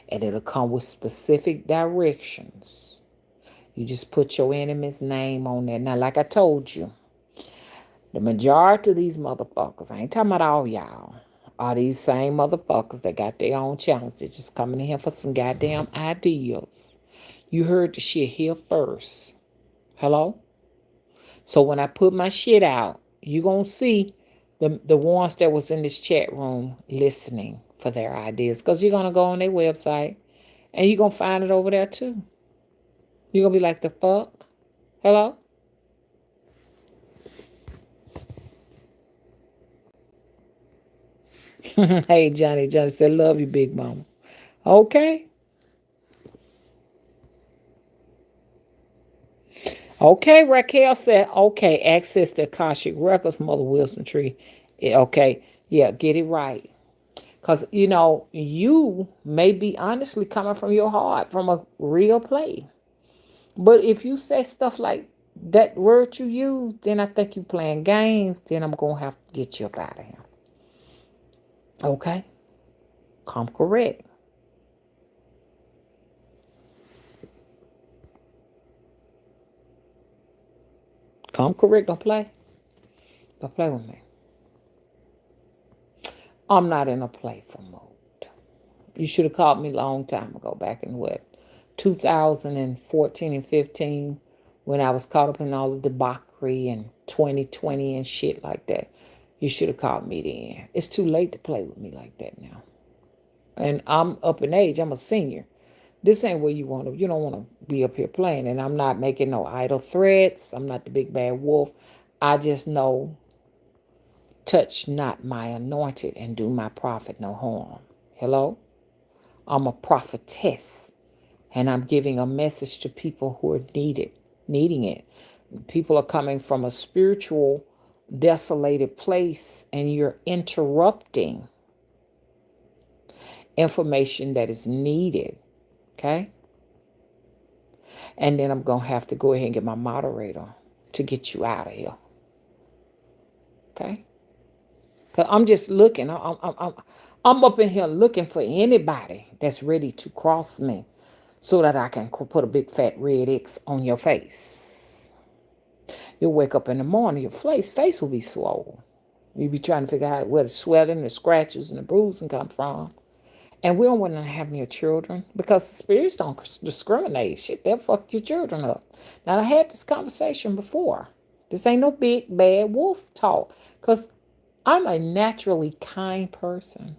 And it'll come with specific directions. You just put your enemy's name on there. Now, like I told you, the majority of these motherfuckers, I ain't talking about all y'all, are these same motherfuckers that got their own channels. They're just coming in here for some goddamn ideas. You heard the shit here first. Hello? So when I put my shit out, you going to see the ones that was in this chat room listening for their ideas. Because you're going to go on their website and you're going to find it over there too. You're going to be like, the fuck? Hello? Hey, Johnny. Johnny said, love you, big mama. Okay. Okay, Raquel said, okay, access the Akashic Records, Mother Wisdom Tree. Yeah, okay, yeah, get it right. Because, you may be honestly coming from your heart, from a real place. But if you say stuff like that word you use, then I think you playing games. Then I'm going to have to get you up out of here. Okay? Come correct. Come correct. Don't play. Don't play with me. I'm not in a playful mode. You should have called me a long time ago, back in what, 2014 and 15, when I was caught up in all the debauchery and 2020 and shit like that. You should have called me then. It's too late to play with me like that now. And I'm up in age. I'm a senior. This ain't where you don't want to be up here playing. And I'm not making no idle threats. I'm not the big bad wolf. I just know, touch not my anointed and do my prophet no harm. Hello? I'm a prophetess And I'm giving a message to people who are needing it. People are coming from a spiritual, desolated place, and you're interrupting information that is needed. Okay? And then I'm going to have to go ahead and get my moderator to get you out of here. Okay? Because I'm just looking. I'm up in here looking for anybody that's ready to cross me so that I can put a big fat red X on your face. You'll wake up in the morning, your face will be swollen. You'll be trying to figure out where the swelling, the scratches, and the bruising come from. And we don't want to have your children because the spirits don't discriminate. Shit, they'll fuck your children up. Now, I had this conversation before. This ain't no big bad wolf talk because I'm a naturally kind person.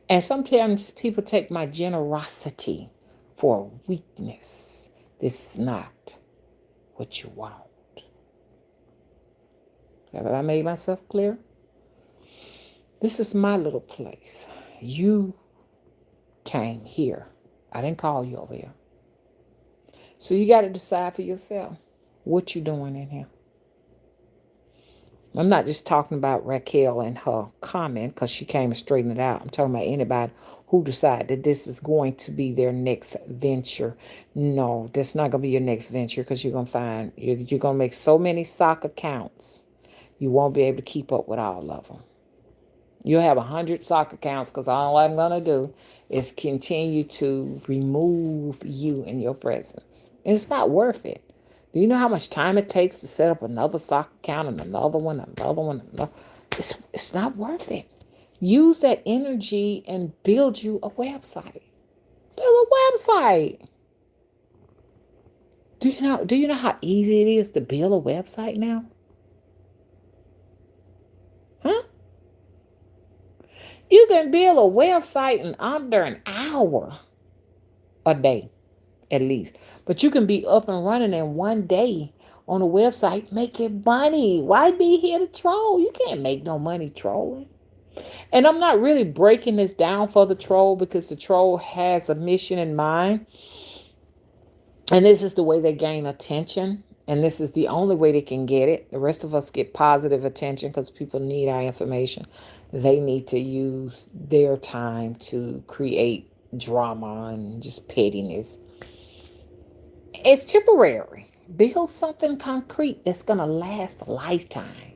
And sometimes people take my generosity for a weakness. This is not what you want. Have I made myself clear? This is my little place. You came here. I didn't call you over here. So you got to decide for yourself what you doing in here. I'm not just talking about Raquel and her comment because she came and straightened it out. I'm talking about anybody who decide that this is going to be their next venture. No, that's not going to be your next venture because you're going to find you're going to make so many sock accounts. You won't be able to keep up with all of them. You'll have 100 sock accounts because all I'm going to do is continue to remove you and your presence. And it's not worth it. Do you know how much time it takes to set up another sock account and another one, another one, another? It's not worth it. Use that energy and build you a website. Build a website. Do you know how easy it is to build a website now? Huh? You can build a website in under an hour a day, at least. But you can be up and running in one day on a website making money. Why be here to troll? You can't make no money trolling. And I'm not really breaking this down for the troll because the troll has a mission in mind. And this is the way they gain attention. And this is the only way they can get it. The rest of us get positive attention because people need our information. They need to use their time to create drama and just pettiness. It's temporary. Build something concrete that's going to last a lifetime.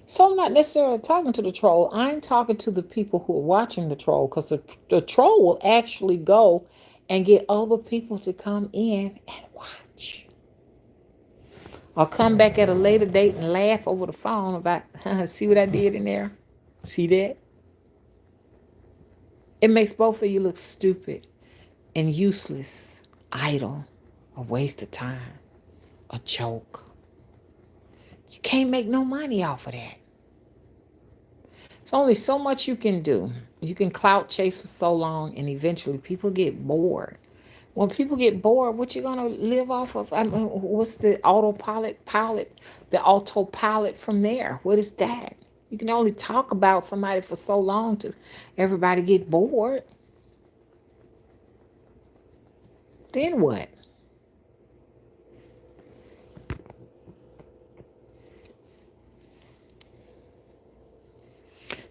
So I'm not necessarily talking to the troll. I'm talking to the people who are watching the troll because the troll will actually go and get other people to come in and watch. Or come back at a later date and laugh over the phone about, see what I did in there? See that? It makes both of you look stupid and useless, idle, a waste of time, a joke. You can't make no money off of that. There's only so much you can do. You can clout chase for so long, and eventually people get bored. When people get bored, what you gonna live off of? I mean, what's the the autopilot from there? What is that? You can only talk about somebody for so long to everybody get bored. Then what?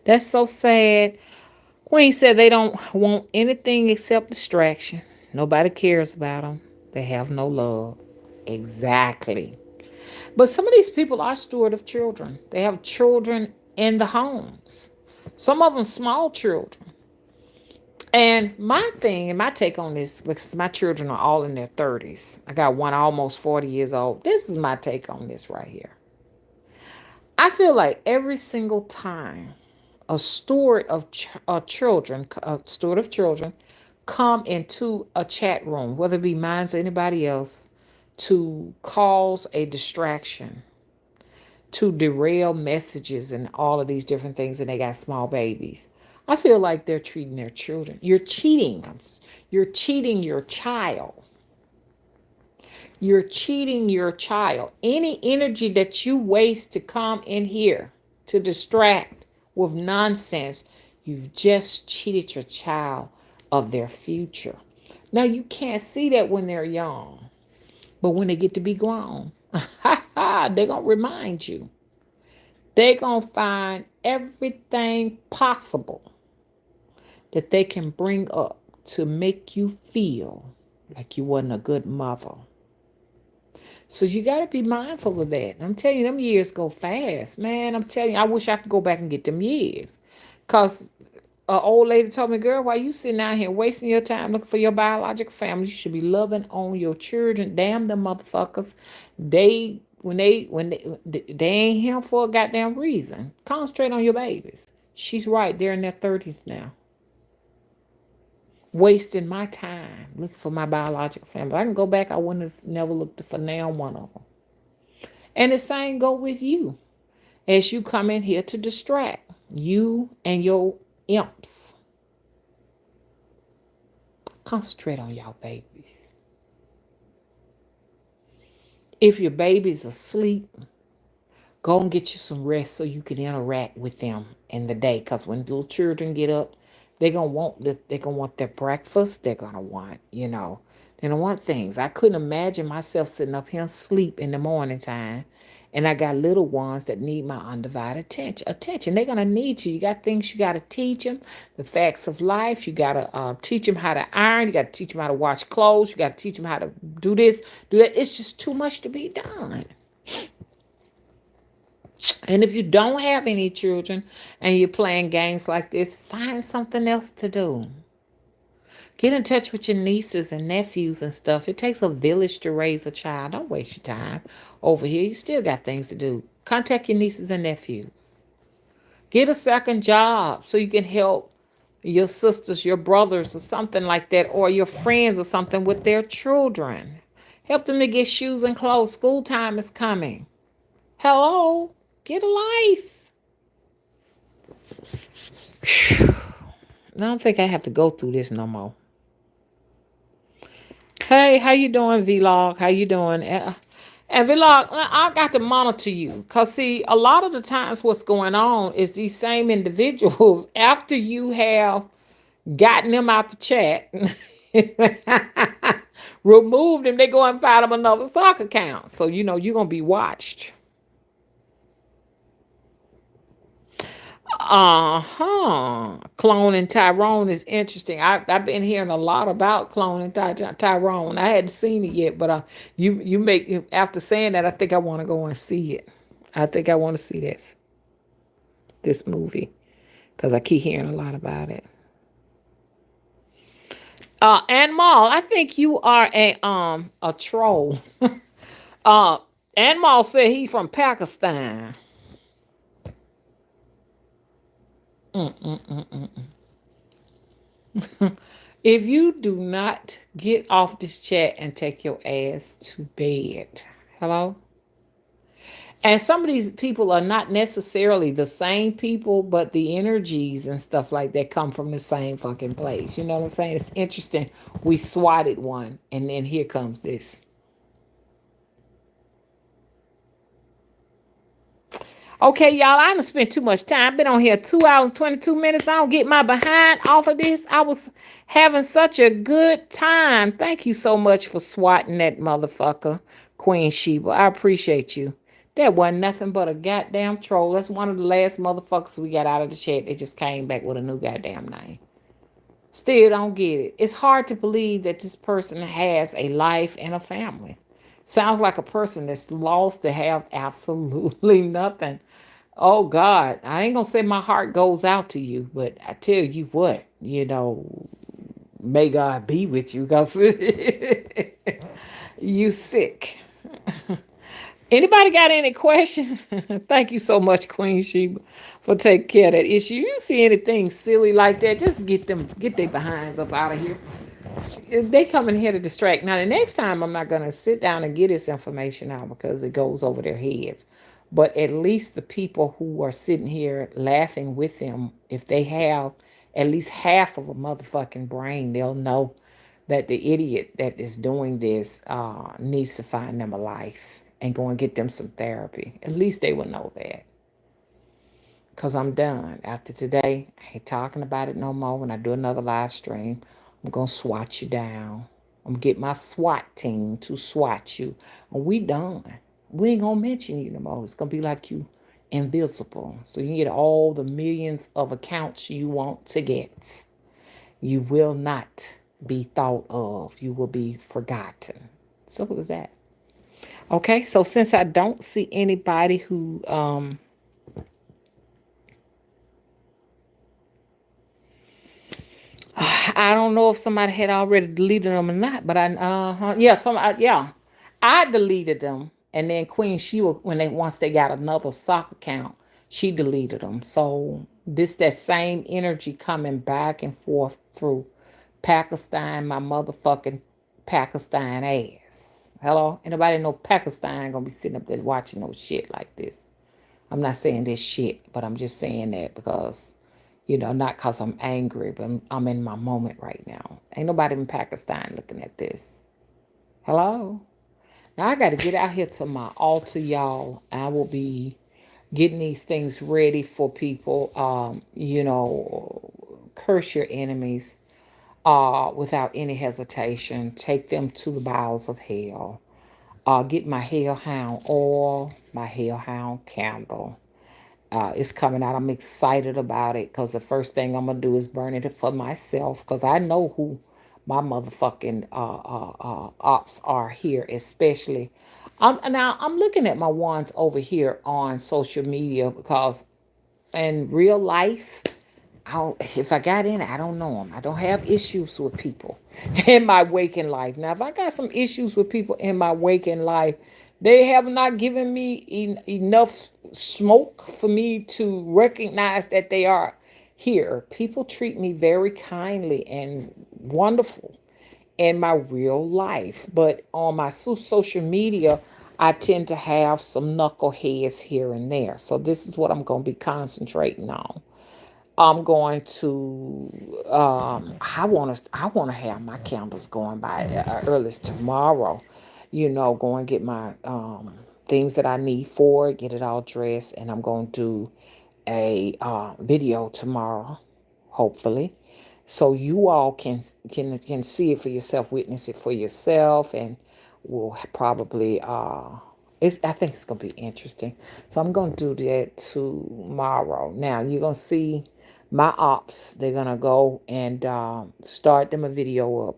That's so sad. Queen said they don't want anything except distraction. Nobody cares about them. They have no love. Exactly. But some of these people are steward of children. They have children in the homes. Some of them small children. And my thing and my take on this, because my children are all in their 30s. I got one almost 40 years old. This is my take on this right here. I feel like every single time a steward of children come into a chat room, whether it be mine or anybody else, to cause a distraction, to derail messages and all of these different things, and they got small babies. I feel like they're treating their children. You're cheating. You're cheating your child. You're cheating your child. Any energy that you waste to come in here to distract with nonsense, You've just cheated your child of their future. Now, you can't see that when they're young, but when they get to be grown, they're going to remind you. They're going to find everything possible that they can bring up to make you feel like you wasn't a good mother. So you got to be mindful of that. I'm telling you, them years go fast, man. I'm telling you, I wish I could go back and get them years. Because an old lady told me, girl, why you sitting out here wasting your time looking for your biological family? You should be loving on your children. Damn them motherfuckers. They ain't here for a goddamn reason. Concentrate on your babies. She's right. They're in their 30s now. Wasting my time looking for my biological family. If I can go back, I wouldn't have never looked for now one of them. And the same go with you as you come in here to distract you and your imps. Concentrate on y'all babies. If your baby's asleep, go and get you some rest so you can interact with them in the day. Because when little children get up, they're gonna want this, they're gonna want their breakfast. They're gonna want, they don't want things. I couldn't imagine myself sitting up here asleep in the morning time. And I got little ones that need my undivided attention. They're gonna need you. You got things you gotta teach them, the facts of life. You gotta teach them how to iron. You gotta teach them how to wash clothes. You gotta teach them how to do this, do that. It's just too much to be done. And if you don't have any children and you're playing games like this, find something else to do. Get in touch with your nieces and nephews and stuff. It takes a village to raise a child. Don't waste your time over here. You still got things to do. Contact your nieces and nephews. Get a second job so you can help your sisters, your brothers, or something like that, or your friends or something with their children. Help them to get shoes and clothes. School time is coming. Hello? Get a life. I don't think I have to go through this no more. Hey, how you doing, Vlog? How you doing? And Vlog, I got to monitor you. Because, see, a lot of the times what's going on is these same individuals, after you have gotten them out the chat, removed them, they go and find them another sock account. So, you're going to be watched. Cloning Tyrone is interesting. I've been hearing a lot about cloning Tyrone. I hadn't seen it yet, but you make, after saying that, I think I want to go and see it. I think I want to see this movie because I keep hearing a lot about it. And Maul, I think you are a troll. And Maul said he from Pakistan. If you do not get off this chat and take your ass to bed, hello? And some of these people are not necessarily the same people, but the energies and stuff like that come from the same fucking place. You know what I'm saying? It's interesting. We swatted one, and then here comes this. Okay, y'all, I done spent too much time. Been on here 2 hours, 22 minutes. I don't get my behind off of this. I was having such a good time. Thank you so much for swatting that motherfucker, Queen Sheba. I appreciate you. That wasn't nothing but a goddamn troll. That's one of the last motherfuckers we got out of the chat. They just came back with a new goddamn name. Still don't get it. It's hard to believe that this person has a life and a family. Sounds like a person that's lost to have absolutely nothing. Oh God, I ain't gonna say my heart goes out to you, but I tell you what, may God be with you, because you sick. Anybody got any questions? Thank you so much, Queen Sheba, for taking care of that issue. You see anything silly like that, just get their behinds up out of here. If they come in here to distract. Now, the next time I'm not going to sit down and get this information out because it goes over their heads. But at least the people who are sitting here laughing with them, if they have at least half of a motherfucking brain, they'll know that the idiot that is doing this needs to find them a life and go and get them some therapy. At least they will know that. because I'm done. After today, I ain't talking about it no more. When I do another live stream, I'm going to swat you down. I'm going to get my SWAT team to swat you. And we done. We ain't going to mention you no more. It's going to be like you invisible. So you can get all the millions of accounts you want to get. You will not be thought of. You will be forgotten. Simple as that. Okay, so since I don't see anybody who I don't know if somebody had already deleted them or not, but yeah, yeah, I deleted them, and then Queen Sheba, when they once they got another sock account, she deleted them. So this that same energy coming back and forth through Pakistan, my motherfucking Pakistan ass. Hello, anybody know Pakistan gonna be sitting up there watching no shit like this? I'm not saying this shit, but I'm just saying that because, not because I'm angry, but I'm in my moment right now. Ain't nobody in Pakistan looking at this. Hello? Now I got to get out here to my altar, y'all. I will be getting these things ready for people. Curse your enemies without any hesitation. Take them to the bowels of hell. Get my hellhound oil, my hellhound candle. It's coming out. I'm excited about it because the first thing I'm gonna do is burn it for myself because I know who my motherfucking ops are here, especially. I'm looking at my ones over here on social media because in real life, if I got in, I don't know them. I don't have issues with people in my waking life. Now, if I got some issues with people in my waking life, they have not given me enough smoke for me to recognize that they are here. People treat me very kindly and wonderful in my real life, but on my social media, I tend to have some knuckleheads here and there. So this is what I'm going to be concentrating on. I'm going to. I want to have my candles going by earliest tomorrow. Go and get my things that I need for it, get it all dressed, and I'm going to do a video tomorrow, hopefully, so you all can see it for yourself, witness it for yourself, and we'll probably I think it's gonna be interesting. So I'm gonna do that tomorrow. Now you're gonna see my ops. They're gonna go and start them a video up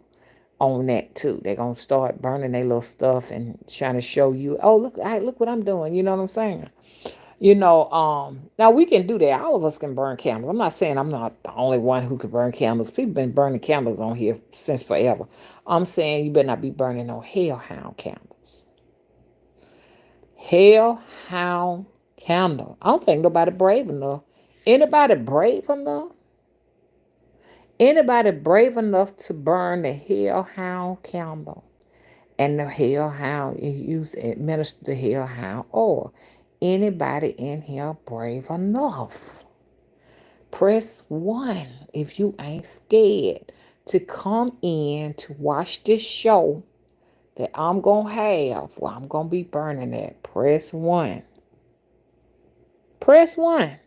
on that too. They're gonna start burning their little stuff and trying to show you, oh look, look what I'm doing. You know what I'm saying? Now we can do that. All of us can burn candles. I'm not saying I'm not the only one who can burn candles. People been burning candles on here since forever. I'm saying you better not be burning no hellhound candles. Hellhound candle. I don't think nobody brave enough. Anybody brave enough? Anybody brave enough to burn the hellhound candle? And the hellhound, you use administer the hellhound oil. Anybody in here brave enough? Press 1 if you ain't scared to come in to watch this show that I'm going to have. Well, I'm going to be burning that. Press 1. Press 1.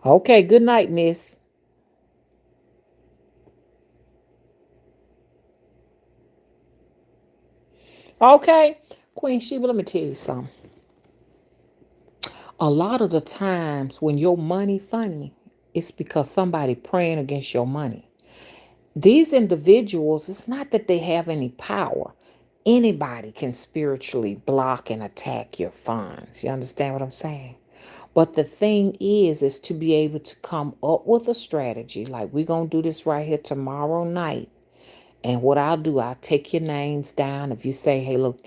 Okay, good night, miss. Okay, Queen Sheba, let me tell you something. A lot of the times when your money funny, it's because somebody praying against your money. These individuals, it's not that they have any power. Anybody can spiritually block and attack your funds. You understand what I'm saying? But the thing is to be able to come up with a strategy. Like we're going to do this right here tomorrow night. And what I'll do, I'll take your names down. If you say, hey, look,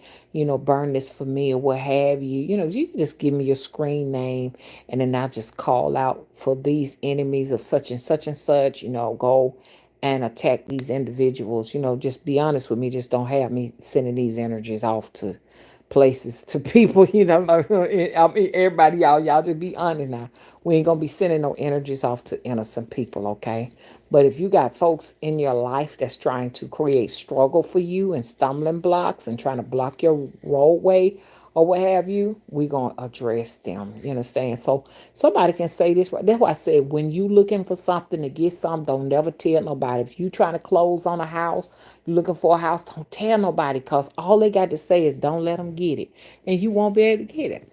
burn this for me or what have you, you can just give me your screen name and then I'll just call out for these enemies of such and such and such, go and attack these individuals. Just be honest with me. Just don't have me sending these energies off to places to people, I mean, everybody, y'all just be honest now. We ain't gonna be sending no energies off to innocent people, okay? But if you got folks in your life that's trying to create struggle for you and stumbling blocks and trying to block your roadway, or what have you, we're going to address them. You understand? So somebody can say this, right? That's why I said, when you looking for something to get something, don't never tell nobody. If you trying to close on a house, you looking for a house, don't tell nobody, because all they got to say is don't let them get it. And you won't be able to get it.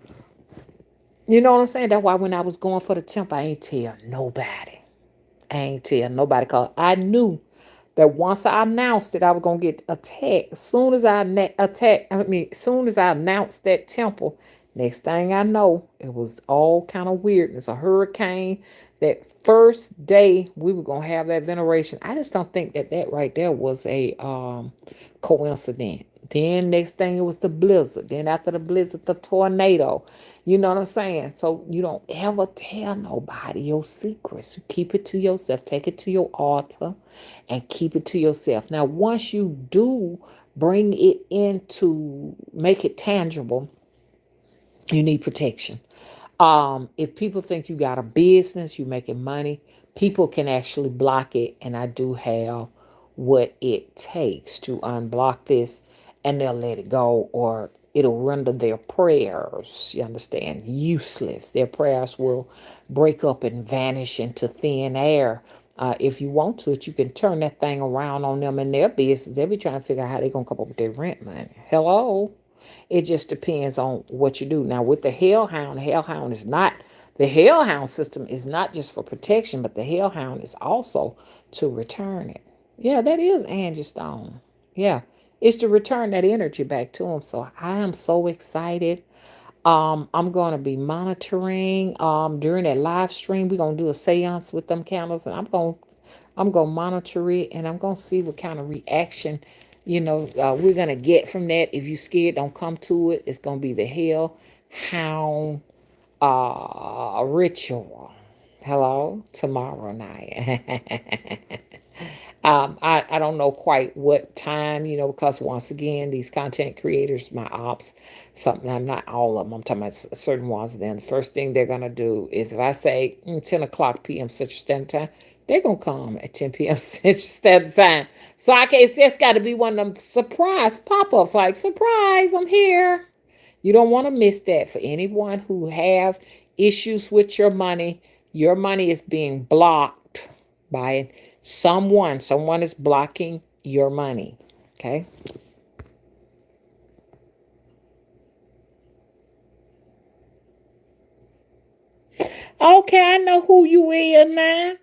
You know what I'm saying? That's why when I was going for the temp, I ain't tell nobody. I ain't tell nobody, because I knew that once I announced it, I was gonna get attacked. As soon as soon as I announced that temple, next thing I know, it was all kind of weird. It's a hurricane. That first day we were gonna have that veneration, I just don't think that that right there was a coincidence. Then next thing it was the blizzard. Then after the blizzard, the tornado. You know what I'm saying? So you don't ever tell nobody your secrets. You keep it to yourself. Take it to your altar and keep it to yourself. Now, once you do bring it into, make it tangible, you need protection. If people think you got a business, you making money, people can actually block it. And I do have what it takes to unblock this, and they'll let it go, or it'll render their prayers, you understand, useless. Their prayers will break up and vanish into thin air. If you want to, you can turn that thing around on them in their business. They'll be trying to figure out how they're going to come up with their rent money. Hello? It just depends on what you do. Now, with the hellhound is not, the hellhound system is not just for protection, but the hellhound is also to return it. Yeah, that is Angie Stone. Yeah, it's to return that energy back to him. So I am so excited. I'm going to be monitoring during that live stream. We're going to do a seance with them candles, and I'm going to monitor it, and I'm going to see what kind of reaction, we're going to get from that. If you scared, don't come to it. It's going to be the hell hound ritual. Hello, tomorrow night. I don't know quite what time, because once again, these content creators, my ops, something, I'm not all of them, I'm talking about certain ones. Then the first thing they're going to do is, if I say 10 o'clock p.m. Central Standard Time, they're going to come at 10 p.m. Central Standard Time. So it's just got to be one of them surprise pop ups, like, surprise, I'm here. You don't want to miss that. For anyone who have issues with your money is being blocked by someone. Someone is blocking your money. Okay. Okay, I know who you is now.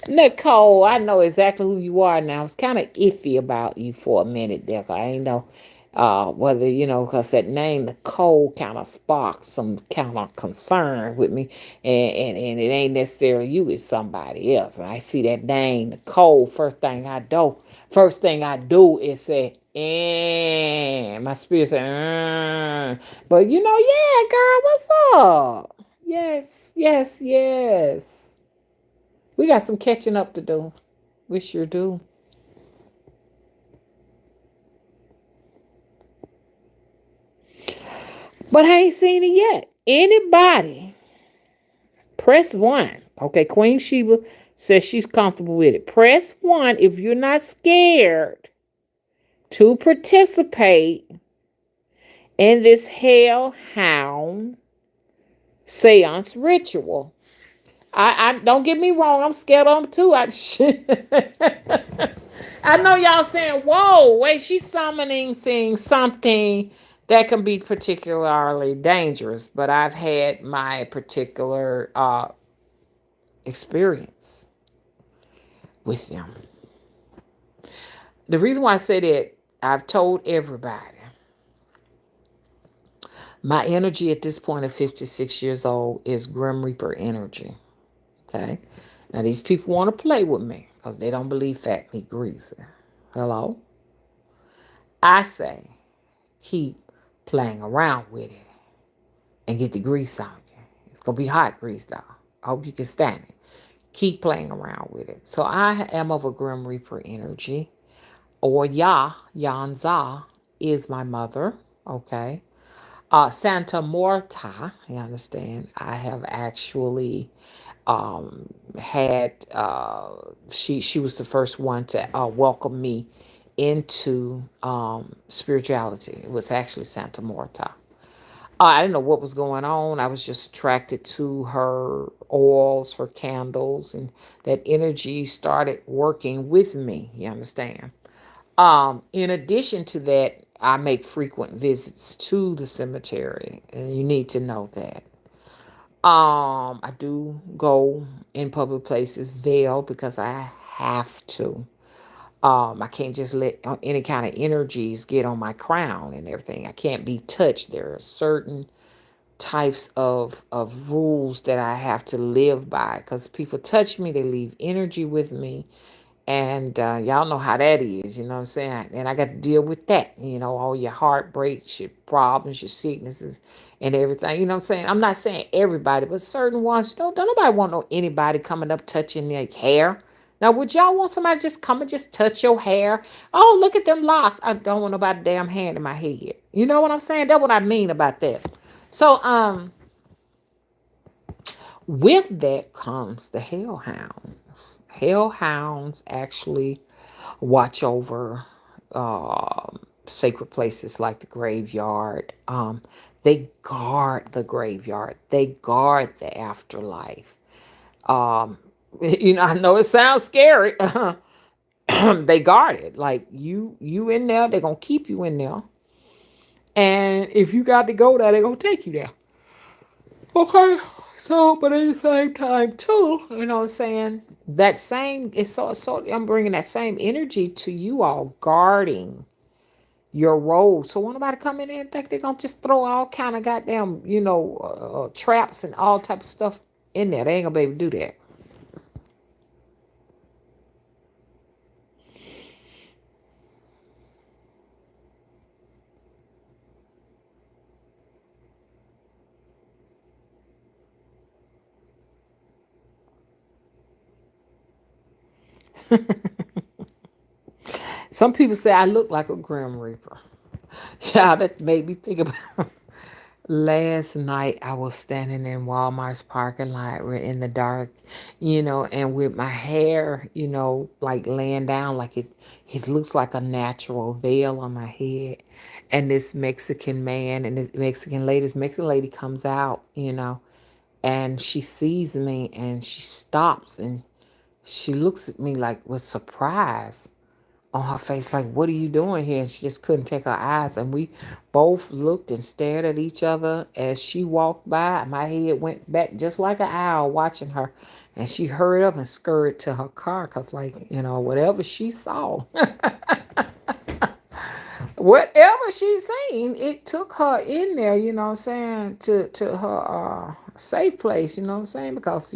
Nicole, I know exactly who you are now. I was kind of iffy about you for a minute there. I ain't know whether, because that name, Nicole, kind of sparked some kind of concern with me. And it ain't necessarily you, it's somebody else. When I see that name, Nicole, first thing I do is say, my spirit say, but yeah, girl, what's up? Yes, yes, yes. We got some catching up to do. We sure do. But I ain't seen it yet. Anybody, press one. Okay, Queen Sheba says she's comfortable with it. Press one if you're not scared to participate in this hellhound seance ritual. I don't get me wrong, I'm scared of them too. I know y'all saying, whoa, wait, she's summoning seeing something that can be particularly dangerous, but I've had my particular experience with them. The reason why I say that, I've told everybody, my energy at this point at 56 years old is Grim Reaper energy. Okay? Now, these people want to play with me because they don't believe fat meat greasy. Hello? I say, keep playing around with it and get the grease on you. It's going to be hot grease, though. I hope you can stand it. Keep playing around with it. So I am of a Grim Reaper energy, or Yanza is my mother. Okay. Santa Morta, you understand? I have actually had she was the first one to welcome me into spirituality. It was actually Santa Marta. I didn't know what was going on. I was just attracted to her oils, her candles, and that energy started working with me. You understand? In addition to that, I make frequent visits to the cemetery, and you need to know that. I do go in public places veiled because I have to. I can't just let any kind of energies get on my crown and everything. I can't be touched. There are certain types of rules that I have to live by because people touch me, they leave energy with me, and y'all know how that is, you know what I'm saying? And I got to deal with that, all your heartbreaks, your problems, your sicknesses, and everything. You know what I'm saying? I'm not saying everybody, but certain ones, don't nobody want no anybody coming up touching their hair. Now, would y'all want somebody just come and just touch your hair? Oh, look at them locks. I don't want nobody damn hand in my head. You know what I'm saying? That's what I mean about that. So, with that comes the hellhounds. Hellhounds actually watch over sacred places like the graveyard. They guard the graveyard. They guard the afterlife. Um, I know it sounds scary. They guard it. Like you in there, they're gonna keep you in there. And if you got to go there, they're gonna take you there. Okay. So, but at the same time, too, you know what I'm saying? That same, it's so I'm bringing that same energy to you all, guarding your road. So, when nobody come in there and think they're going to just throw all kind of goddamn, traps and all type of stuff in there. They ain't going to be able to do that. Some people say I look like a Grim Reaper. Yeah, that made me think about last night. I was standing in Walmart's parking lot. We're in the dark, and with my hair, like laying down, like it looks like a natural veil on my head. And this Mexican man and this Mexican lady comes out, and she sees me and she stops and she looks at me like with surprise on her face, like, what are you doing here? And she just couldn't take her eyes. And we both looked and stared at each other as she walked by. My head went back just like an owl watching her. And she hurried up and scurried to her car because, like, whatever she saw, whatever she seen, it took her in there, what I'm saying, to her safe place, what I'm saying? Because,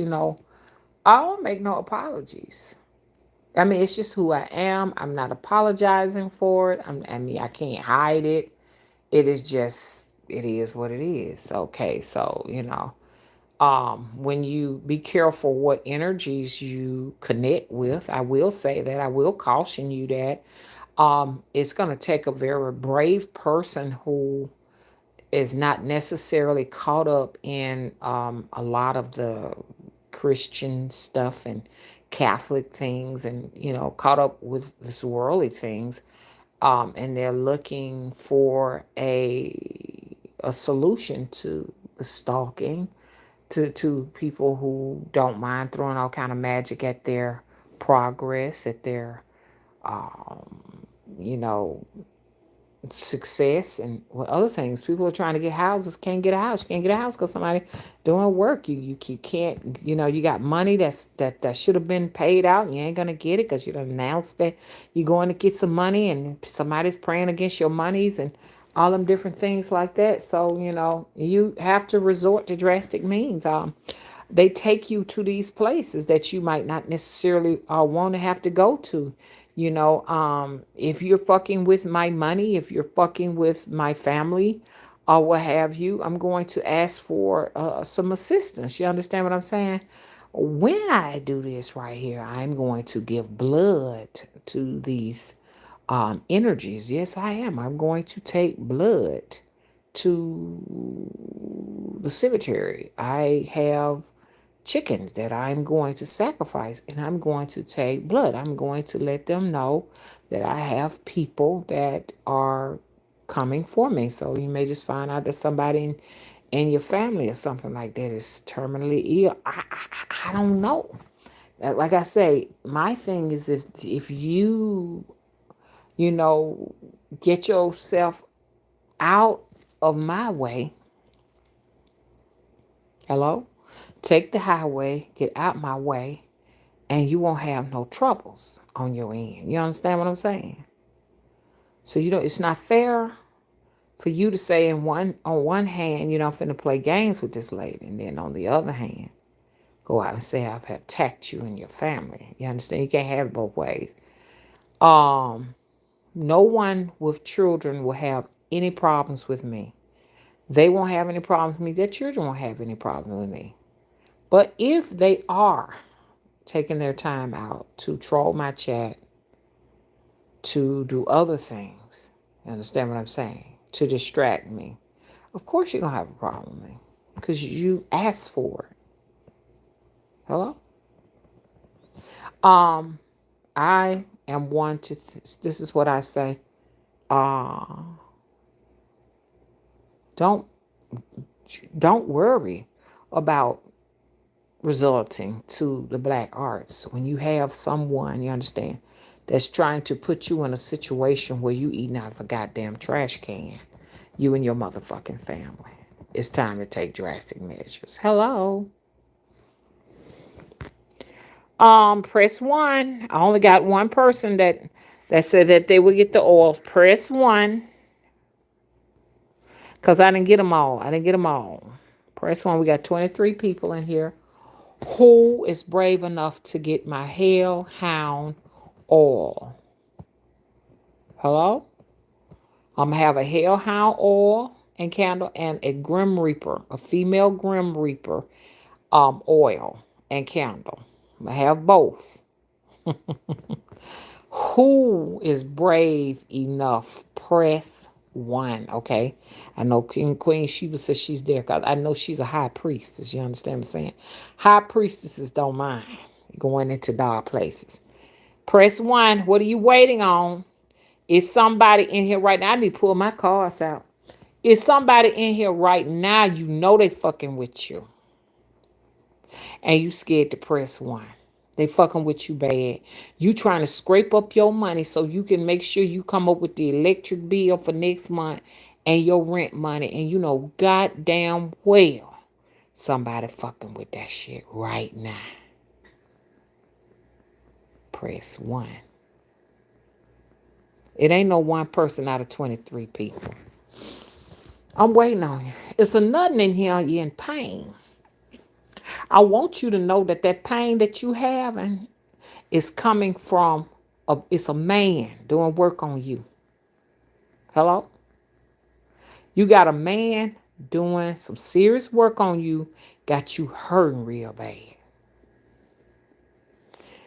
I don't make no apologies. I mean, it's just who I am. I'm not apologizing for it. I can't hide it. It is just, it is what it is. Okay, so, when you be careful what energies you connect with, I will say that, I will caution you that it's going to take a very brave person who is not necessarily caught up in a lot of the Christian stuff and Catholic things, and caught up with this worldly things, and they're looking for a solution to the stalking, to people who don't mind throwing all kind of magic at their progress, at their you know success, and what other things. People are trying to get houses, can't get a house. You can't get a house because somebody doing work. You can't. You got money that should have been paid out, and you ain't gonna get it because you done announced that you're going to get some money, and somebody's praying against your monies, and all them different things like that. So you have to resort to drastic means. They take you to these places that you might not necessarily want to have to go to. If you're fucking with my money, if you're fucking with my family, or what have you, I'm going to ask for some assistance. You understand what I'm saying? When I do this right here, I'm going to give blood to these energies. Yes, I am. I'm going to take blood to the cemetery. I have chickens that I'm going to sacrifice, and I'm going to take blood. I'm going to let them know that I have people that are coming for me. So you may just find out that somebody in your family or something like that is terminally ill. I don't know. Like I say, my thing is if you get yourself out of my way. Hello? Take the highway, get out my way, and you won't have no troubles on your end. You understand what I'm saying? So it's not fair for you to say on one hand, I'm finna play games with this lady, and then on the other hand, go out and say I've attacked you and your family. You understand? You can't have it both ways. No one with children will have any problems with me. They won't have any problems with me. Their children won't have any problems with me. But if they are taking their time out to troll my chat, to do other things, you understand what I'm saying? To distract me, of course you're going to have a problem with me because you asked for it. Hello? I am one to, this is what I say. Don't don't worry about resulting to the black arts when you have someone, you understand, that's trying to put you in a situation where you eating out of a goddamn trash can, you and your motherfucking family. It's time to take drastic measures. Hello. Press one. I only got one person that said that they would get the oil. Press one. Because I didn't get them all. Press one. We got 23 people in here. Who is brave enough to get my hellhound oil? Hello? I'm going to have a hellhound oil and candle and a Grim Reaper, a female Grim Reaper oil and candle. I'm going to have both. Who is brave enough? Press one, okay? I know King Queen Sheba says she's there because I know she's a high priestess. You understand what I'm saying? High priestesses don't mind going into dark places. Press one. What are you waiting on? Is somebody in here right now? I need to pull my cards out. Is somebody in here right now? You know they fucking with you. And you scared to press one. They fucking with you bad. You trying to scrape up your money so you can make sure you come up with the electric bill for next month and your rent money. And you know goddamn well somebody fucking with that shit right now. Press one. It ain't no one person out of 23 people. I'm waiting on you. It's a nothing in here. You're in pain. I want you to know that pain that you having is coming from it's a man doing work on you. Hello? You got a man doing some serious work on you, got you hurting real bad.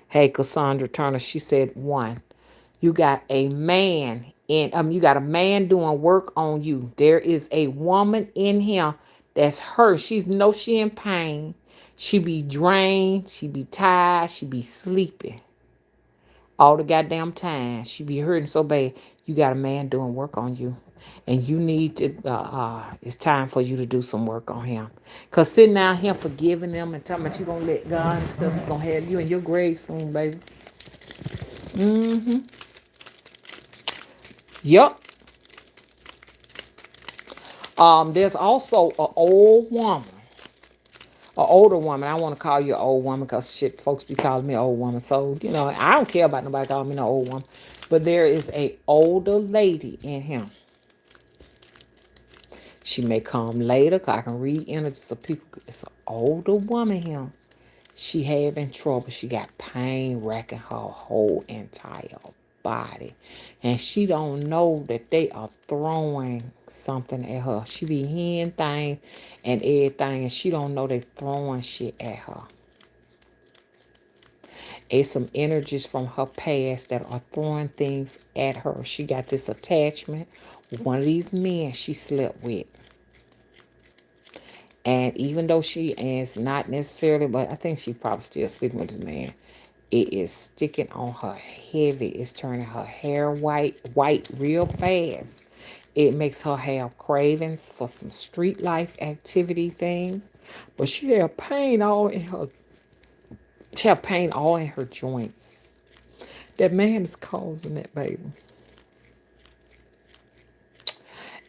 Hey, Cassandra Turner, she said one. You got a man you got a man doing work on you. There is a woman in here that's hurt. She in pain. She be drained. She be tired. She be sleeping. All the goddamn time. She be hurting so bad. You got a man doing work on you. And you need to, it's time for you to do some work on him. Because sitting out here forgiving them and talking about you going to let God and stuff is going to have you in your grave soon, baby. Mm-hmm. Yup. There's also an old woman. An older woman. I want to call you an old woman because shit, folks be calling me an old woman. So, I don't care about nobody calling me an old woman. But there is a older lady in him. She may come later because I can read energies of people. It's an older woman here. She having trouble. She got pain racking her whole entire body. And she don't know that they are throwing something at her. She be hearing things and everything, and she don't know they throwing shit at her. It's some energies from her past that are throwing things at her. She got this attachment with one of these men she slept with. And even though she is not necessarily, but I think she probably still sleeping with this man. It is sticking on her heavy. It's turning her hair white real fast. It makes her have cravings for some street life activity things. But she have pain all in her joints. That man is causing that, baby.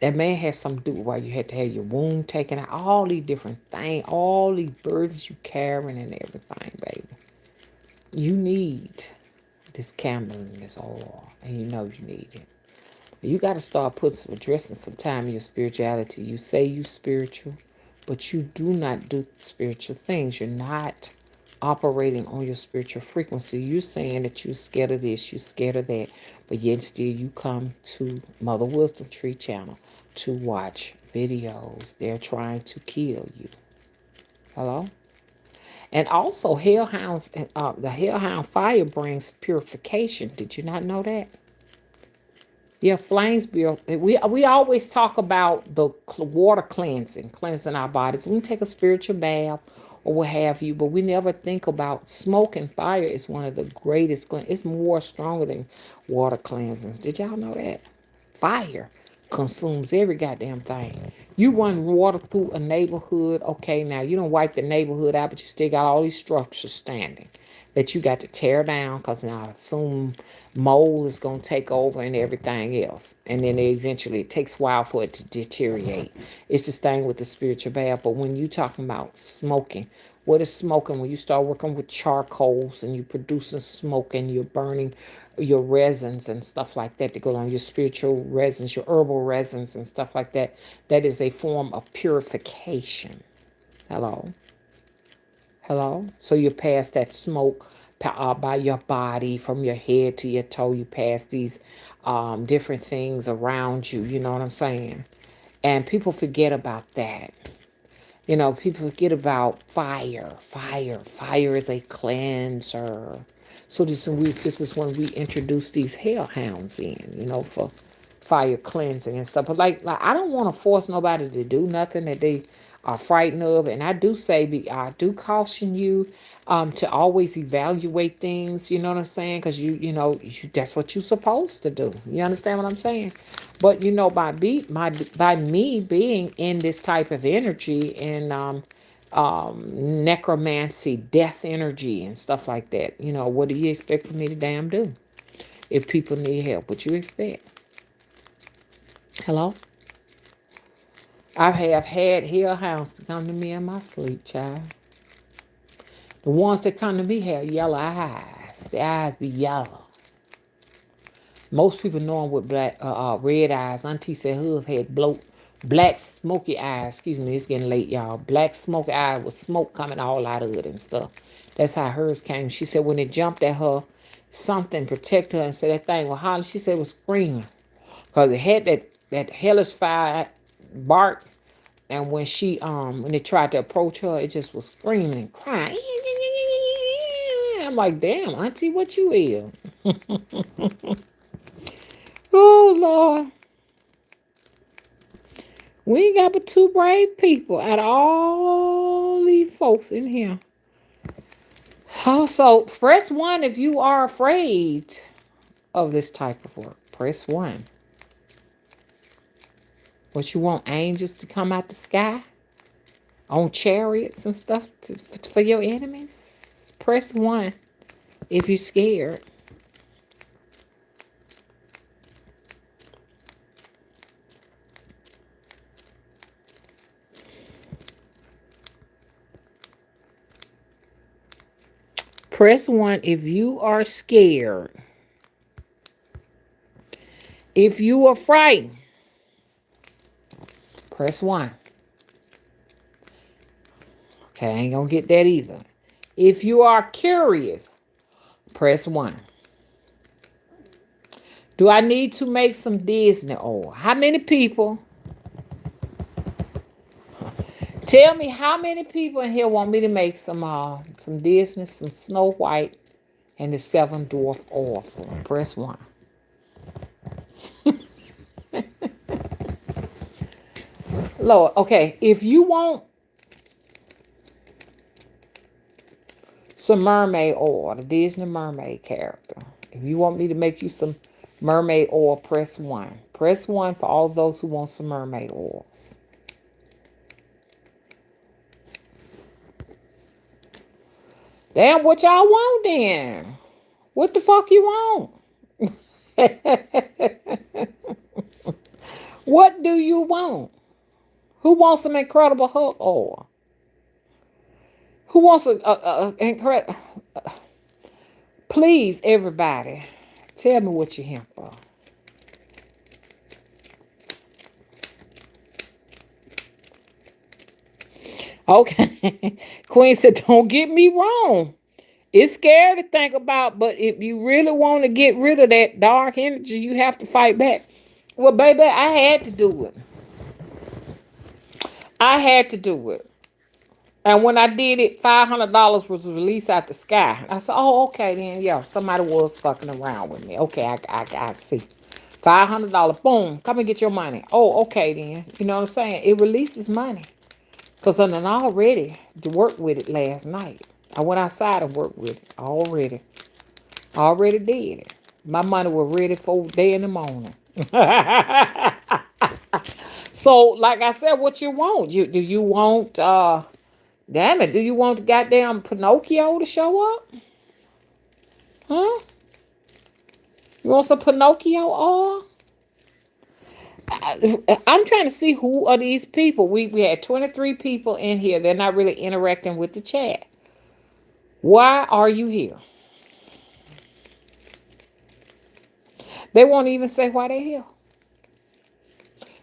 That man has something to do with why you had to have your womb taken out. All these different things, all these burdens you carrying and everything, baby. You need this camel and this oil, and you know you need it. You got to start addressing some time in your spirituality. You say you spiritual, but you do not do spiritual things. You're not operating on your spiritual frequency. You're saying that you're scared of this, you're scared of that, but yet still you come to Mother Wisdom Tree channel to watch videos. They're trying to kill you. Hello? And also, hellhounds, the hellhound fire brings purification. Did you not know that? Yeah, flames build. We always talk about the water cleansing our bodies. We can take a spiritual bath or what have you, but we never think about smoke and fire is one of the greatest. It's more stronger than water cleansings. Did y'all know that? Fire consumes every goddamn thing. You run water through a neighborhood, okay, now you don't wipe the neighborhood out, but you still got all these structures standing that you got to tear down because now I assume mold is going to take over and everything else. And then eventually it takes a while for it to deteriorate. It's this thing with the spiritual bath. But when you talking about smoking, what is smoking? When you start working with charcoals and you're producing smoke and you're burning your resins and stuff like that to go on your spiritual resins, your herbal resins and stuff like that, that is a form of purification. Hello? Hello? So you pass that smoke by your body from your head to your toe. You pass these different things around you. You know what I'm saying? And people forget about that. You know, people forget about fire. Fire is a cleanser. So this is when we introduce these hellhounds in, you know, for fire cleansing and stuff. But like I don't want to force nobody to do nothing that they are frightened of. And I do say, I do caution you to always evaluate things. You know what I'm saying? Because that's what you're supposed to do. You understand what I'm saying? But by me being in this type of energy and necromancy, death energy, and stuff like that, what do you expect for me to damn do? If people need help, what you expect? Hello? I have had hellhounds to come to me in my sleep, child. The ones that come to me have yellow eyes. The eyes be yellow. Most people know them with red eyes. Auntie said hers had black smoky eyes. Excuse me, it's getting late, y'all. Black smoky eyes with smoke coming all out of it and stuff. That's how hers came. She said when it jumped at her, something protected her and said that thing was hollering. She said it was screaming. Because it had that hellish fire bark. And when they tried to approach her, it just was screaming and crying. I'm like, damn, Auntie, what you is? Oh, Lord. We ain't got but two brave people out of all these folks in here. So press 1 if you are afraid of this type of work. Press 1. What, you want angels to come out the sky on chariots and stuff for your enemies? Press 1 if you're scared. Press 1 if you are scared. If you are frightened, press 1. Okay, I ain't gonna get that either. If you are curious, press 1. Do I need to make some Disney oil? How many people? Tell me how many people in here want me to make some Disney, some Snow White, and the 7 Dwarf oil for them. Press 1. Lord, okay, if you want some mermaid oil, the Disney mermaid character. If you want me to make you some mermaid oil, press 1. Press 1 for all those who want some mermaid oils. Damn, what y'all want then? What the fuck you want? What do you want? Who wants some incredible hook oil? Who wants a incredible? Please, everybody, tell me what you're here for. Okay. Queen said, don't get me wrong. It's scary to think about, but if you really want to get rid of that dark energy, you have to fight back. Well, baby, I had to do it. I had to do it. And when I did it, $500 was released out the sky. I said, oh, okay, then, yeah, somebody was fucking around with me. Okay, I see. $500, boom, come and get your money. Oh, okay, then. You know what I'm saying? It releases money. Because I done already worked with it last night. I went outside and worked with it already. Already did it. My money was ready for day in the morning. So, like I said, what you want? Do you want damn it, do you want the goddamn Pinocchio to show up? Huh? You want some Pinocchio oil? I'm trying to see who are these people. We had 23 people in here. They're not really interacting with the chat. Why are you here? They won't even say why they're here.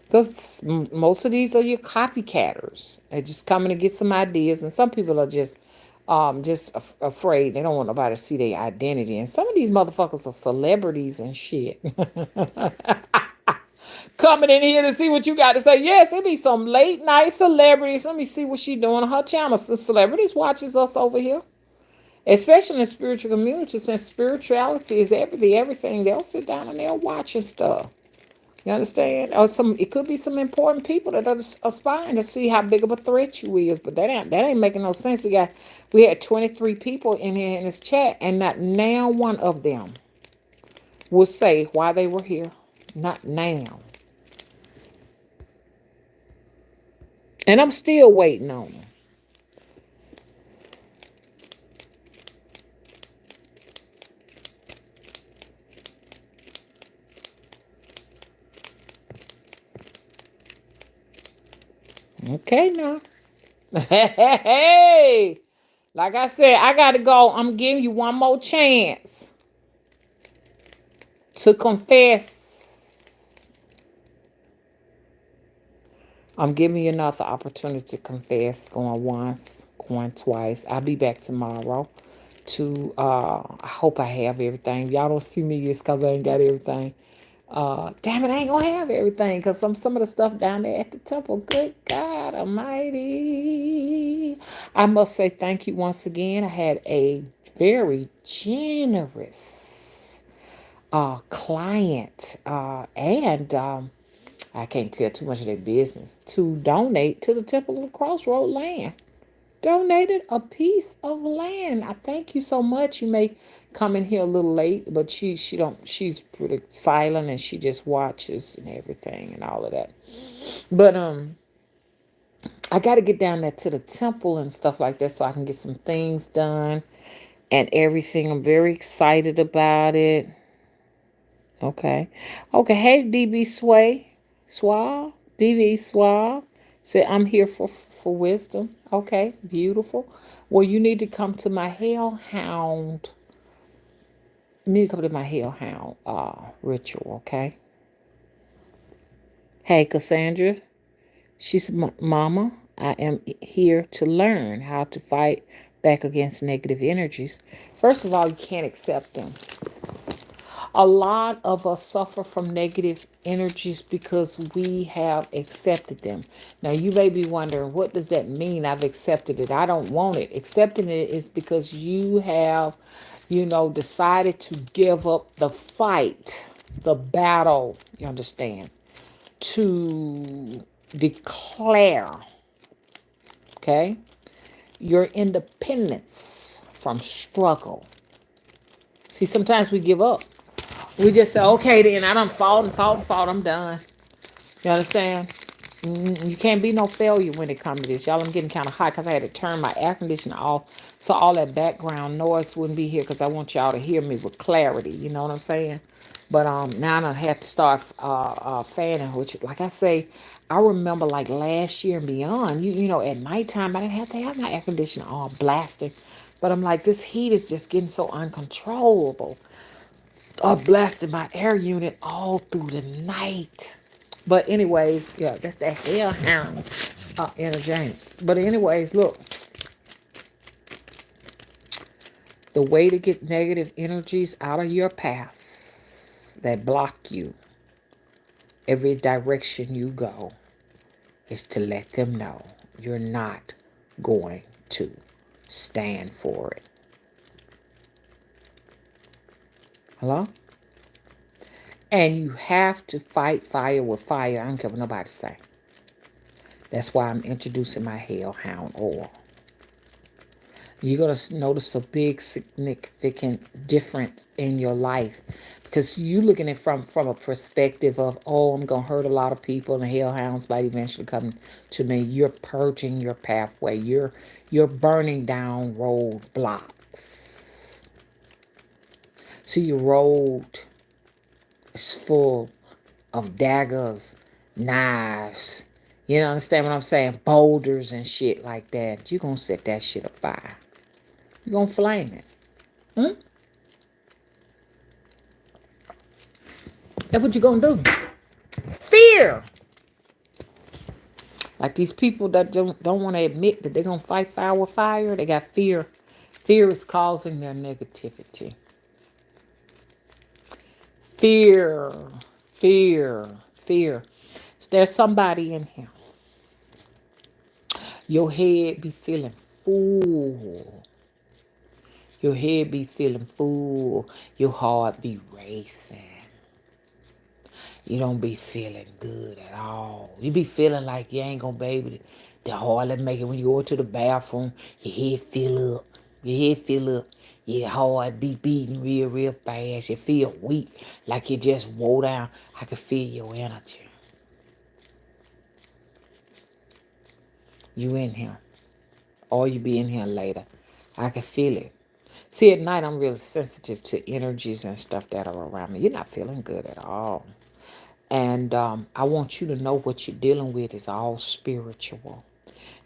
Because most of these are your copycatters. They're just coming to get some ideas. And some people are just afraid. They don't want nobody to see their identity. And some of these motherfuckers are celebrities and shit. Coming in here to see what you got to say. Yes, it be some late night celebrities. Let me see what she doing on her channel. The celebrities watches us over here. Especially in the spiritual community, since spirituality is everything. Everything. They'll sit down and they'll watch and stuff. You understand? Or it could be some important people that are aspiring to see how big of a threat you is, but that ain't making no sense. We had 23 people in here in this chat, and not now one of them will say why they were here. Not now. And I'm still waiting on them. Okay, now. Hey, like I said, I got to go. I'm giving you one more chance to confess. I'm giving you another opportunity to confess. Going once, going twice. I'll be back tomorrow I hope I have everything. Y'all don't see me, it's because I ain't got everything. Damn it, I ain't gonna have everything because some of the stuff down there at the temple. Good God Almighty! I must say thank you once again. I had a very generous client, and I can't tell too much of their business to donate to the Temple of the Crossroad land. Donated a piece of land. I thank you so much. You may come in here a little late, but she's pretty silent and she just watches and everything and all of that. But I got to get down there to the temple and stuff like that so I can get some things done and everything. I'm very excited about it. Okay. Okay. Hey, DB Swab. DB Swab. Say, I'm here for wisdom. Okay. Beautiful. Well, you need to come to my hellhound. You need to come to my hellhound ritual. Okay. Hey, Cassandra. She's mama. I am here to learn how to fight back against negative energies. First of all, you can't accept them. A lot of us suffer from negative energies because we have accepted them. Now, you may be wondering, what does that mean? I've accepted it. I don't want it. Accepting it is because you have, decided to give up the fight, the battle, you understand, to declare, okay, your independence from struggle. See, sometimes we give up. We just say, okay, then I done fought and fought and fought. I'm done. You understand? You can't be no failure when it comes to this. Y'all, I'm getting kind of hot because I had to turn my air conditioner off so all that background noise wouldn't be here because I want y'all to hear me with clarity. You know what I'm saying? But now I had to start fanning, which, like I say, I remember like last year and beyond, you know, at nighttime, I didn't have to have my air conditioner on blasting. But I'm like, this heat is just getting so uncontrollable. Blasting my air unit all through the night. But anyways, yeah, that's that hellhound energy. But anyways, look, the way to get negative energies out of your path that block you every direction you go is to let them know you're not going to stand for it. Hello? And you have to fight fire with fire. I don't care what nobody say. That's why I'm introducing my hellhound oil. You're going to notice a big, significant difference in your life because you looking at it from a perspective of, oh, I'm going to hurt a lot of people and hellhounds might eventually come to me. You're purging your pathway. You're burning down roadblocks. So your road is full of daggers, knives. You know, understand what I'm saying? Boulders and shit like that. You're going to set that shit afire. You're going to flame it. That's what you're going to do. Fear. Like these people that don't want to admit that they're going to fight fire with fire. They got fear. Fear is causing their negativity. Fear. Fear. Fear. So there's somebody in here. Your head be feeling full. Your head be feeling full. Your heart be racing. You don't be feeling good at all. You be feeling like you ain't gonna be able to hardly make it when you go to the bathroom. Your head fill up. Your head fill up. Your heart be beating real fast. You feel weak, like you just wore down. I can feel your energy. You in here. Or you be in here later. I can feel it. See, at night, I'm really sensitive to energies and stuff that are around me. You're not feeling good at all. And I want you to know what you're dealing with is all spiritual.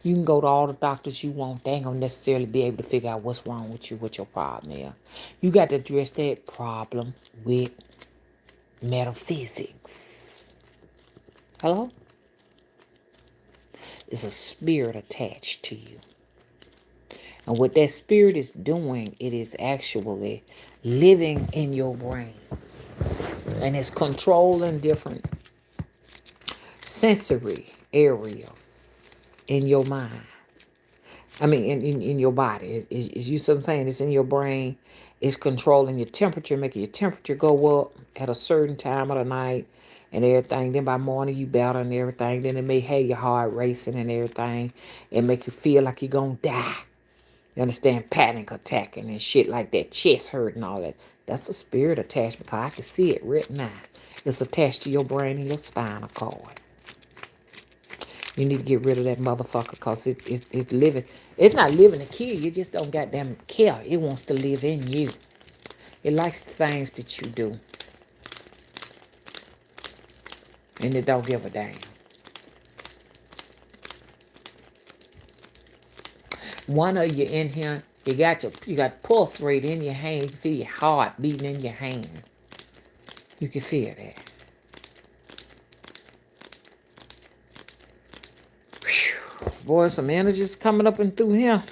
You can go to all the doctors you want. They ain't going to necessarily be able to figure out what's wrong with you, what your problem is. You got to address that problem with metaphysics. Hello? There's a spirit attached to you. And what that spirit is doing, it is actually living in your brain. And it's controlling different sensory areas in your mind. I mean, in your body. Is you see what I'm saying? It's in your brain. It's controlling your temperature, making your temperature go up at a certain time of the night and everything. Then by morning you better and everything. Then it may have your heart racing and everything. It make you feel like you're going to die. You understand? Panic attacking and shit like that. Chest hurt and all that. That's a spirit attachment because I can see it right now. It's attached to your brain and your spinal cord. You need to get rid of that motherfucker because it living. It's not living to kill you. It just don't goddamn care. It wants to live in you. It likes the things that you do. And it don't give a damn. One of you in here, you got pulse rate in your hand. You can feel your heart beating in your hand. You can feel that. Whew. Boy, some energy's coming up and through here.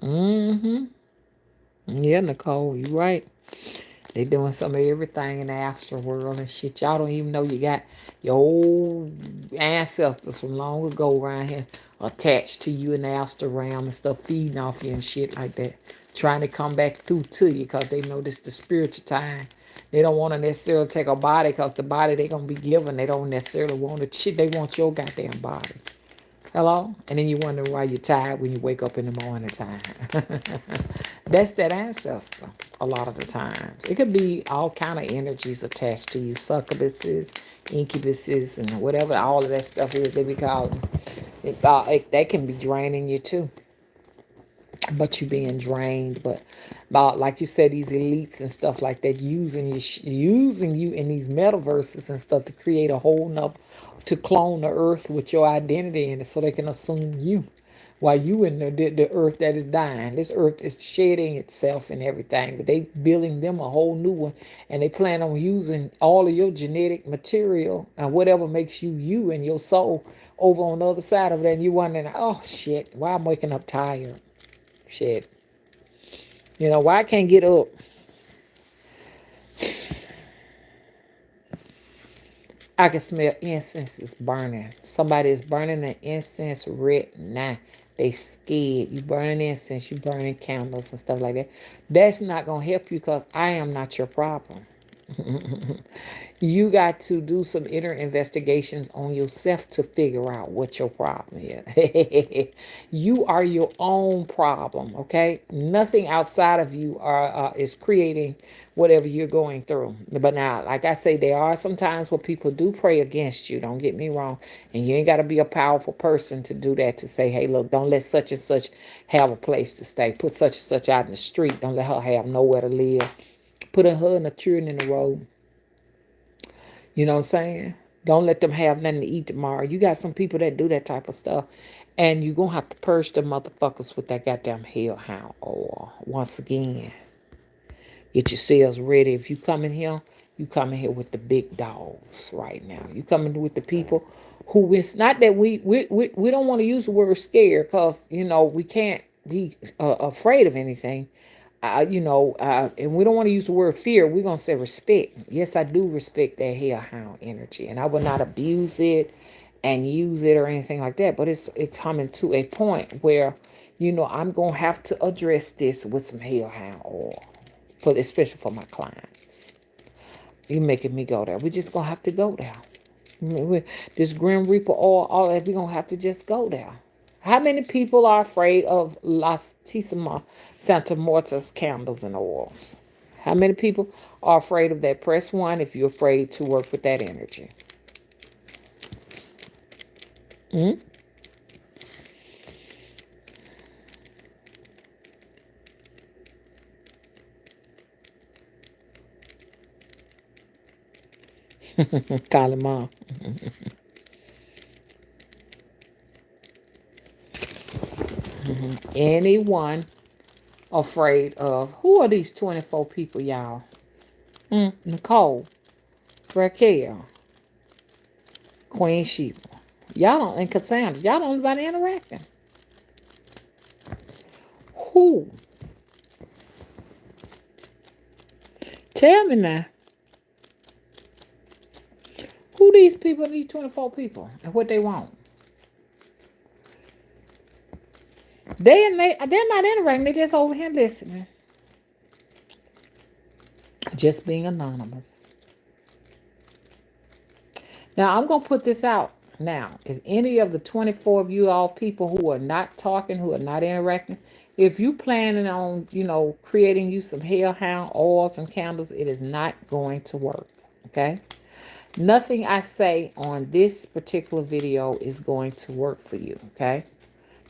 Mm-hmm. Yeah, Nicole, you right. They doing some of everything in the astral world and shit. Y'all don't even know you got your old ancestors from long ago around here attached to you in the astral realm and stuff, feeding off you and shit like that. Trying to come back through to you because they know this the spiritual time. They don't want to necessarily take a body because the body they going to be given, they don't necessarily want it. Shit, they want your goddamn body. Hello? And then you wonder why you're tired when you wake up in the morning time. That's that ancestor a lot of the times. It could be all kind of energies attached to you. Succubuses, incubuses, and whatever all of that stuff is they be calling. That can be draining you too. But you being drained. But about like you said, these elites and stuff like that using you in these metaverses and stuff to create a whole nother to clone the earth with your identity in it so they can assume you while you in the earth that is dying. This earth is shedding itself and everything, but they building them a whole new one, and they plan on using all of your genetic material and whatever makes you you and your soul over on the other side of that. And you wondering, oh shit, why I'm waking up tired? Shit. Why I can't get up? I can smell incense is burning. Somebody is burning an incense right now. They scared. You burning incense, you burning candles and stuff like that. That's not going to help you because I am not your problem. You got to do some inner investigations on yourself to figure out what your problem is. You are your own problem, okay? Nothing outside of you is creating whatever you're going through. But now, like I say, there are some times where people do pray against you. Don't get me wrong. And you ain't got to be a powerful person to do that, to say, hey, look, don't let such and such have a place to stay. Put such and such out in the street. Don't let her have nowhere to live. Put her and the children in the road. You know what I'm saying? Don't let them have nothing to eat tomorrow. You got some people that do that type of stuff. And you're going to have to purge the motherfuckers with that goddamn hellhound oil. Once again, get yourselves ready. If you come in here, you come in here with the big dogs right now. You coming with the people who, it's not that we don't want to use the word scared because, we can't be afraid of anything. And we don't want to use the word fear. We're going to say respect. Yes, I do respect that hellhound energy, and I will not abuse it and use it or anything like that. But it's coming to a point where, I'm going to have to address this with some hellhound oil, especially for my clients. You're making me go there. We're just going to have to go there. This Grim Reaper oil, all that, we're going to have to just go there. How many people are afraid of Las Tisima Santa Morta's candles and oils? How many people are afraid of that? Press 1 if you're afraid to work with that energy. Kalima. Anyone afraid of, who are these 24 people, y'all? Nicole, Raquel, Queen Sheba. Y'all don't, and Cassandra, y'all don't know about interacting. Who? Tell me now. Who these people, these 24 people, and what they want? They're not interacting. They're just over here listening. Just being anonymous. Now, I'm going to put this out now. If any of the 24 of you all people who are not talking, who are not interacting, if you planning on, creating you some hellhound oils and candles, it is not going to work. Okay? Nothing I say on this particular video is going to work for you. Okay?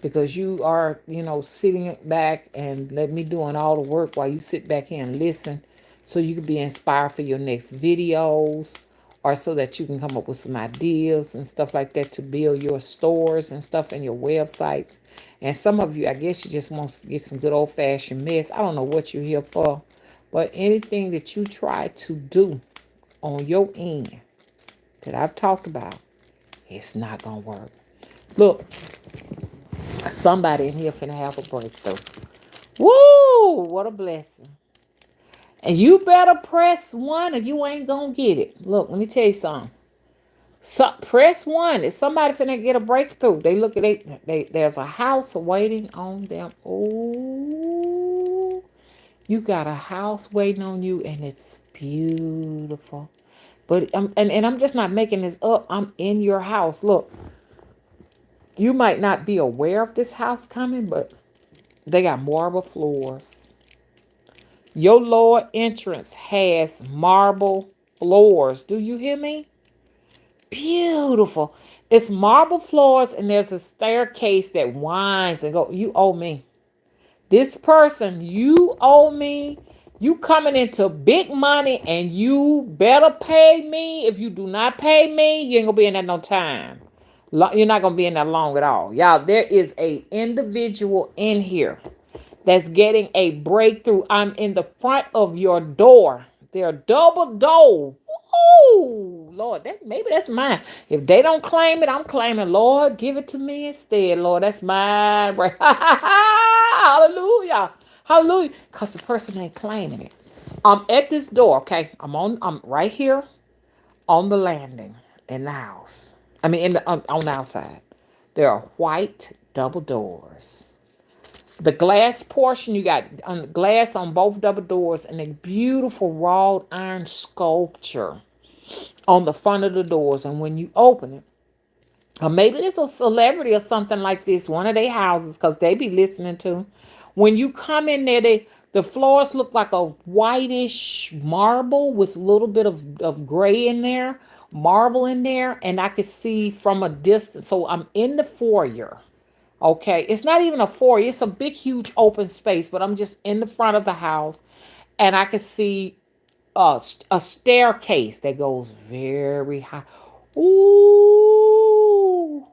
Because you are, sitting back and let me doing all the work while you sit back here and listen so you can be inspired for your next videos or so that you can come up with some ideas and stuff like that to build your stores and stuff and your websites. And some of you, I guess you just want to get some good old-fashioned mess. I don't know what you're here for, but anything that you try to do on your end that I've talked about, it's not going to work. Look, somebody in here finna have a breakthrough. Woo! What a blessing. And you better press one or you ain't gonna get it. Look, let me tell you something. So press one. If somebody finna get a breakthrough, they look at there's a house waiting on them. Oh, you got a house waiting on you, and it's beautiful. But and I'm just not making this up. I'm in your house. Look, you might not be aware of this house coming, but they got marble floors. Your lower entrance has marble floors. Do you hear me? Beautiful. It's marble floors and there's a staircase that winds and go. You owe me. This person, you owe me. You coming into big money and you better pay me. If you do not pay me, you ain't gonna be in there no time. You're not gonna be in there long at all. Y'all, there is a individual in here that's getting a breakthrough. I'm in the front of your door. They're double door. Oh, Lord, maybe that's mine. If they don't claim it, I'm claiming. Lord, give it to me instead. Lord, that's mine. Right? Hallelujah. Hallelujah. Because the person ain't claiming it. I'm at this door, okay? I'm right here on the landing in the house. I mean, on the outside. There are white double doors. The glass portion, you got glass on both double doors and a beautiful wrought iron sculpture on the front of the doors. And when you open it, or maybe it's a celebrity or something like this, one of their houses, because they be listening to. When you come in there, the floors look like a whitish marble with a little bit of gray in there, marble in there, and I could see from a distance. So I'm in the foyer. Okay, it's not even a foyer, it's a big, huge open space, but I'm just in the front of the house and I can see a staircase that goes very high. Ooh,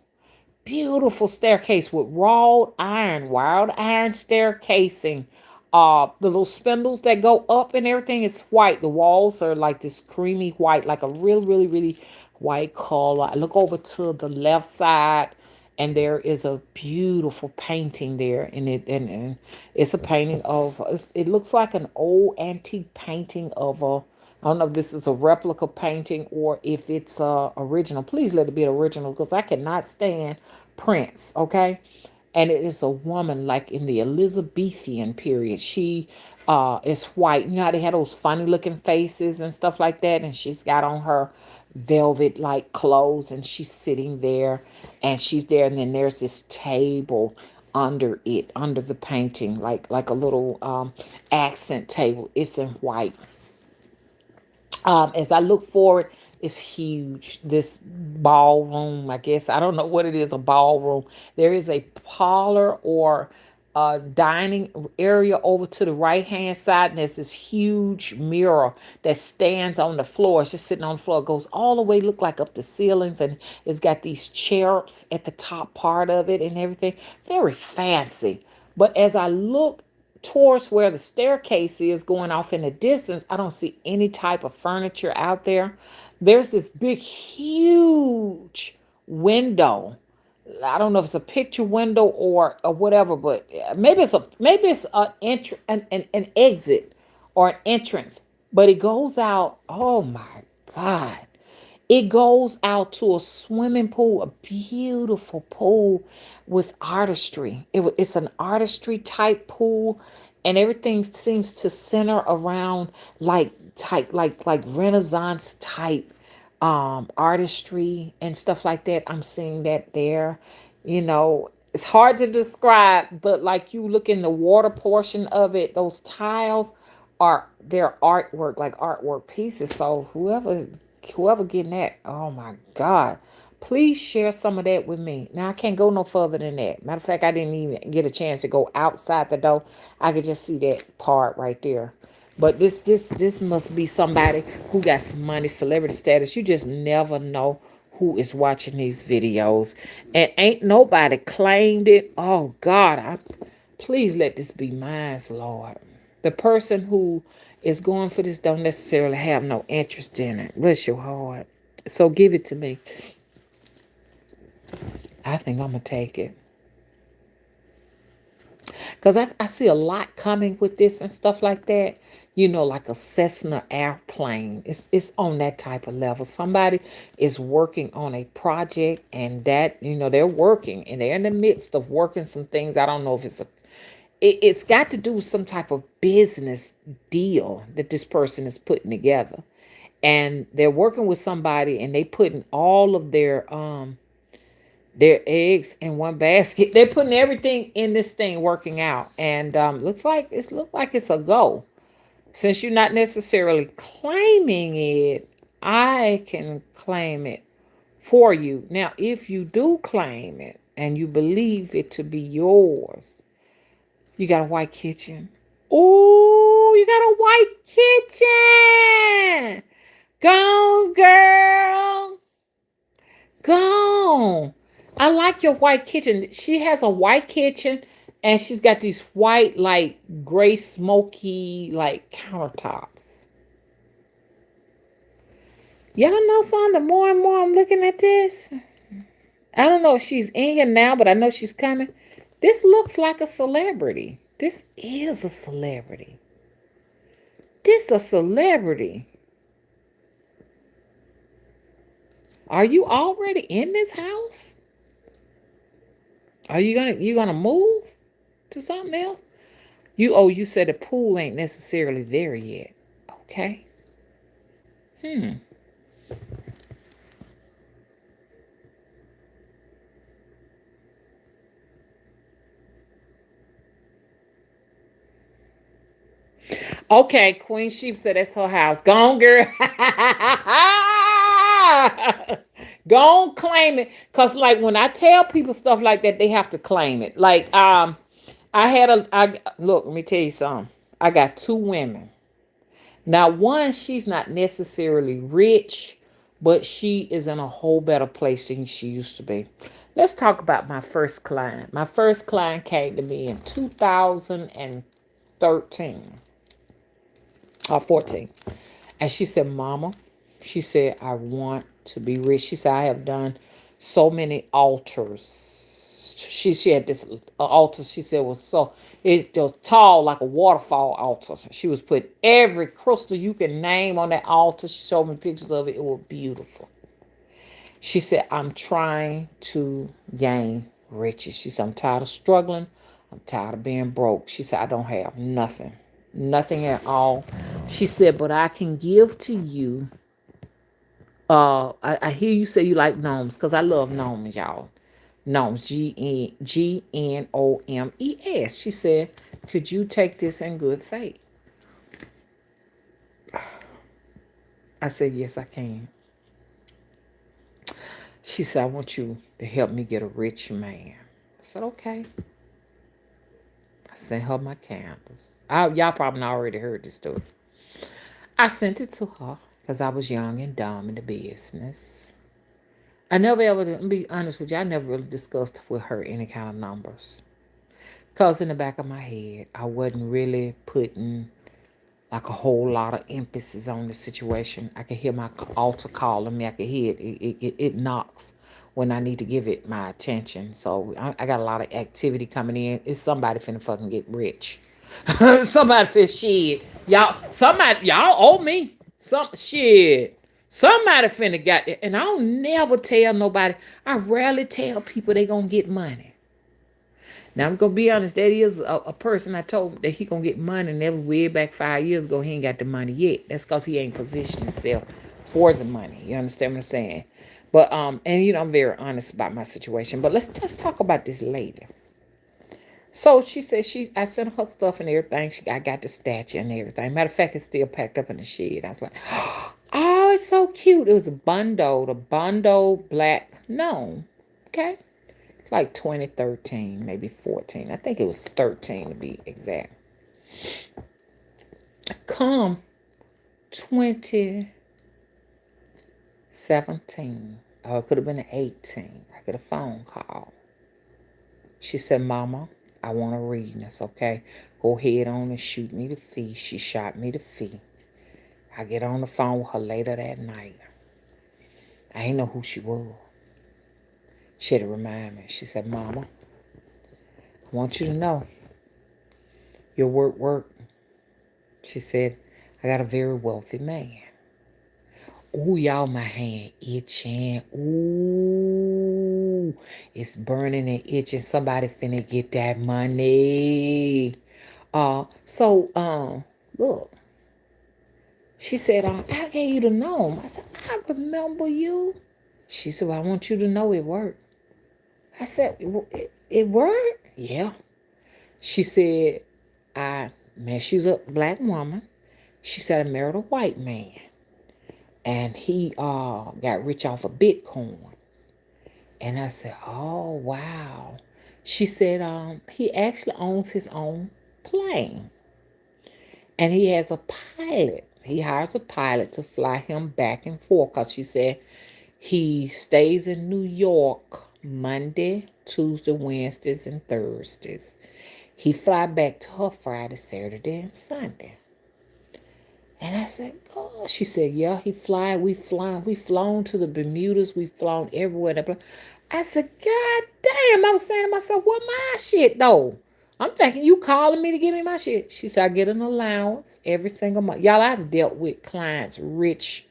beautiful staircase with wrought iron, wild iron staircasing. The little spindles that go up and everything is white. The walls are like this creamy white, like a real, really, really white color. I look over to the left side, and there is a beautiful painting there, and and it's a painting of. It looks like an old antique painting of a. I don't know if this is a replica painting or if it's original. Please let it be original because I cannot stand prints. Okay, and it is a woman like in the Elizabethan period. She is white. You know how they had those funny looking faces and stuff like that, and she's got on her velvet like clothes, and she's sitting there, and she's there, and then there's this table under it, under the painting, like a little accent table. It's in white. As I look forward, it's huge. This ballroom, I guess, I don't know what it is, a ballroom. There is a parlor or a dining area over to the right hand side, and there's this huge mirror that stands on the floor. It's just sitting on the floor. It goes all the way, look like up the ceilings, and it's got these cherubs at the top part of it and everything. Very fancy. But as I look towards where the staircase is going off in the distance, I don't see any type of furniture out there. There's this big, huge window. I don't know if it's a picture window or whatever, but maybe it's an exit or an entrance. But it goes out. Oh my God! It goes out to a swimming pool, a beautiful pool with artistry. It's an artistry type pool, and everything seems to center around like Renaissance type artistry and stuff like that. I'm seeing that there. You know, it's hard to describe, but like you look in the water portion of it, those tiles are their artwork, like artwork pieces. So whoever getting that, oh my God, please share some of that with me. Now I can't go no further than that. Matter of fact, I didn't even get a chance to go outside the door. I could just see that part right there. But this must be somebody who got some money, celebrity status. You just never know who is watching these videos. And ain't nobody claimed it. Oh God, please let this be mine, Lord. The person who is going for this don't necessarily have no interest in it. Bless your heart. So give it to me. I think I'm gonna take it. Because I see a lot coming with this and stuff like that. You know, like a Cessna airplane. It's on that type of level. Somebody is working on a project, and that, they're working and they're in the midst of working some things. I don't know if it's got to do with some type of business deal that this person is putting together. And they're working with somebody, and they putting all of their eggs in one basket. They're putting everything in this thing, working out, and look like it's a go. Since you're not necessarily claiming it, I can claim it for you. Now, if you do claim it and you believe it to be yours, you got a white kitchen. Oh, you got a white kitchen. Go, girl. Go. I like your white kitchen. She has a white kitchen, and she's got these white, like gray, smoky, like countertops. Y'all know something? The more and more I'm looking at this, I don't know if she's in here now, but I know she's coming. This looks like a celebrity. This is a celebrity. This is a celebrity. Are you already in this house? Are you gonna move to something else? You said the pool ain't necessarily there yet. Okay. Hmm. Okay, Queen Sheep said that's her house. Go on, girl. Go on, claim it. Cause like when I tell people stuff like that, they have to claim it. Like, I look, let me tell you something. I got two women. Now, one, she's not necessarily rich, but she is in a whole better place than she used to be. Let's talk about my first client. My first client came to me in 2013 or 14. And she said, Mama, she said, I want to be rich. She said, I have done so many altars. She had this altar, she said, was so, it was tall like a waterfall altar. She was putting every crystal you can name on that altar. She showed me pictures of it. It was beautiful. She said, I'm trying to gain riches. She said, I'm tired of struggling. I'm tired of being broke. She said, I don't have nothing, nothing at all. She said, but I can give to you. I hear you say you like gnomes because I love gnomes, y'all. Gnomes, Gnomes. She said, could you take this in good faith? I said, yes, I can. She said, I want you to help me get a rich man. I said, okay. I sent her my candles. Y'all probably already heard this story. I sent it to her because I was young and dumb in the business. I never ever, to be honest with you, I never really discussed with her any kind of numbers. Because in the back of my head, I wasn't really putting like a whole lot of emphasis on the situation. I could hear my altar calling me. I could hear it. It knocks when I need to give it my attention. So I got a lot of activity coming in. It's somebody finna fucking get rich. Somebody finna shit. Y'all owe me some shit. Somebody finna got it. And I don't never tell nobody. I rarely tell people they gonna get money. Now I'm gonna be honest, that is a person I told that he gonna get money, and that was way back 5 years ago. He ain't got the money yet. That's cause he ain't positioned himself for the money. You understand what I'm saying? But and I'm very honest about my situation. But let's talk about this lady. So she said I sent her stuff and everything. I got the statue and everything. Matter of fact, it's still packed up in the shed. I was like, oh, it's so cute. It was the Bondo black. No, okay. It's like 2013, maybe 14. I think it was 13 to be exact. Come 2017. Oh, it could have been 18. I get a phone call. She said, Mama, I want to read. That's okay. Go ahead on and shoot me the fee. She shot me the fee. I get on the phone with her later that night. I ain't know who she was. She had to remind me. She said, Mama, I want you to know Your work. She said, I got a very wealthy man. Ooh, y'all, my hand itching. Ooh, it's burning and itching. Somebody finna get that money. Look, she said, I gave you the gnome. I said, I remember you. She said, well, I want you to know it worked. I said, it worked? Yeah. She said, she's a black woman. She said, I married a white man. And he got rich off of Bitcoins. And I said, oh, wow. She said, he actually owns his own plane. And he has a pilot. He hires a pilot to fly him back and forth. Because she said he stays in New York Monday, Tuesday, Wednesdays, and Thursdays. He fly back to her Friday, Saturday, and Sunday. And I said, God. She said, yeah, he fly. We flown to the Bermudas. We flown everywhere. I said, God damn. I was saying to myself, what my shit though? I'm thinking you calling me to give me my shit. She said, I get an allowance every single month. Y'all, I've dealt with clients rich.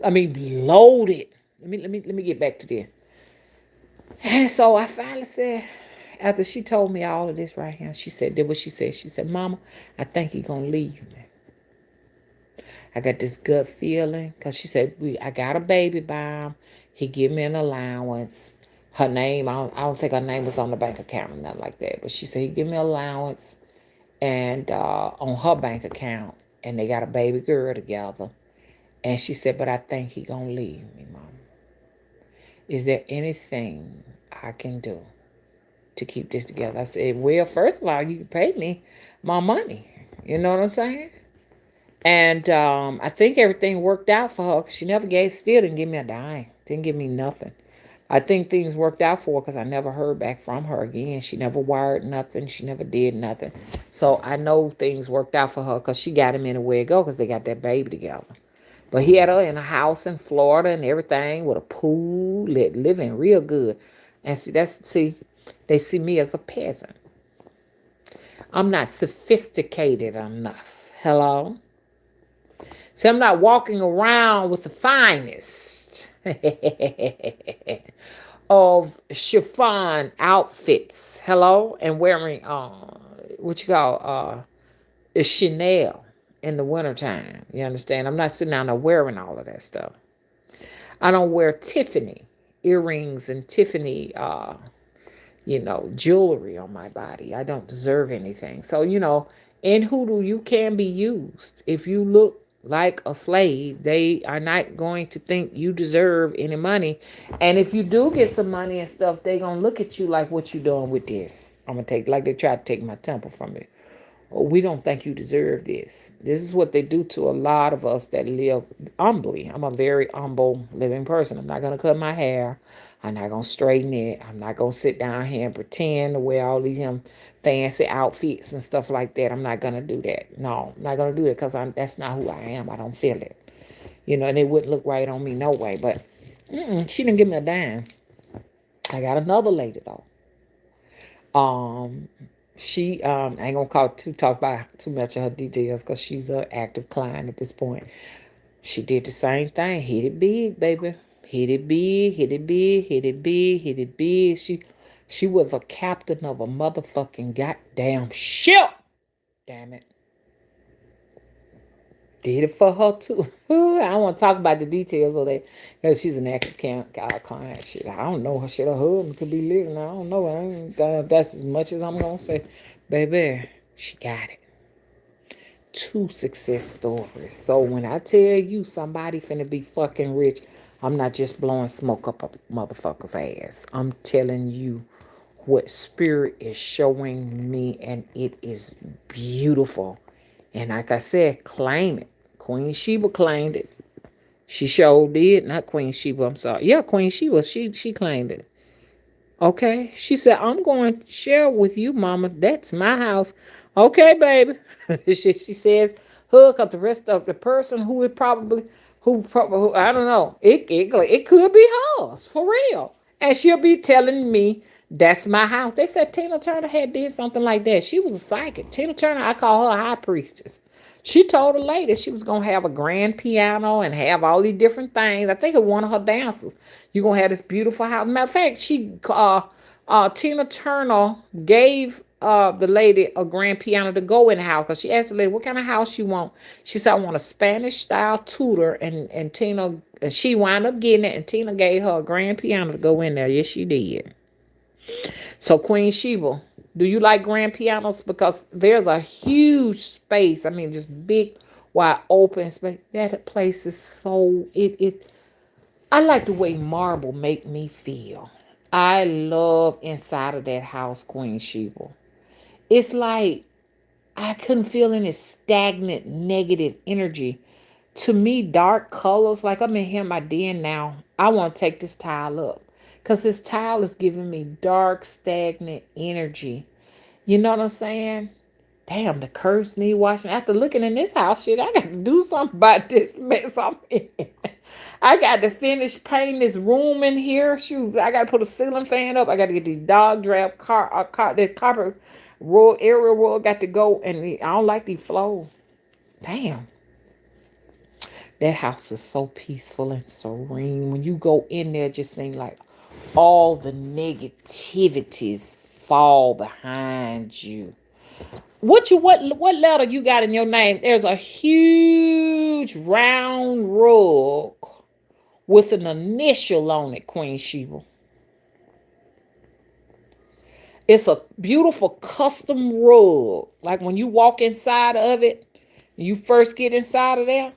I mean, loaded. Let me get back to this. And so I finally said, after she told me all of this right here, she said, did what she said. She said, Mama, I think he's gonna leave me. I got this gut feeling because she said I got a baby by him. He give me an allowance. Her name, I don't think her name was on the bank account or nothing like that. But she said he give me an allowance and on her bank account, and they got a baby girl together. And she said, but I think he gonna leave me, Mom. Is there anything I can do to keep this together? I said, well, first of all, you can pay me my money. You know what I'm saying? And I think everything worked out for her. 'Cause she never still didn't give me a dime. Didn't give me nothing. I think things worked out for her because I never heard back from her again. She never wired nothing. She never did nothing. So I know things worked out for her because she got him anywhere to go because they got that baby together. But he had her in a house in Florida and everything with a pool, living real good. And they see me as a peasant. I'm not sophisticated enough. Hello? See, I'm not walking around with the finest of chiffon outfits. Hello? And wearing what you call Chanel in the wintertime. You understand? I'm not sitting down there wearing all of that stuff. I don't wear Tiffany earrings and Tiffany jewelry on my body. I don't deserve anything. So, in hoodoo, you can be used. If you look like a slave, they are not going to think you deserve any money. And if you do get some money and stuff, they going to look at you like, what you doing with this? I'm going to take, like they tried to take my temple from me. Oh, we don't think you deserve this. This is what they do to a lot of us that live humbly. I'm a very humble living person. I'm not going to cut my hair. I'm not going to straighten it. I'm not going to sit down here and pretend to wear all these fancy outfits and stuff like that. I'm not going to do that. No, I'm not going to do it because that's not who I am. I don't feel it. And it wouldn't look right on me no way. But she didn't give me a dime. I got another lady, though. Um, she I ain't gonna talk about too much of her details because she's an active client at this point. She did the same thing, hit it big, baby, hit it big, hit it big, hit it big, hit it big. She was a captain of a motherfucking goddamn ship. Damn it. Did it for her too. I don't want to talk about the details of that because she's an active client. Shit, I don't know her. Shit, her husband could be living. I don't know. That's as much as I'm gonna say, baby. She got it. Two success stories. So when I tell you somebody finna be fucking rich, I'm not just blowing smoke up a motherfucker's ass. I'm telling you what spirit is showing me, and it is beautiful. And like I said, claim it. Queen Sheba claimed it. She sure did. Not Queen Sheba, I'm sorry. Yeah, Queen Sheba, she claimed it. Okay. She said, I'm going to share with you, Mama. That's my house. Okay, baby. she says, hook up the rest of the person I don't know. It could be hers for real. And she'll be telling me That's my house. They said Tina Turner had did something like that. She was a psychic. Tina Turner, I call her a high priestess. She told the lady she was gonna have a grand piano and have all these different things. I think it was one of her dancers. You're gonna have this beautiful house. Matter of fact, Tina Turner gave the lady a grand piano to go in the house because she asked the lady what kind of house you want. She said I want a Spanish style Tudor, and Tina and she wound up getting it, and Tina gave her a grand piano to go in there. Yes, she did. So Queen Sheba, do you like grand pianos? Because there's a huge space. I mean, just big, wide open space. That place is so it. I like the way marble make me feel. I love inside of that house, Queen Sheba. It's like I couldn't feel any stagnant negative energy. To me, dark colors, like I'm in here in my den now. I want to take this tile up because this tile is giving me dark, stagnant energy. You know what I'm saying? Damn, the curves need washing. After looking in this house, shit, I got to do something about this mess I'm in. I got to finish painting this room in here. Shoot, I got to put a ceiling fan up. I got to get these dog drap the copper roll, area roll got to go. And I don't like these flows. Damn. That house is so peaceful and serene. When you go in there, it just seems like all the negativities fall behind you. What letter you got in your name? There's a huge round rug with an initial on it, Queen Sheba. It's a beautiful custom rug. Like when you walk inside of it, you first get inside of there,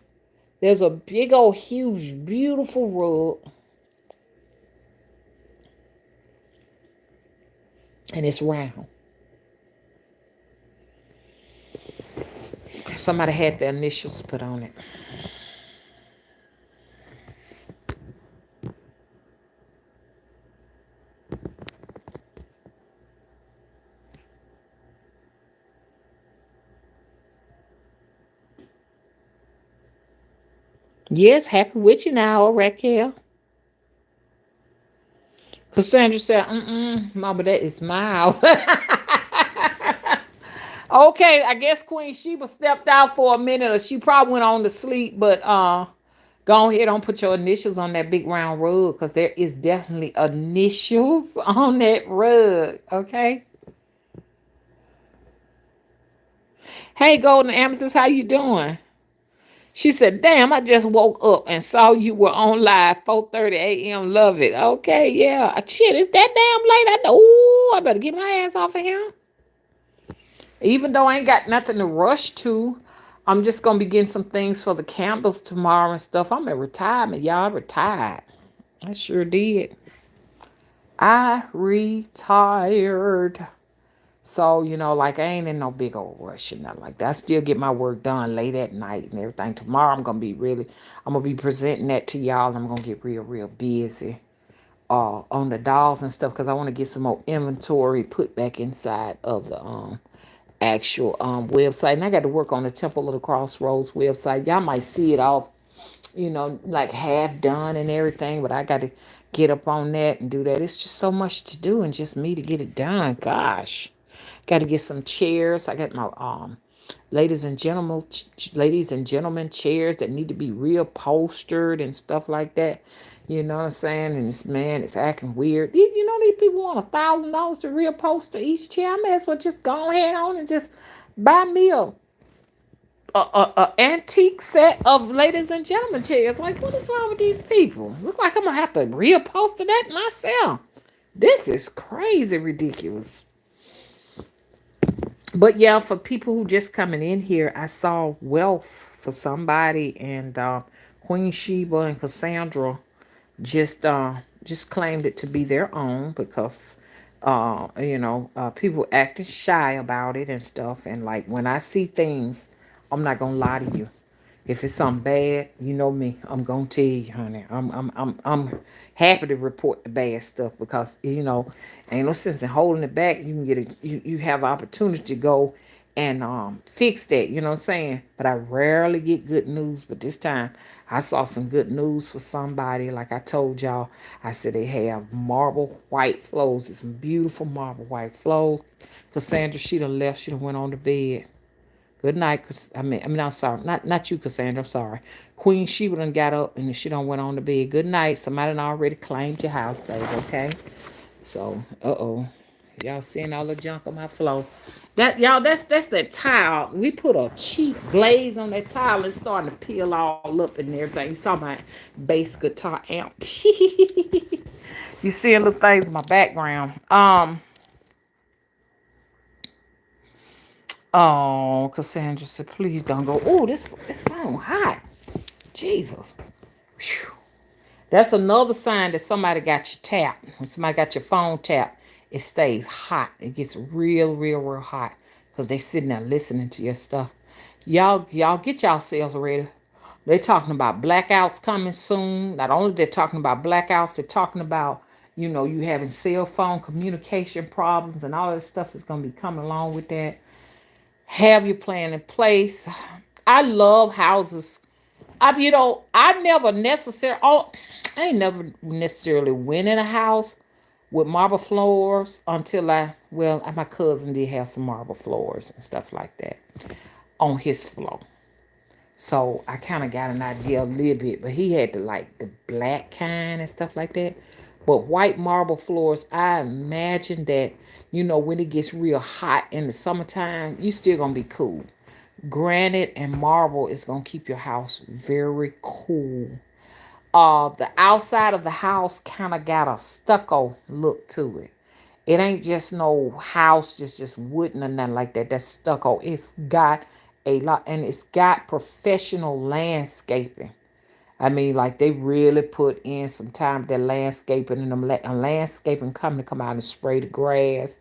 there's a big old huge beautiful rug, and it's round. Somebody had their initials put on it. Yes, happy with you now, Raquel. Cassandra said, Mama, that is mild. Okay, I guess Queen Sheba stepped out for a minute, or she probably went on to sleep, but go ahead, don't put your initials on that big round rug, because there is definitely initials on that rug, okay? Hey, Golden Amethyst, how you doing? She said, damn, I just woke up and saw you were on live 4:30 a.m. Love it. Okay, yeah. Shit, it's that damn late. I know. Ooh, I better get my ass off of here. Even though I ain't got nothing to rush to, I'm just going to be getting some things for the candles tomorrow and stuff. I'm at retirement, y'all. I retired. I sure did. I retired. So, like I ain't in no big old rush and nothing like that. I still get my work done late at night and everything. Tomorrow I'm gonna be presenting that to y'all, and I'm gonna get real, real busy on the dolls and stuff, because I want to get some more inventory put back inside of the actual website. And I got to work on the Temple of the Crossroads website. Y'all might see it all, like half done and everything, but I got to get up on that and do that. It's just so much to do, and just me to get it done. Gosh. Got to get some chairs. I got my ladies and gentlemen chairs that need to be reupholstered and stuff like that. You know what I'm saying? And this man is acting weird. These people want $1,000 to reupholster each chair. I may as well just go ahead on and just buy me a antique set of ladies and gentlemen chairs. Like, what is wrong with these people? Look like I'm gonna have to reupholster that myself. This is crazy ridiculous. But yeah, for people who just coming in here, I saw wealth for somebody, and Queen Sheba and Cassandra just claimed it to be their own, because people acting shy about it and stuff. And like, when I see things, I'm not gonna lie to you. If it's something bad, you know me, I'm gonna tell you, honey. I'm happy to report the bad stuff, because ain't no sense in holding it back. You can you have opportunity to go and fix that. You know what I'm saying? But I rarely get good news. But this time, I saw some good news for somebody. Like I told y'all, I said they have marble white flows. It's some beautiful marble white flows. Cassandra, she done left. She done went on to bed. Good night, I'm sorry, not you, Cassandra. I'm sorry. Queen Sheba done got up and she done went on to bed. Good night. Somebody done already claimed your house, baby. Okay. So, y'all seeing all the junk on my floor? That y'all, that's that tile. We put a cheap glaze on that tile. It's starting to peel all up and everything. You saw my bass guitar amp. You seeing little things in my background. Oh, Cassandra said, please don't go. Oh, this phone hot. Jesus. Whew. That's another sign that somebody got you tapped. When somebody got your phone tapped, it stays hot. It gets real hot because they sitting there listening to your stuff. Y'all get yourselves ready. They're talking about blackouts coming soon. Not only they're talking about blackouts, they're talking about, you having cell phone communication problems and all that stuff is going to be coming along with that. Have your plan in place. I love houses. I never necessarily, I ain't never necessarily went in a house with marble floors until my cousin did have some marble floors and stuff like that on his floor. So I kind of got an idea a little bit, but he had the black kind and stuff like that. But white marble floors, I imagine that, when it gets real hot in the summertime, you still gonna be cool. Granite and marble is gonna keep your house very cool. The outside of the house kind of got a stucco look to it. It ain't just no house, just wooden or nothing like that. That's stucco. It's got a lot, and it's got professional landscaping. I mean, like they really put in some time with their landscaping, and a landscaping company come out and spray the grass,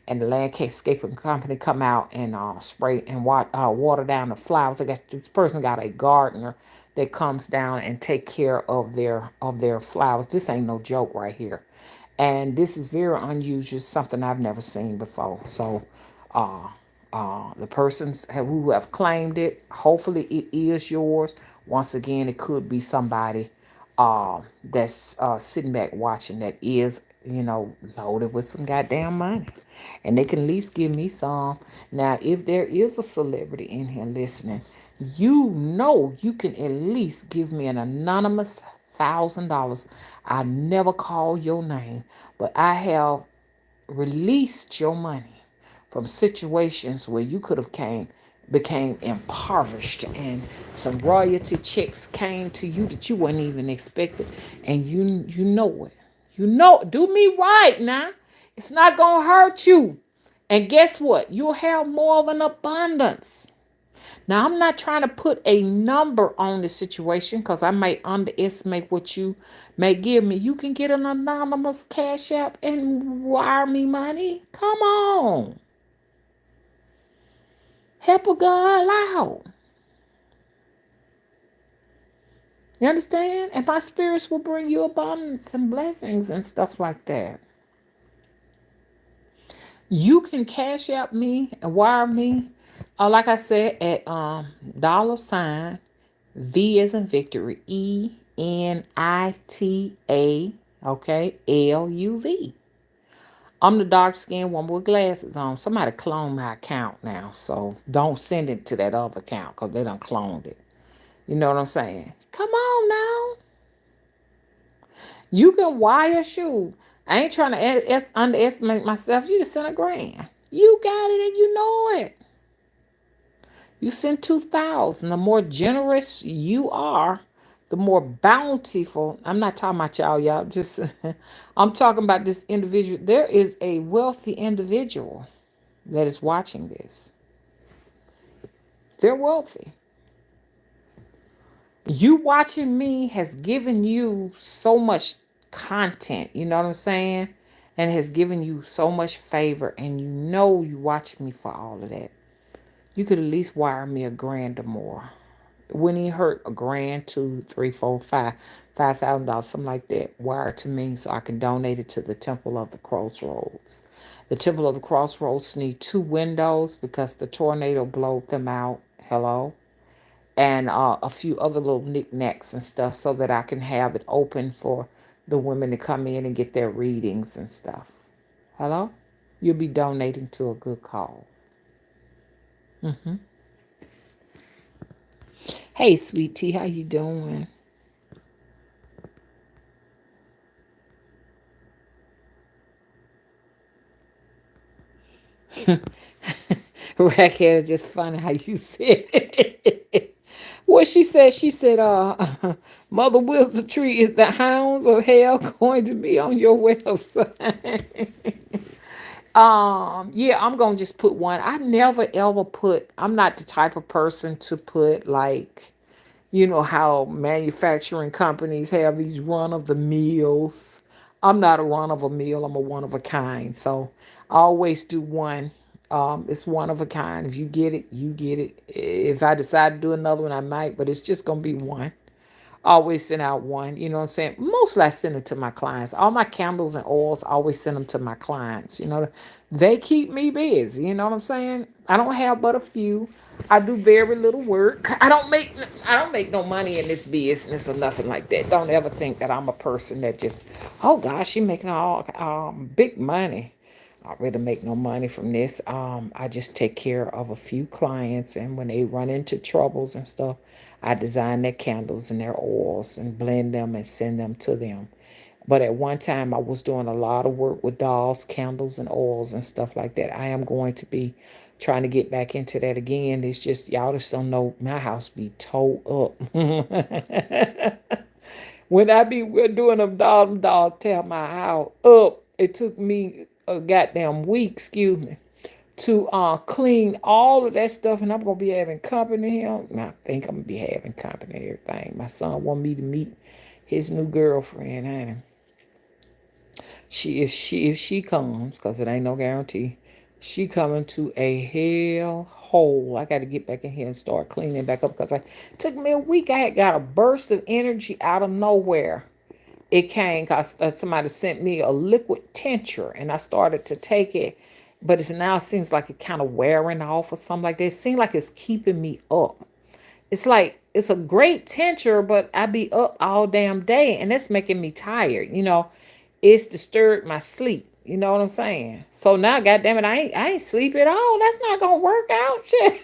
and the landscaping company come out and spray and water down the flowers. This person got a gardener that comes down and take care of their flowers. This ain't no joke right here, and this is very unusual. Something I've never seen before. So, uh, the persons who have claimed it, hopefully it is yours. Once again, it could be somebody that's sitting back watching that is, loaded with some goddamn money. And they can at least give me some. Now, if there is a celebrity in here listening, you can at least give me an anonymous $1,000. I never call your name, but I have released your money from situations where you could have became impoverished, and some royalty checks came to you that you weren't even expecting, and you know it. Do me right now. It's not gonna hurt you. And guess what? You'll have more of an abundance. Now, I'm not trying to put a number on the situation because I might underestimate what you may give me. You can get an anonymous cash app and wire me money. Come on. Help a God out. You understand? And my spirits will bring you abundance and blessings and stuff like that. You can cash out me and wire me. Like I said, at $ V as in victory, ENITA, okay, LUV. I'm the dark skinned woman with glasses on. Somebody cloned my account now, so don't send it to that other account because they done cloned it. You know what I'm saying? Come on now. You can wire shoe. I ain't trying to underestimate myself. You can send $1,000. You got it and you know it. You send 2,000. The more generous you are, the more bountiful. I'm not talking about y'all. Just I'm talking about this individual. There is a wealthy individual that is watching this. They're wealthy. You watching me has given you so much content. You know what I'm saying? And has given you so much favor, and you watch me for all of that. You could at least wire me $1,000 or more. When he hurt $1,000, two, three, four, $5,000, something like that, wire it to me so I can donate it to the Temple of the Crossroads. The Temple of the Crossroads need 2 windows because the tornado blew them out. Hello? and a few other little knickknacks and stuff so that I can have it open for the women to come in and get their readings and stuff. Hello? You'll be donating to a good cause. Hmm. Hey, sweet tea, how you doing? Raquel, just funny how you said it. What she said, Mother Wisdom Tree, is the hounds of hell going to be on your website? Yeah, I'm gonna just put one. I never ever put, I'm not the type of person to put like, how manufacturing companies have these run of the mills. I'm not a run of a mill, I'm a one of a kind. So I always do one. It's one of a kind. If you get it, you get it. If I decide to do another one, I might, but it's just gonna be one. Always send out one, you know what I'm saying? Mostly I send it to my clients. All my candles and oils, I always send them to my clients. They keep me busy, you know what I'm saying? I don't have but a few. I do very little work. I don't make no money in this business or nothing like that. Don't ever think that I'm a person that just, oh gosh, she making all big money. I really make no money from this. I just take care of a few clients, and when they run into troubles and stuff, I design their candles and their oils and blend them and send them to them. But at one time, I was doing a lot of work with dolls, candles, and oils and stuff like that. I am going to be trying to get back into that again. It's just y'all just don't know my house be towed up. When I be we're doing them dolls tear my house up. It took me a goddamn week, excuse me, to clean all of that stuff, and I'm gonna be having company here. I think I'm gonna be having company and everything. My son want me to meet his new girlfriend, and if she comes, cause it ain't no guarantee, she coming to a hell hole. I got to get back in here and start cleaning back up because it took me a week. I had got a burst of energy out of nowhere. It came because somebody sent me a liquid tincture, and I started to take it, but it's now seems like it kind of wearing off or something like that. It seems like it's keeping me up. It's like it's a great tincture, but I be up all damn day, and that's making me tired. It's disturbed my sleep. You know what I'm saying? So now, goddamn it, I ain't sleep at all. That's not gonna work out. Shit.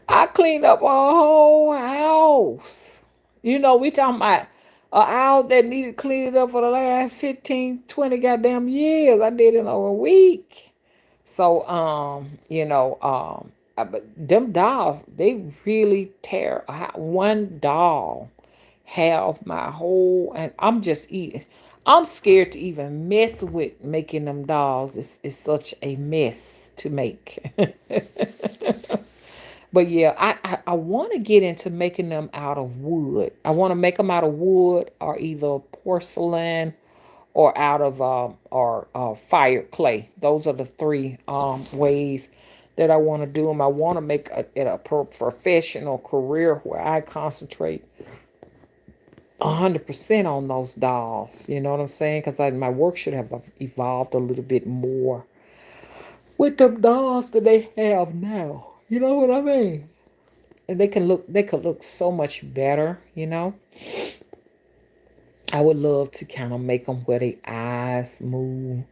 I cleaned up a whole house. We talking about a house that needed cleaning up for the last 15, 20 goddamn years. I did it in over a week. So, but them dolls, they really tear one doll have my whole, and I'm just eating. I'm scared to even mess with making them dolls. It's such a mess to make. But yeah, I want to get into making them out of wood. I want to make them out of wood or either porcelain or out of or fired clay. Those are the three ways that I want to do them. I want to make it a professional career where I concentrate 100% on those dolls. You know what I'm saying? Because my work should have evolved a little bit more with the dolls that they have now. You know what I mean? And they could look so much better. I would love to kind of make them where their eyes move,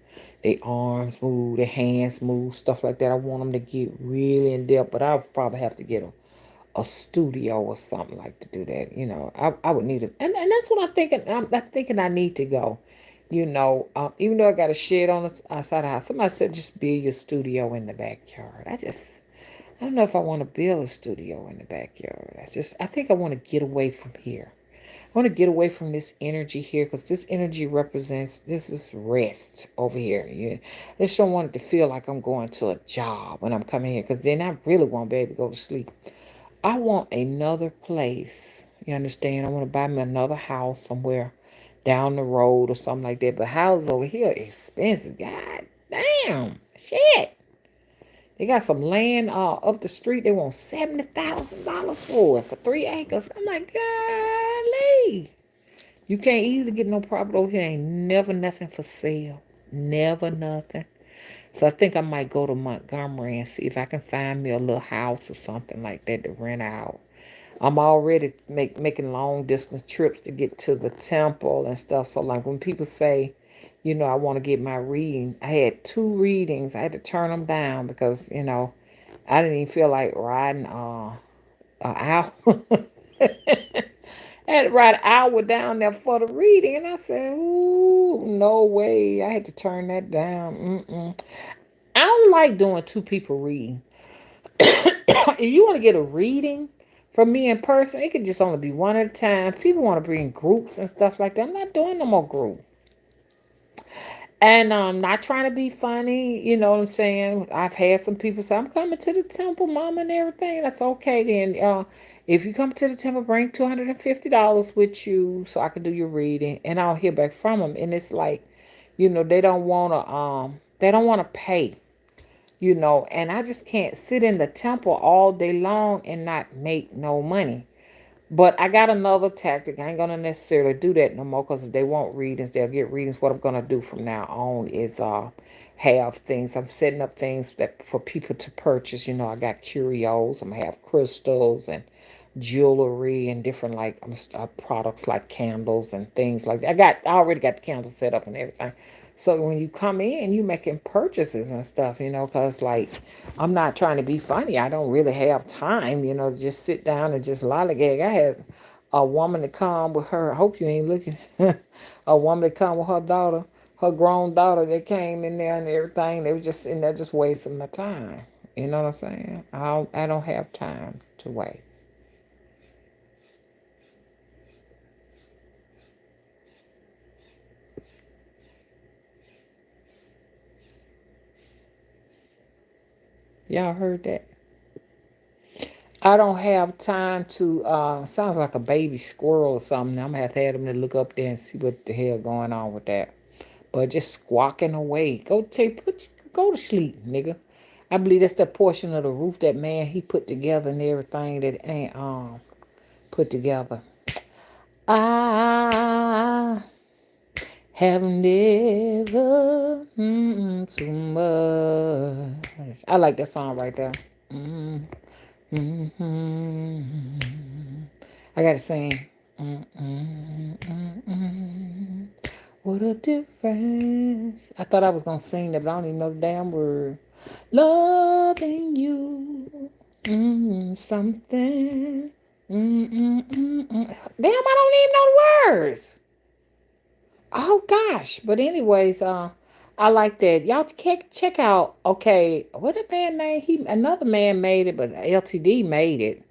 their arms move, their hands move, stuff like that. I want them to get really in depth, but I'll probably have to get a studio or something like to do that. I would need it, and that's what I'm thinking. I'm thinking I need to go. Even though I got a shed on the outside the house, somebody said just build your studio in the backyard. I don't know if I want to build a studio in the backyard. I think I want to get away from here. I want to get away from this energy here because this energy represents this is rest over here. I just don't want it to feel like I'm going to a job when I'm coming here because then I really won't be able to go to sleep. I want another place. You understand? I want to buy me another house somewhere down the road or something like that. But houses over here are expensive. God damn. Shit. They got some land up the street. They want $70,000 for it for 3 acres. I'm like, golly. You can't either get no property over here. Ain't never nothing for sale. Never nothing. So I think I might go to Montgomery and see if I can find me a little house or something like that to rent out. I'm already making long distance trips to get to the temple and stuff. So like when people say, I want to get my reading, I had two readings. I had to turn them down because I didn't even feel like riding an hour. I had to ride an hour down there for the reading, and I said, "Ooh, no way!" I had to turn that down. Mm-mm. I don't like doing two people reading. If you want to get a reading from me in person, it could just only be one at a time. People want to bring groups and stuff like that. I'm not doing no more group. And not trying to be funny, you know what I'm saying? I've had some people say, I'm coming to the temple, mama, and everything. That's okay then. If you come to the temple, bring $250 with you so I can do your reading. And I'll hear back from them. And it's like, they don't wanna pay, and I just can't sit in the temple all day long and not make no money. But I got another tactic. I ain't gonna necessarily do that no more because if they want readings, they'll get readings. What I'm gonna do from now on is have things. I'm setting up things that for people to purchase. I got curios. I'm gonna have crystals and jewelry and different like products like candles and things like that. I already got the candles set up and everything. So when you come in, you making purchases and stuff, because like I'm not trying to be funny. I don't really have time, to just sit down and just lollygag. I had a woman to come with her. I hope you ain't looking. A woman to come with her daughter, her grown daughter. They came in there and everything. They were just in there just wasting my time. You know what I'm saying? I don't have time to wait. Y'all heard that? I don't have time to. Sounds like a baby squirrel or something. I'm gonna have them to look up there and see what the hell going on with that. But just squawking away. Go to sleep, nigga. I believe that's that portion of the roof that man he put together and everything that ain't put together. I have never too much. I like that song right there. Mm, I gotta sing. What a difference. I thought I was gonna sing that, but I don't even know the damn word. Loving you, something. Damn, I don't even know the words. Oh gosh, but anyways, I like that. Y'all check out. Okay, what a man name? Another man made it, but LTD made it.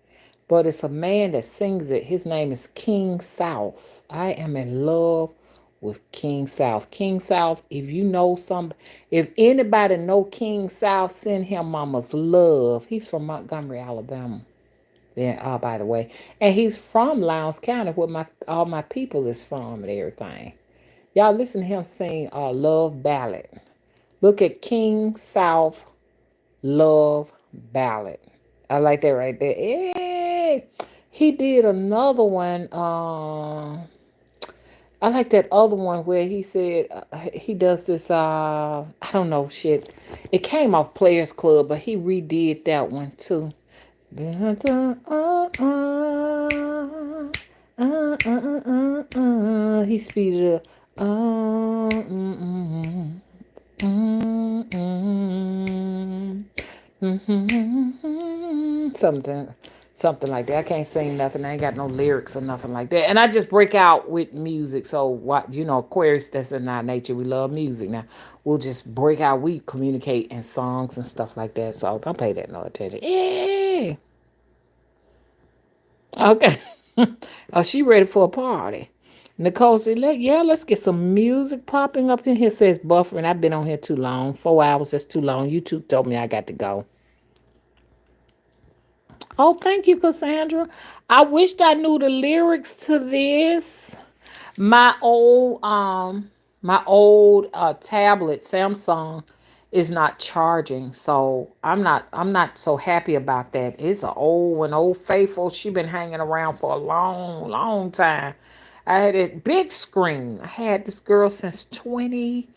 But it's a man that sings it. His name is King South. I am in love with King South. King South, if anybody know King South, send him mama's love. He's from Montgomery, Alabama. Yeah, by the way. And he's from Lowndes County, where my all my people is from and everything. Y'all listen to him sing Love Ballad. Look at King South Love Ballad. I like that right there. Hey, he did another one. I like that other one where he said he does this. I don't know shit. It came off Players Club, but he redid that one too. He speeded up. Mm, mm, something, something like that. I can't sing nothing. I ain't got no lyrics or nothing like that. And I just break out with music. So what Aquarius, that's in our nature. We love music. Now we'll just break out. We communicate in songs and stuff like that. So don't pay that no attention. Yeah. Okay. Oh, she ready for a party. Nicole said, yeah, let's get some music popping up in here. Says buffering. I've been on here too long. 4 hours, that's too long. You two told me I got to go. Oh, thank you, Cassandra. I wished I knew the lyrics to this. My old tablet Samsung is not charging, so I'm not so happy about that. It's an old one, old faithful. She been hanging around for a long, long time. I had a big screen. I had this girl since 2016.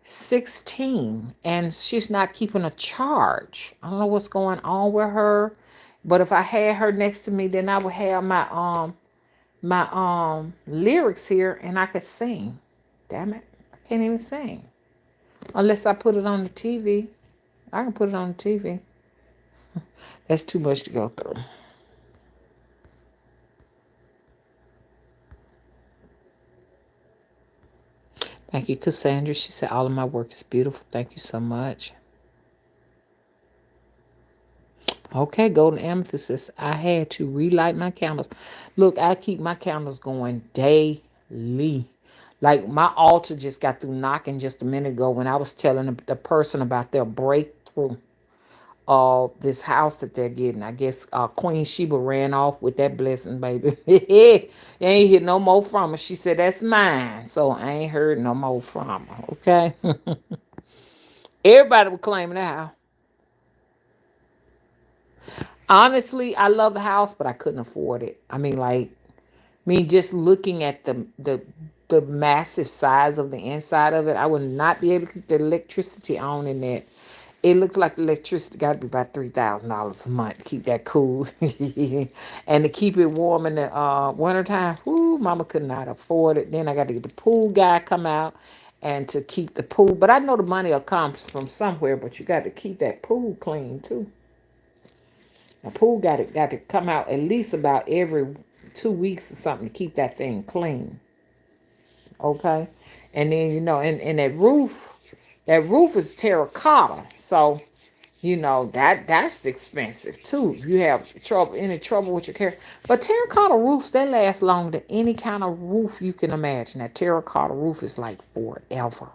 16, and she's not keeping a charge. I don't know what's going on with her, but if I had her next to me, then I would have my lyrics here and I could sing. Damn it, I can't even sing unless I put it on the TV. I can put it on the TV. That's too much to go through. Thank you, Cassandra. She said all of my work is beautiful. Thank you so much. Okay, Golden Amethyst says, I had to relight my candles. Look, I keep my candles going daily. Like my altar just got through knocking just a minute ago when I was telling the person about their breakthrough of this house that they're getting. I guess Queen Sheba ran off with that blessing, baby. You ain't hear no more from her. She said, that's mine. So I ain't heard no more from her, okay? Everybody was claiming the house. Honestly, I love the house, but I couldn't afford it. I mean, like, just looking at the massive size of the inside of it, I would not be able to keep the electricity on in that. It looks like the electricity got to be about $3,000 a month to keep that cool, and to keep it warm in the wintertime. Whoo, Mama could not afford it. Then I got to get the pool guy come out and to keep the pool. But I know the money will come from somewhere. But you got to keep that pool clean too. A pool got to come out at least about every 2 weeks or something to keep that thing clean. Okay, and then and that roof is terracotta, so that's expensive too. If you have any trouble with your care, but terracotta roofs they last longer than any kind of roof you can imagine. That terracotta roof is like forever.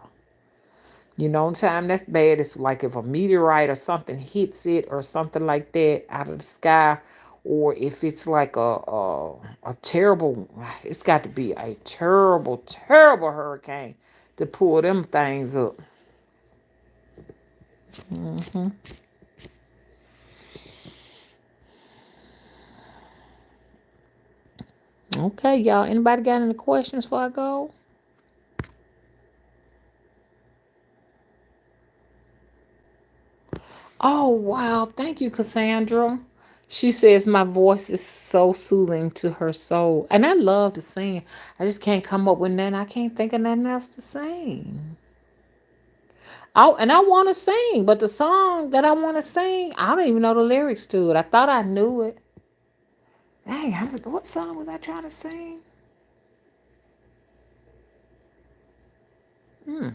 Time that's bad is like if a meteorite or something hits it or something like that out of the sky, or if it's like a terrible, it's got to be a terrible, terrible hurricane to pull them things up. Okay, y'all. Anybody got any questions before I go? Oh, wow. Thank you, Cassandra. She says my voice is so soothing to her soul. And I love to sing. I just can't come up with nothing. I can't think of nothing else to sing. I want to sing, but the song that I want to sing, I don't even know the lyrics to it. I thought I knew it. Dang, what song was I trying to sing? Hmm.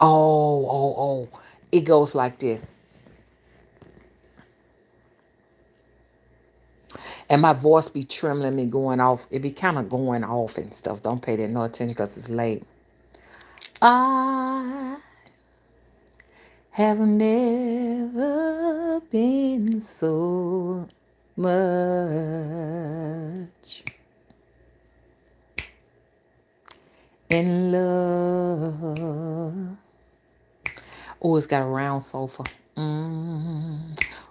Oh. It goes like this. And my voice be trembling me going off. It be kind of going off and stuff. Don't pay that no attention because it's late. I have never been so much in love. Oh, it's got a round sofa.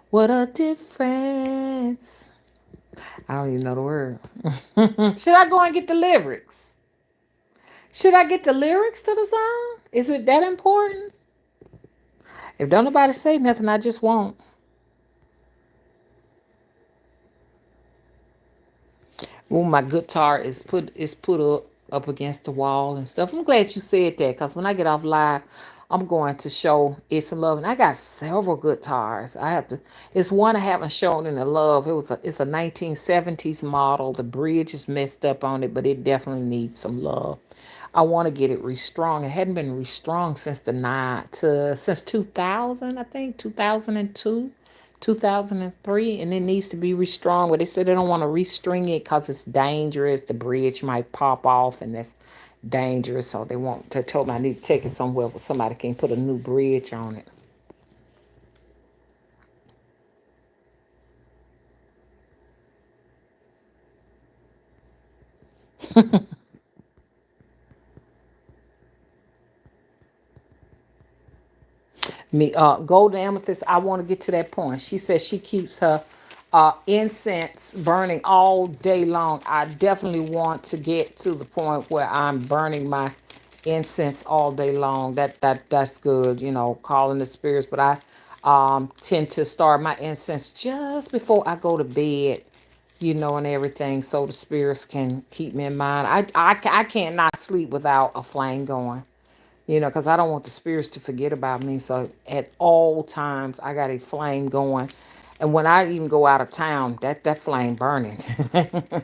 What a difference. I don't even know the word. Should I go and get the lyrics? Should I get the lyrics to the song? Is it that important? If don't nobody say nothing, I just won't. When my guitar is put up against the wall and stuff. I'm glad you said that because when I get off live, I'm going to show it some love. And I got several guitars. I have to. It's one I haven't shown in the love. It's a 1970s model. The bridge is messed up on it, but it definitely needs some love. I want to get it restrung. It hadn't been restrung since 2000, I think 2002. 2003, and it needs to be restrung. But they said they don't want to restring it because it's dangerous. The bridge might pop off, and that's dangerous. So they told me I need to take it somewhere where somebody can put a new bridge on it. Golden Amethyst, I want to get to that point. She says she keeps her incense burning all day long. I definitely want to get to the point where I'm burning my incense all day long. That's good, calling the spirits. But I tend to start my incense just before I go to bed, and everything, so the spirits can keep me in mind. I can't not sleep without a flame going, because I don't want the spirits to forget about me. So at all times, I got a flame going. And when I even go out of town, that flame burning.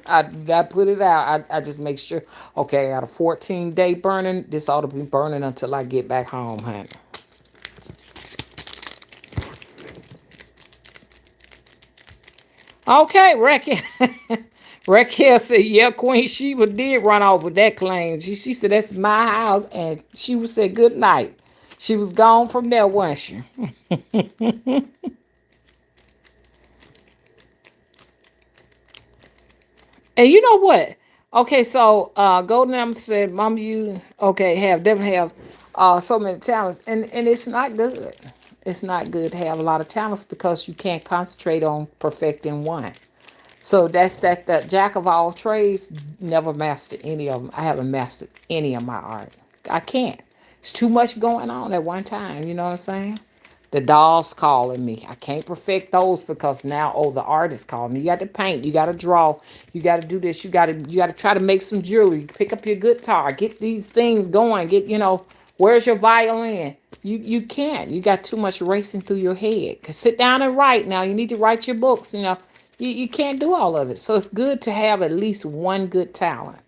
I put it out. I just make sure, okay, out of 14-day burning, this ought to be burning until I get back home, honey. Okay, Raquel. Raquel said, yeah, Queen Sheba did run off with that claim. She said, that's my house. And she was said, good night. She was gone from there, wasn't she? And you know what? Okay, so Golden Apple said, Mama, you okay, definitely have so many talents. And it's not good. It's not good to have a lot of talents because you can't concentrate on perfecting one. So that's that the jack of all trades, never mastered any of them. I haven't mastered any of my art. I can't. It's too much going on at one time. You know what I'm saying? The doll's calling me. I can't perfect those because now, oh, the artist calling me. You got to paint. You got to draw. You got to do this. You got to try to make some jewelry. Pick up your guitar. Get these things going. Where's your violin? You can't. You got too much racing through your head. Sit down and write now. You need to write your books. You can't do all of it. So it's good to have at least one good talent.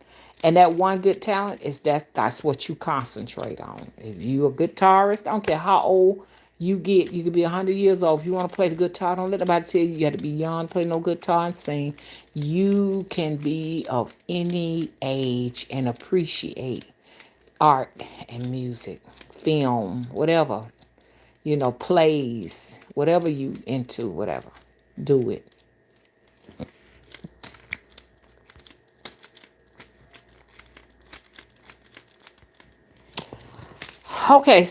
And that one good talent is that's what you concentrate on. If you're a guitarist, I don't care how old you get, you could be 100 years old. If you want to play the guitar, don't let nobody tell you you have to be young, play no guitar and sing. You can be of any age and appreciate art and music, film, whatever, plays, whatever you into, whatever. Do it. Okay,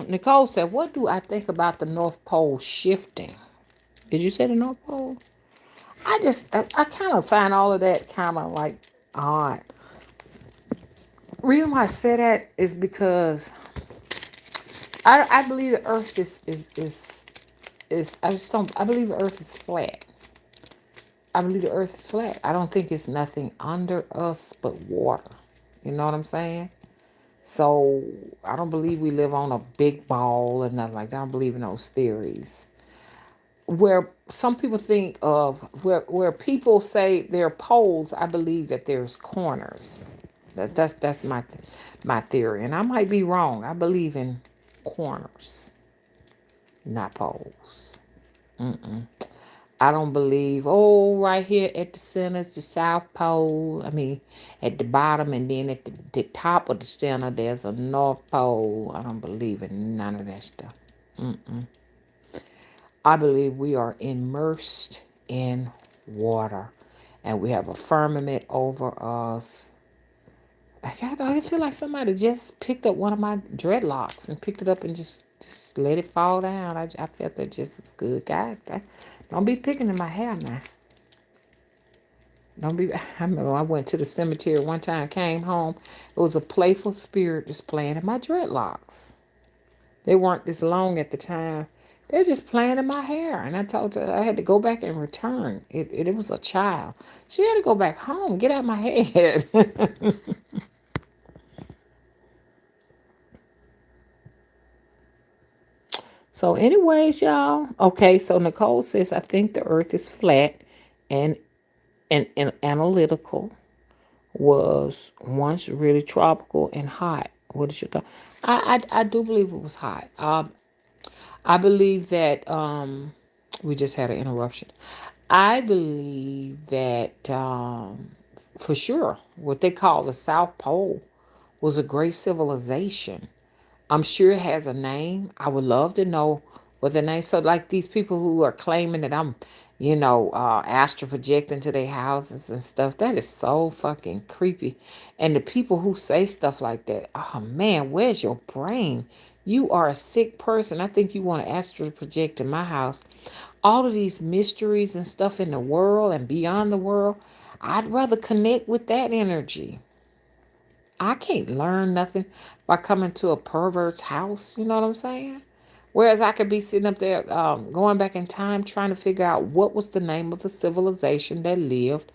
Nicole said, what do I think about the North Pole shifting? Did you say the North Pole? I kind of find all of that kind of like odd. Reason why I say that is because I believe the Earth is I just don't I believe the Earth is flat. I believe the Earth is flat. I don't think it's nothing under us but water. You know what I'm saying? So I don't believe we live on a big ball or nothing like that. I don't believe in those theories. Where some people think of where people say there are poles, I believe that there's corners. That's my theory, and I might be wrong. I believe in corners, not poles. I don't believe, right here at the center is the South Pole. I mean, at the bottom, and then at the top of the center, there's a North Pole. I don't believe in none of that stuff. I believe we are immersed in water, and we have a firmament over us. I feel like somebody just picked up one of my dreadlocks and picked it up and just let it fall down. I felt that just as good. God, don't be picking in my hair now. Don't be. I remember I went to the cemetery one time, came home. It was a playful spirit just playing in my dreadlocks. They weren't this long at the time. They're just playing in my hair. And I told her I had to go back and return. It was a child. She had to go back home, get out my head. So, anyways, y'all. Okay, so Nicole says, I think the earth is flat and and analytical was once really tropical and hot. What is your thought? I do believe it was hot. I believe that we just had an interruption. I believe that for sure what they call the South Pole was a great civilization. I'm sure it has a name. I would love to know what the name. So, like these people who are claiming that I'm, astral projecting to their houses and stuff. That is so fucking creepy. And the people who say stuff like that, oh man, where's your brain? You are a sick person. I think you want to astral project to my house. all of these mysteries and stuff in the world and beyond the world. I'd rather connect with that energy. I can't learn nothing by coming to a pervert's house. You know what I'm saying? Whereas I could be sitting up there, going back in time, trying to figure out what was the name of the civilization that lived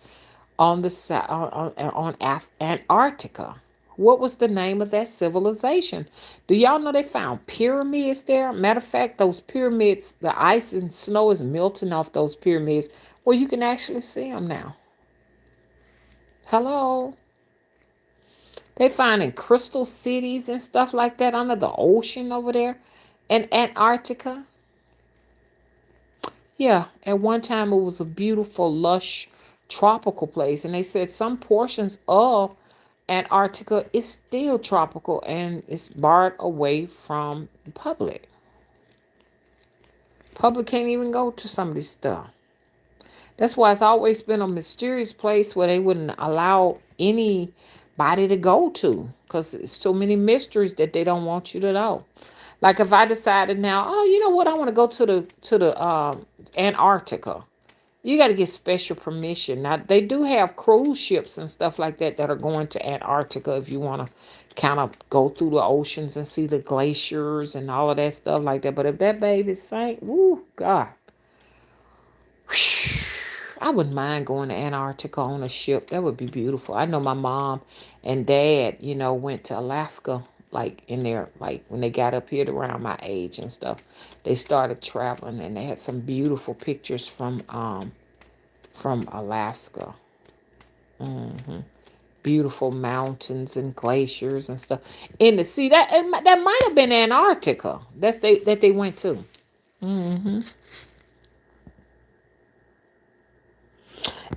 on the Antarctica. What was the name of that civilization? Do y'all know they found pyramids there? Matter of fact, those pyramids, the ice and snow is melting off those pyramids, where you can actually see them now. Hello. They finding crystal cities and stuff like that under the ocean over there in Antarctica. Yeah, at one time it was a beautiful, lush, tropical place, and they said some portions of Antarctica is still tropical and it's barred away from the public. Public can't even go to some of this stuff. That's why it's always been a mysterious place where they wouldn't allow anybody to go to, because it's so many mysteries that they don't want you to know. Like if I decided now, oh, you know what, I want to go to the Antarctica. You got to get special permission. Now they do have cruise ships and stuff like that that are going to Antarctica if you want to kind of go through the oceans and see the glaciers and all of that stuff like that. But if that baby sank, woo, God, I wouldn't mind going to Antarctica on a ship. That would be beautiful. I know my mom and dad, went to Alaska like in there, like when they got up here to around my age and stuff. They started traveling and they had some beautiful pictures from Alaska. hmm Beautiful mountains and glaciers and stuff in the sea. That might have been Antarctica. That they went to. hmm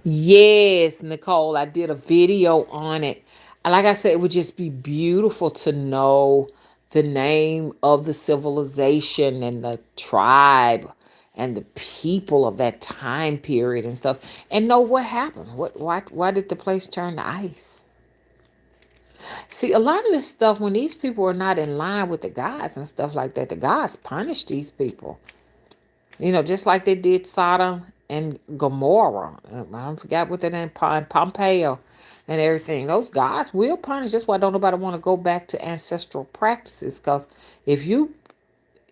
Yes, Nicole, I did a video on it. And like I said, it would just be beautiful to know the name of the civilization and the tribe and the people of that time period and stuff, and know what happened. Why did the place turn to ice? See, a lot of this stuff, when these people are not in line with the gods and stuff like that, the gods punish these people. Just like they did Sodom and Gomorrah. I don't forget what their name, Pompeo and everything. Those gods will punish. That's why don't nobody want to go back to ancestral practices. Because if you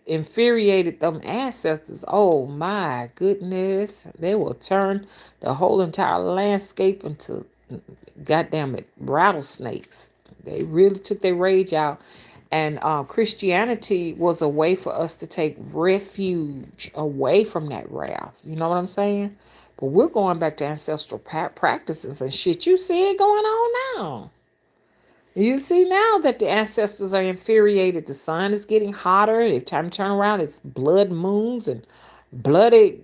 infuriated them ancestors, oh my goodness, they will turn the whole entire landscape into, goddamn it, rattlesnakes. They really took their rage out. And Christianity was a way for us to take refuge away from that wrath. You know what I'm saying? But we're going back to ancestral practices and shit. You see it going on now. You see now that the ancestors are infuriated. The sun is getting hotter. Every time you turn around, it's blood moons and bloody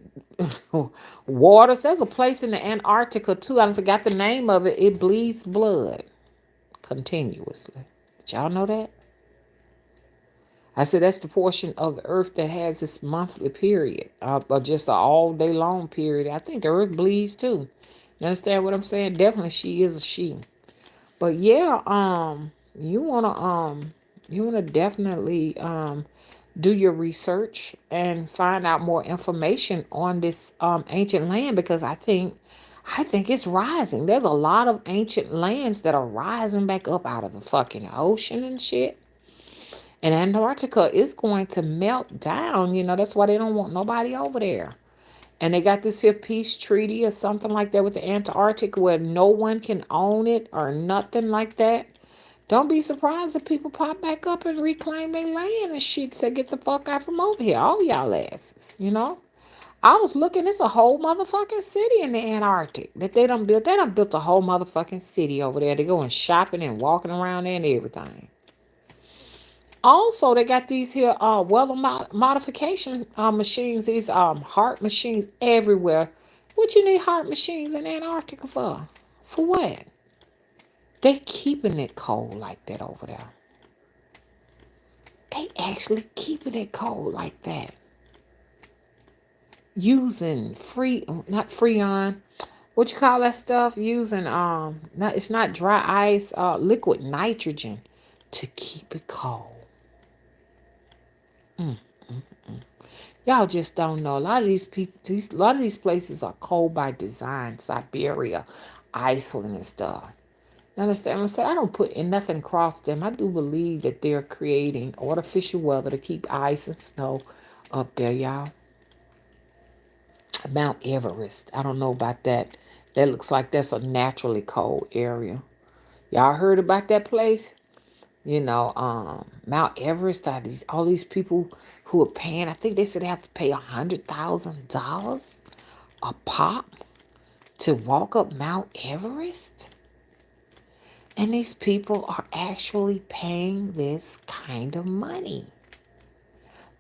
waters. There's a place in the Antarctica, too. I forgot the name of it. It bleeds blood continuously. Did y'all know that? I said that's the portion of the earth that has this monthly period, or just an all day long period. I think the earth bleeds too. You understand what I'm saying? Definitely, she is a she. But yeah, you wanna definitely do your research and find out more information on this ancient land, because I think it's rising. There's a lot of ancient lands that are rising back up out of the fucking ocean and shit. And Antarctica is going to melt down. That's why they don't want nobody over there. And they got this here peace treaty or something like that with the Antarctic, where no one can own it or nothing like that. Don't be surprised if people pop back up and reclaim their land and shit. Say, get the fuck out from over here. All y'all asses. I was looking, it's a whole motherfucking city in the Antarctic that they done built. They done built a whole motherfucking city over there. They going shopping and walking around there and everything. Also, they got these here weather modification machines, these heart machines everywhere. What you need heart machines in Antarctica for? For what? They keeping it cold like that over there. They actually keeping it cold like that. Using not freon, what you call that stuff? Using not it's not dry ice, liquid nitrogen to keep it cold. Mm. Y'all just don't know. A lot of these people, a lot of these places are cold by design. Siberia, Iceland, and stuff. You understand what I'm saying? I don't put in nothing across them. I do believe that they're creating artificial weather to keep ice and snow up there, y'all. Mount Everest. I don't know about that. That looks like that's a naturally cold area. Y'all heard about that place? Mount Everest. All these people who are paying. I think they said they have to pay $100,000 a pop to walk up Mount Everest. And these people are actually paying this kind of money.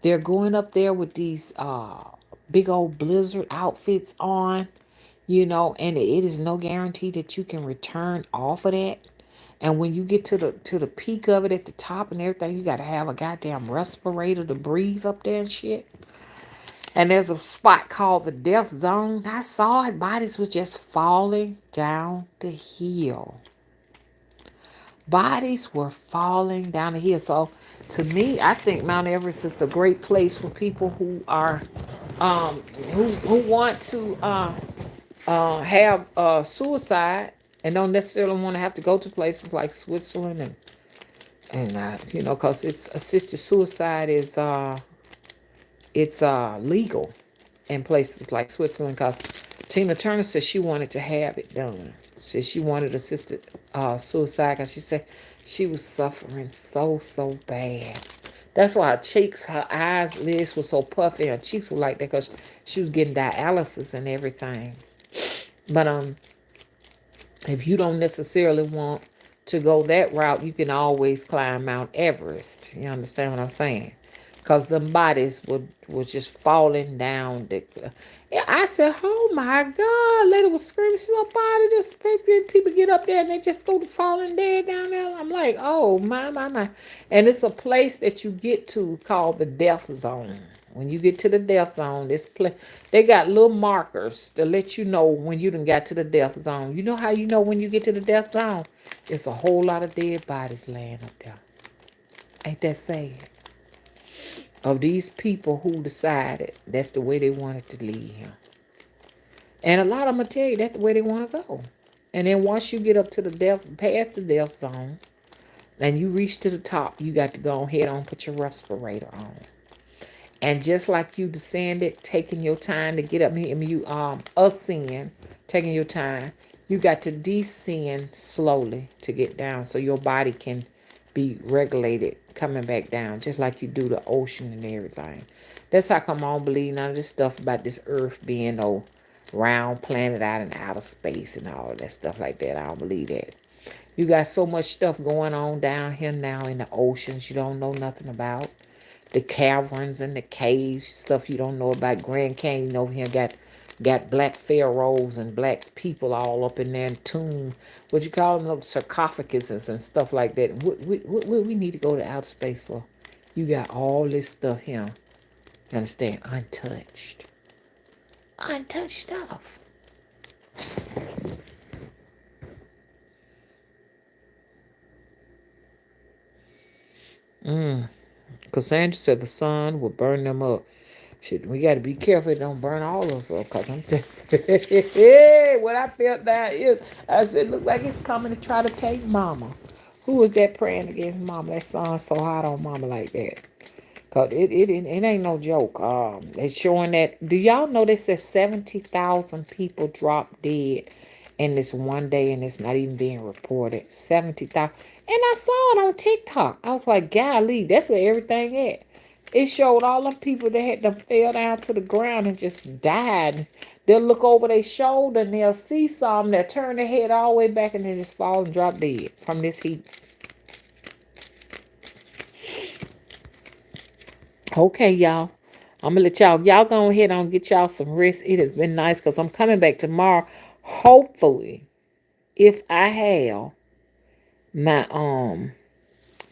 They're going up there with these big old blizzard outfits on, and it is no guarantee that you can return off of that. And when you get to the peak of it at the top and everything, you got to have a goddamn respirator to breathe up there and shit. And there's a spot called the death zone. I saw it. Bodies was just falling down the hill. Bodies were falling down the hill. So to me, I think Mount Everest is a great place for people who are um who want to have suicide and don't necessarily want to have to go to places like Switzerland and because it's assisted suicide is it's legal in places like Switzerland. Because Tina Turner said she wanted to have it done. She wanted assisted suicide because she said she was suffering so bad. That's why her cheeks, her eyes, lids were so puffy. Her cheeks were like that because she was getting dialysis and everything. But if you don't necessarily want to go that route, you can always climb Mount Everest. You understand what I'm saying? Because the bodies were just falling down. Yeah, I said, oh my God. Lady was screaming, somebody just people get up there and they just go to falling dead down there. I'm like, oh my. And it's a place that you get to called the death zone. When you get to the death zone, they got little markers to let you know when you done got to the death zone. You know how you know when you get to the death zone? It's a whole lot of dead bodies laying up there. Ain't that sad? Of these people who decided that's the way they wanted to leave him. And a lot of them will tell you that's the way they want to go. And then once you get up to past the death zone, and you reach to the top, you got to go ahead and put your respirator on. And just like you descended, taking your time to get up here, you ascend, taking your time, you got to descend slowly to get down so your body can be regulated coming back down, just like you do the ocean and everything. That's how come I don't believe none of this stuff about this earth being no round planet out in outer space and all of that stuff like that. I don't believe that. You got so much stuff going on down here now in the oceans you don't know nothing about. The caverns and the caves, stuff you don't know about. Grand Canyon over here got black pharaohs and black people all up in there in tomb. What you call them, sarcophaguses and stuff like that. What we need to go to outer space for? You got all this stuff here. You understand? Untouched. Untouched stuff. Cassandra said the sun will burn them up. Shit, we got to be careful it don't burn all of us up. Cause I'm what I felt that is, I said, look like it's coming to try to take Mama. Who was that praying against Mama? That sun so hot on Mama like that. Cause it ain't no joke. It's showing that. Do y'all know they said 70,000 people dropped dead in this one day, and it's not even being reported. 70,000, and I saw it on TikTok. I was like, golly, that's where everything at. It showed all them people that had to fell down to the ground and just died. They'll look over their shoulder and they'll see some that turn their head all the way back and they just fall and drop dead from this heat. Okay, y'all. I'm gonna let y'all go ahead and get y'all some rest. It has been nice because I'm coming back tomorrow. Hopefully, if I have my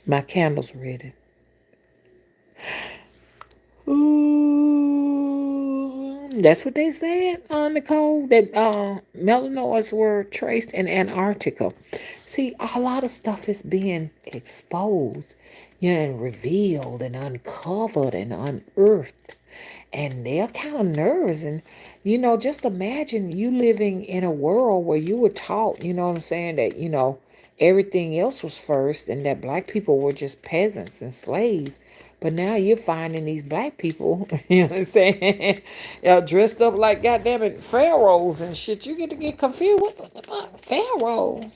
my candles ready. Ooh, that's what they said on Nicole. That melanoids were traced in Antarctica. See, a lot of stuff is being exposed, and revealed and uncovered and unearthed. and they're kind of nervous. And just imagine you living in a world where you were taught, what I'm saying, that everything else was first, and that black people were just peasants and slaves. But now you're finding these black people, you know what I'm saying, dressed up like goddamn it pharaohs and shit. You get to get confused. What the fuck? Pharaoh?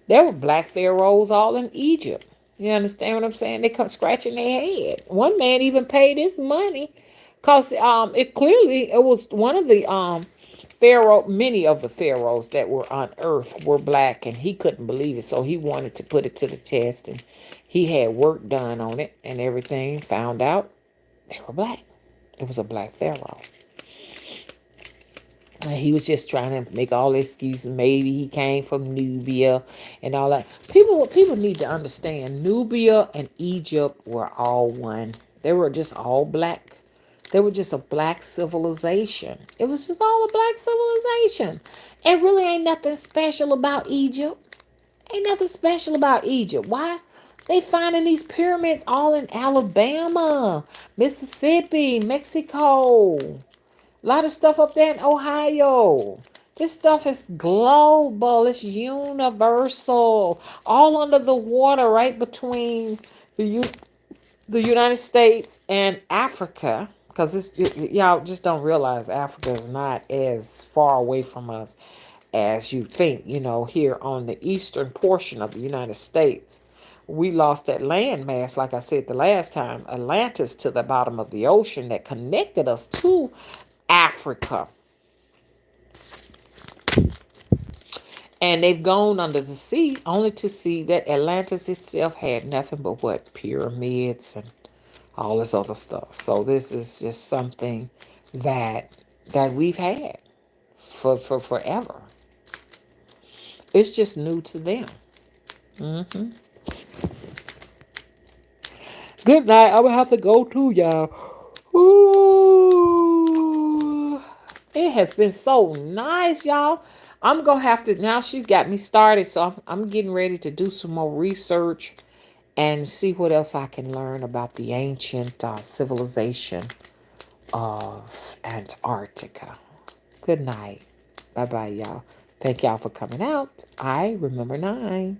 There were black pharaohs all in Egypt. You understand what I'm saying? They come scratching their head. One man even paid his money, cause it was one of the pharaoh. Many of the pharaohs that were on earth were black, and he couldn't believe it. So he wanted to put it to the test, and he had work done on it and everything. Found out they were black. It was a black pharaoh. He was just trying to make all the excuses. Maybe he came from Nubia and all that. People need to understand Nubia and Egypt were all one. They were just all black. They were just a black civilization. It was just all a black civilization. It really ain't nothing special about Egypt. Ain't nothing special about Egypt. Why? They finding these pyramids all in Alabama, Mississippi, Mexico. A lot of stuff up there in Ohio. This stuff is global. It's universal. All under the water, right between the the United States and Africa. Because y'all just don't realize Africa is not as far away from us as you think. Here on the eastern portion of the United States, we lost that landmass, like I said the last time, Atlantis, to the bottom of the ocean that connected us to Africa. And they've gone under the sea only to see that Atlantis itself had nothing but what? Pyramids and all this other stuff. So this is just something that we've had for forever. It's just new to them. hmm Good night. I will have to go too, y'all. Ooh. It has been so nice, y'all. I'm gonna have to now. She's got me started, so I'm getting ready to do some more research and see what else I can learn about the ancient civilization of Antarctica. Good night. Bye bye, y'all. Thank y'all for coming out. I remember 9.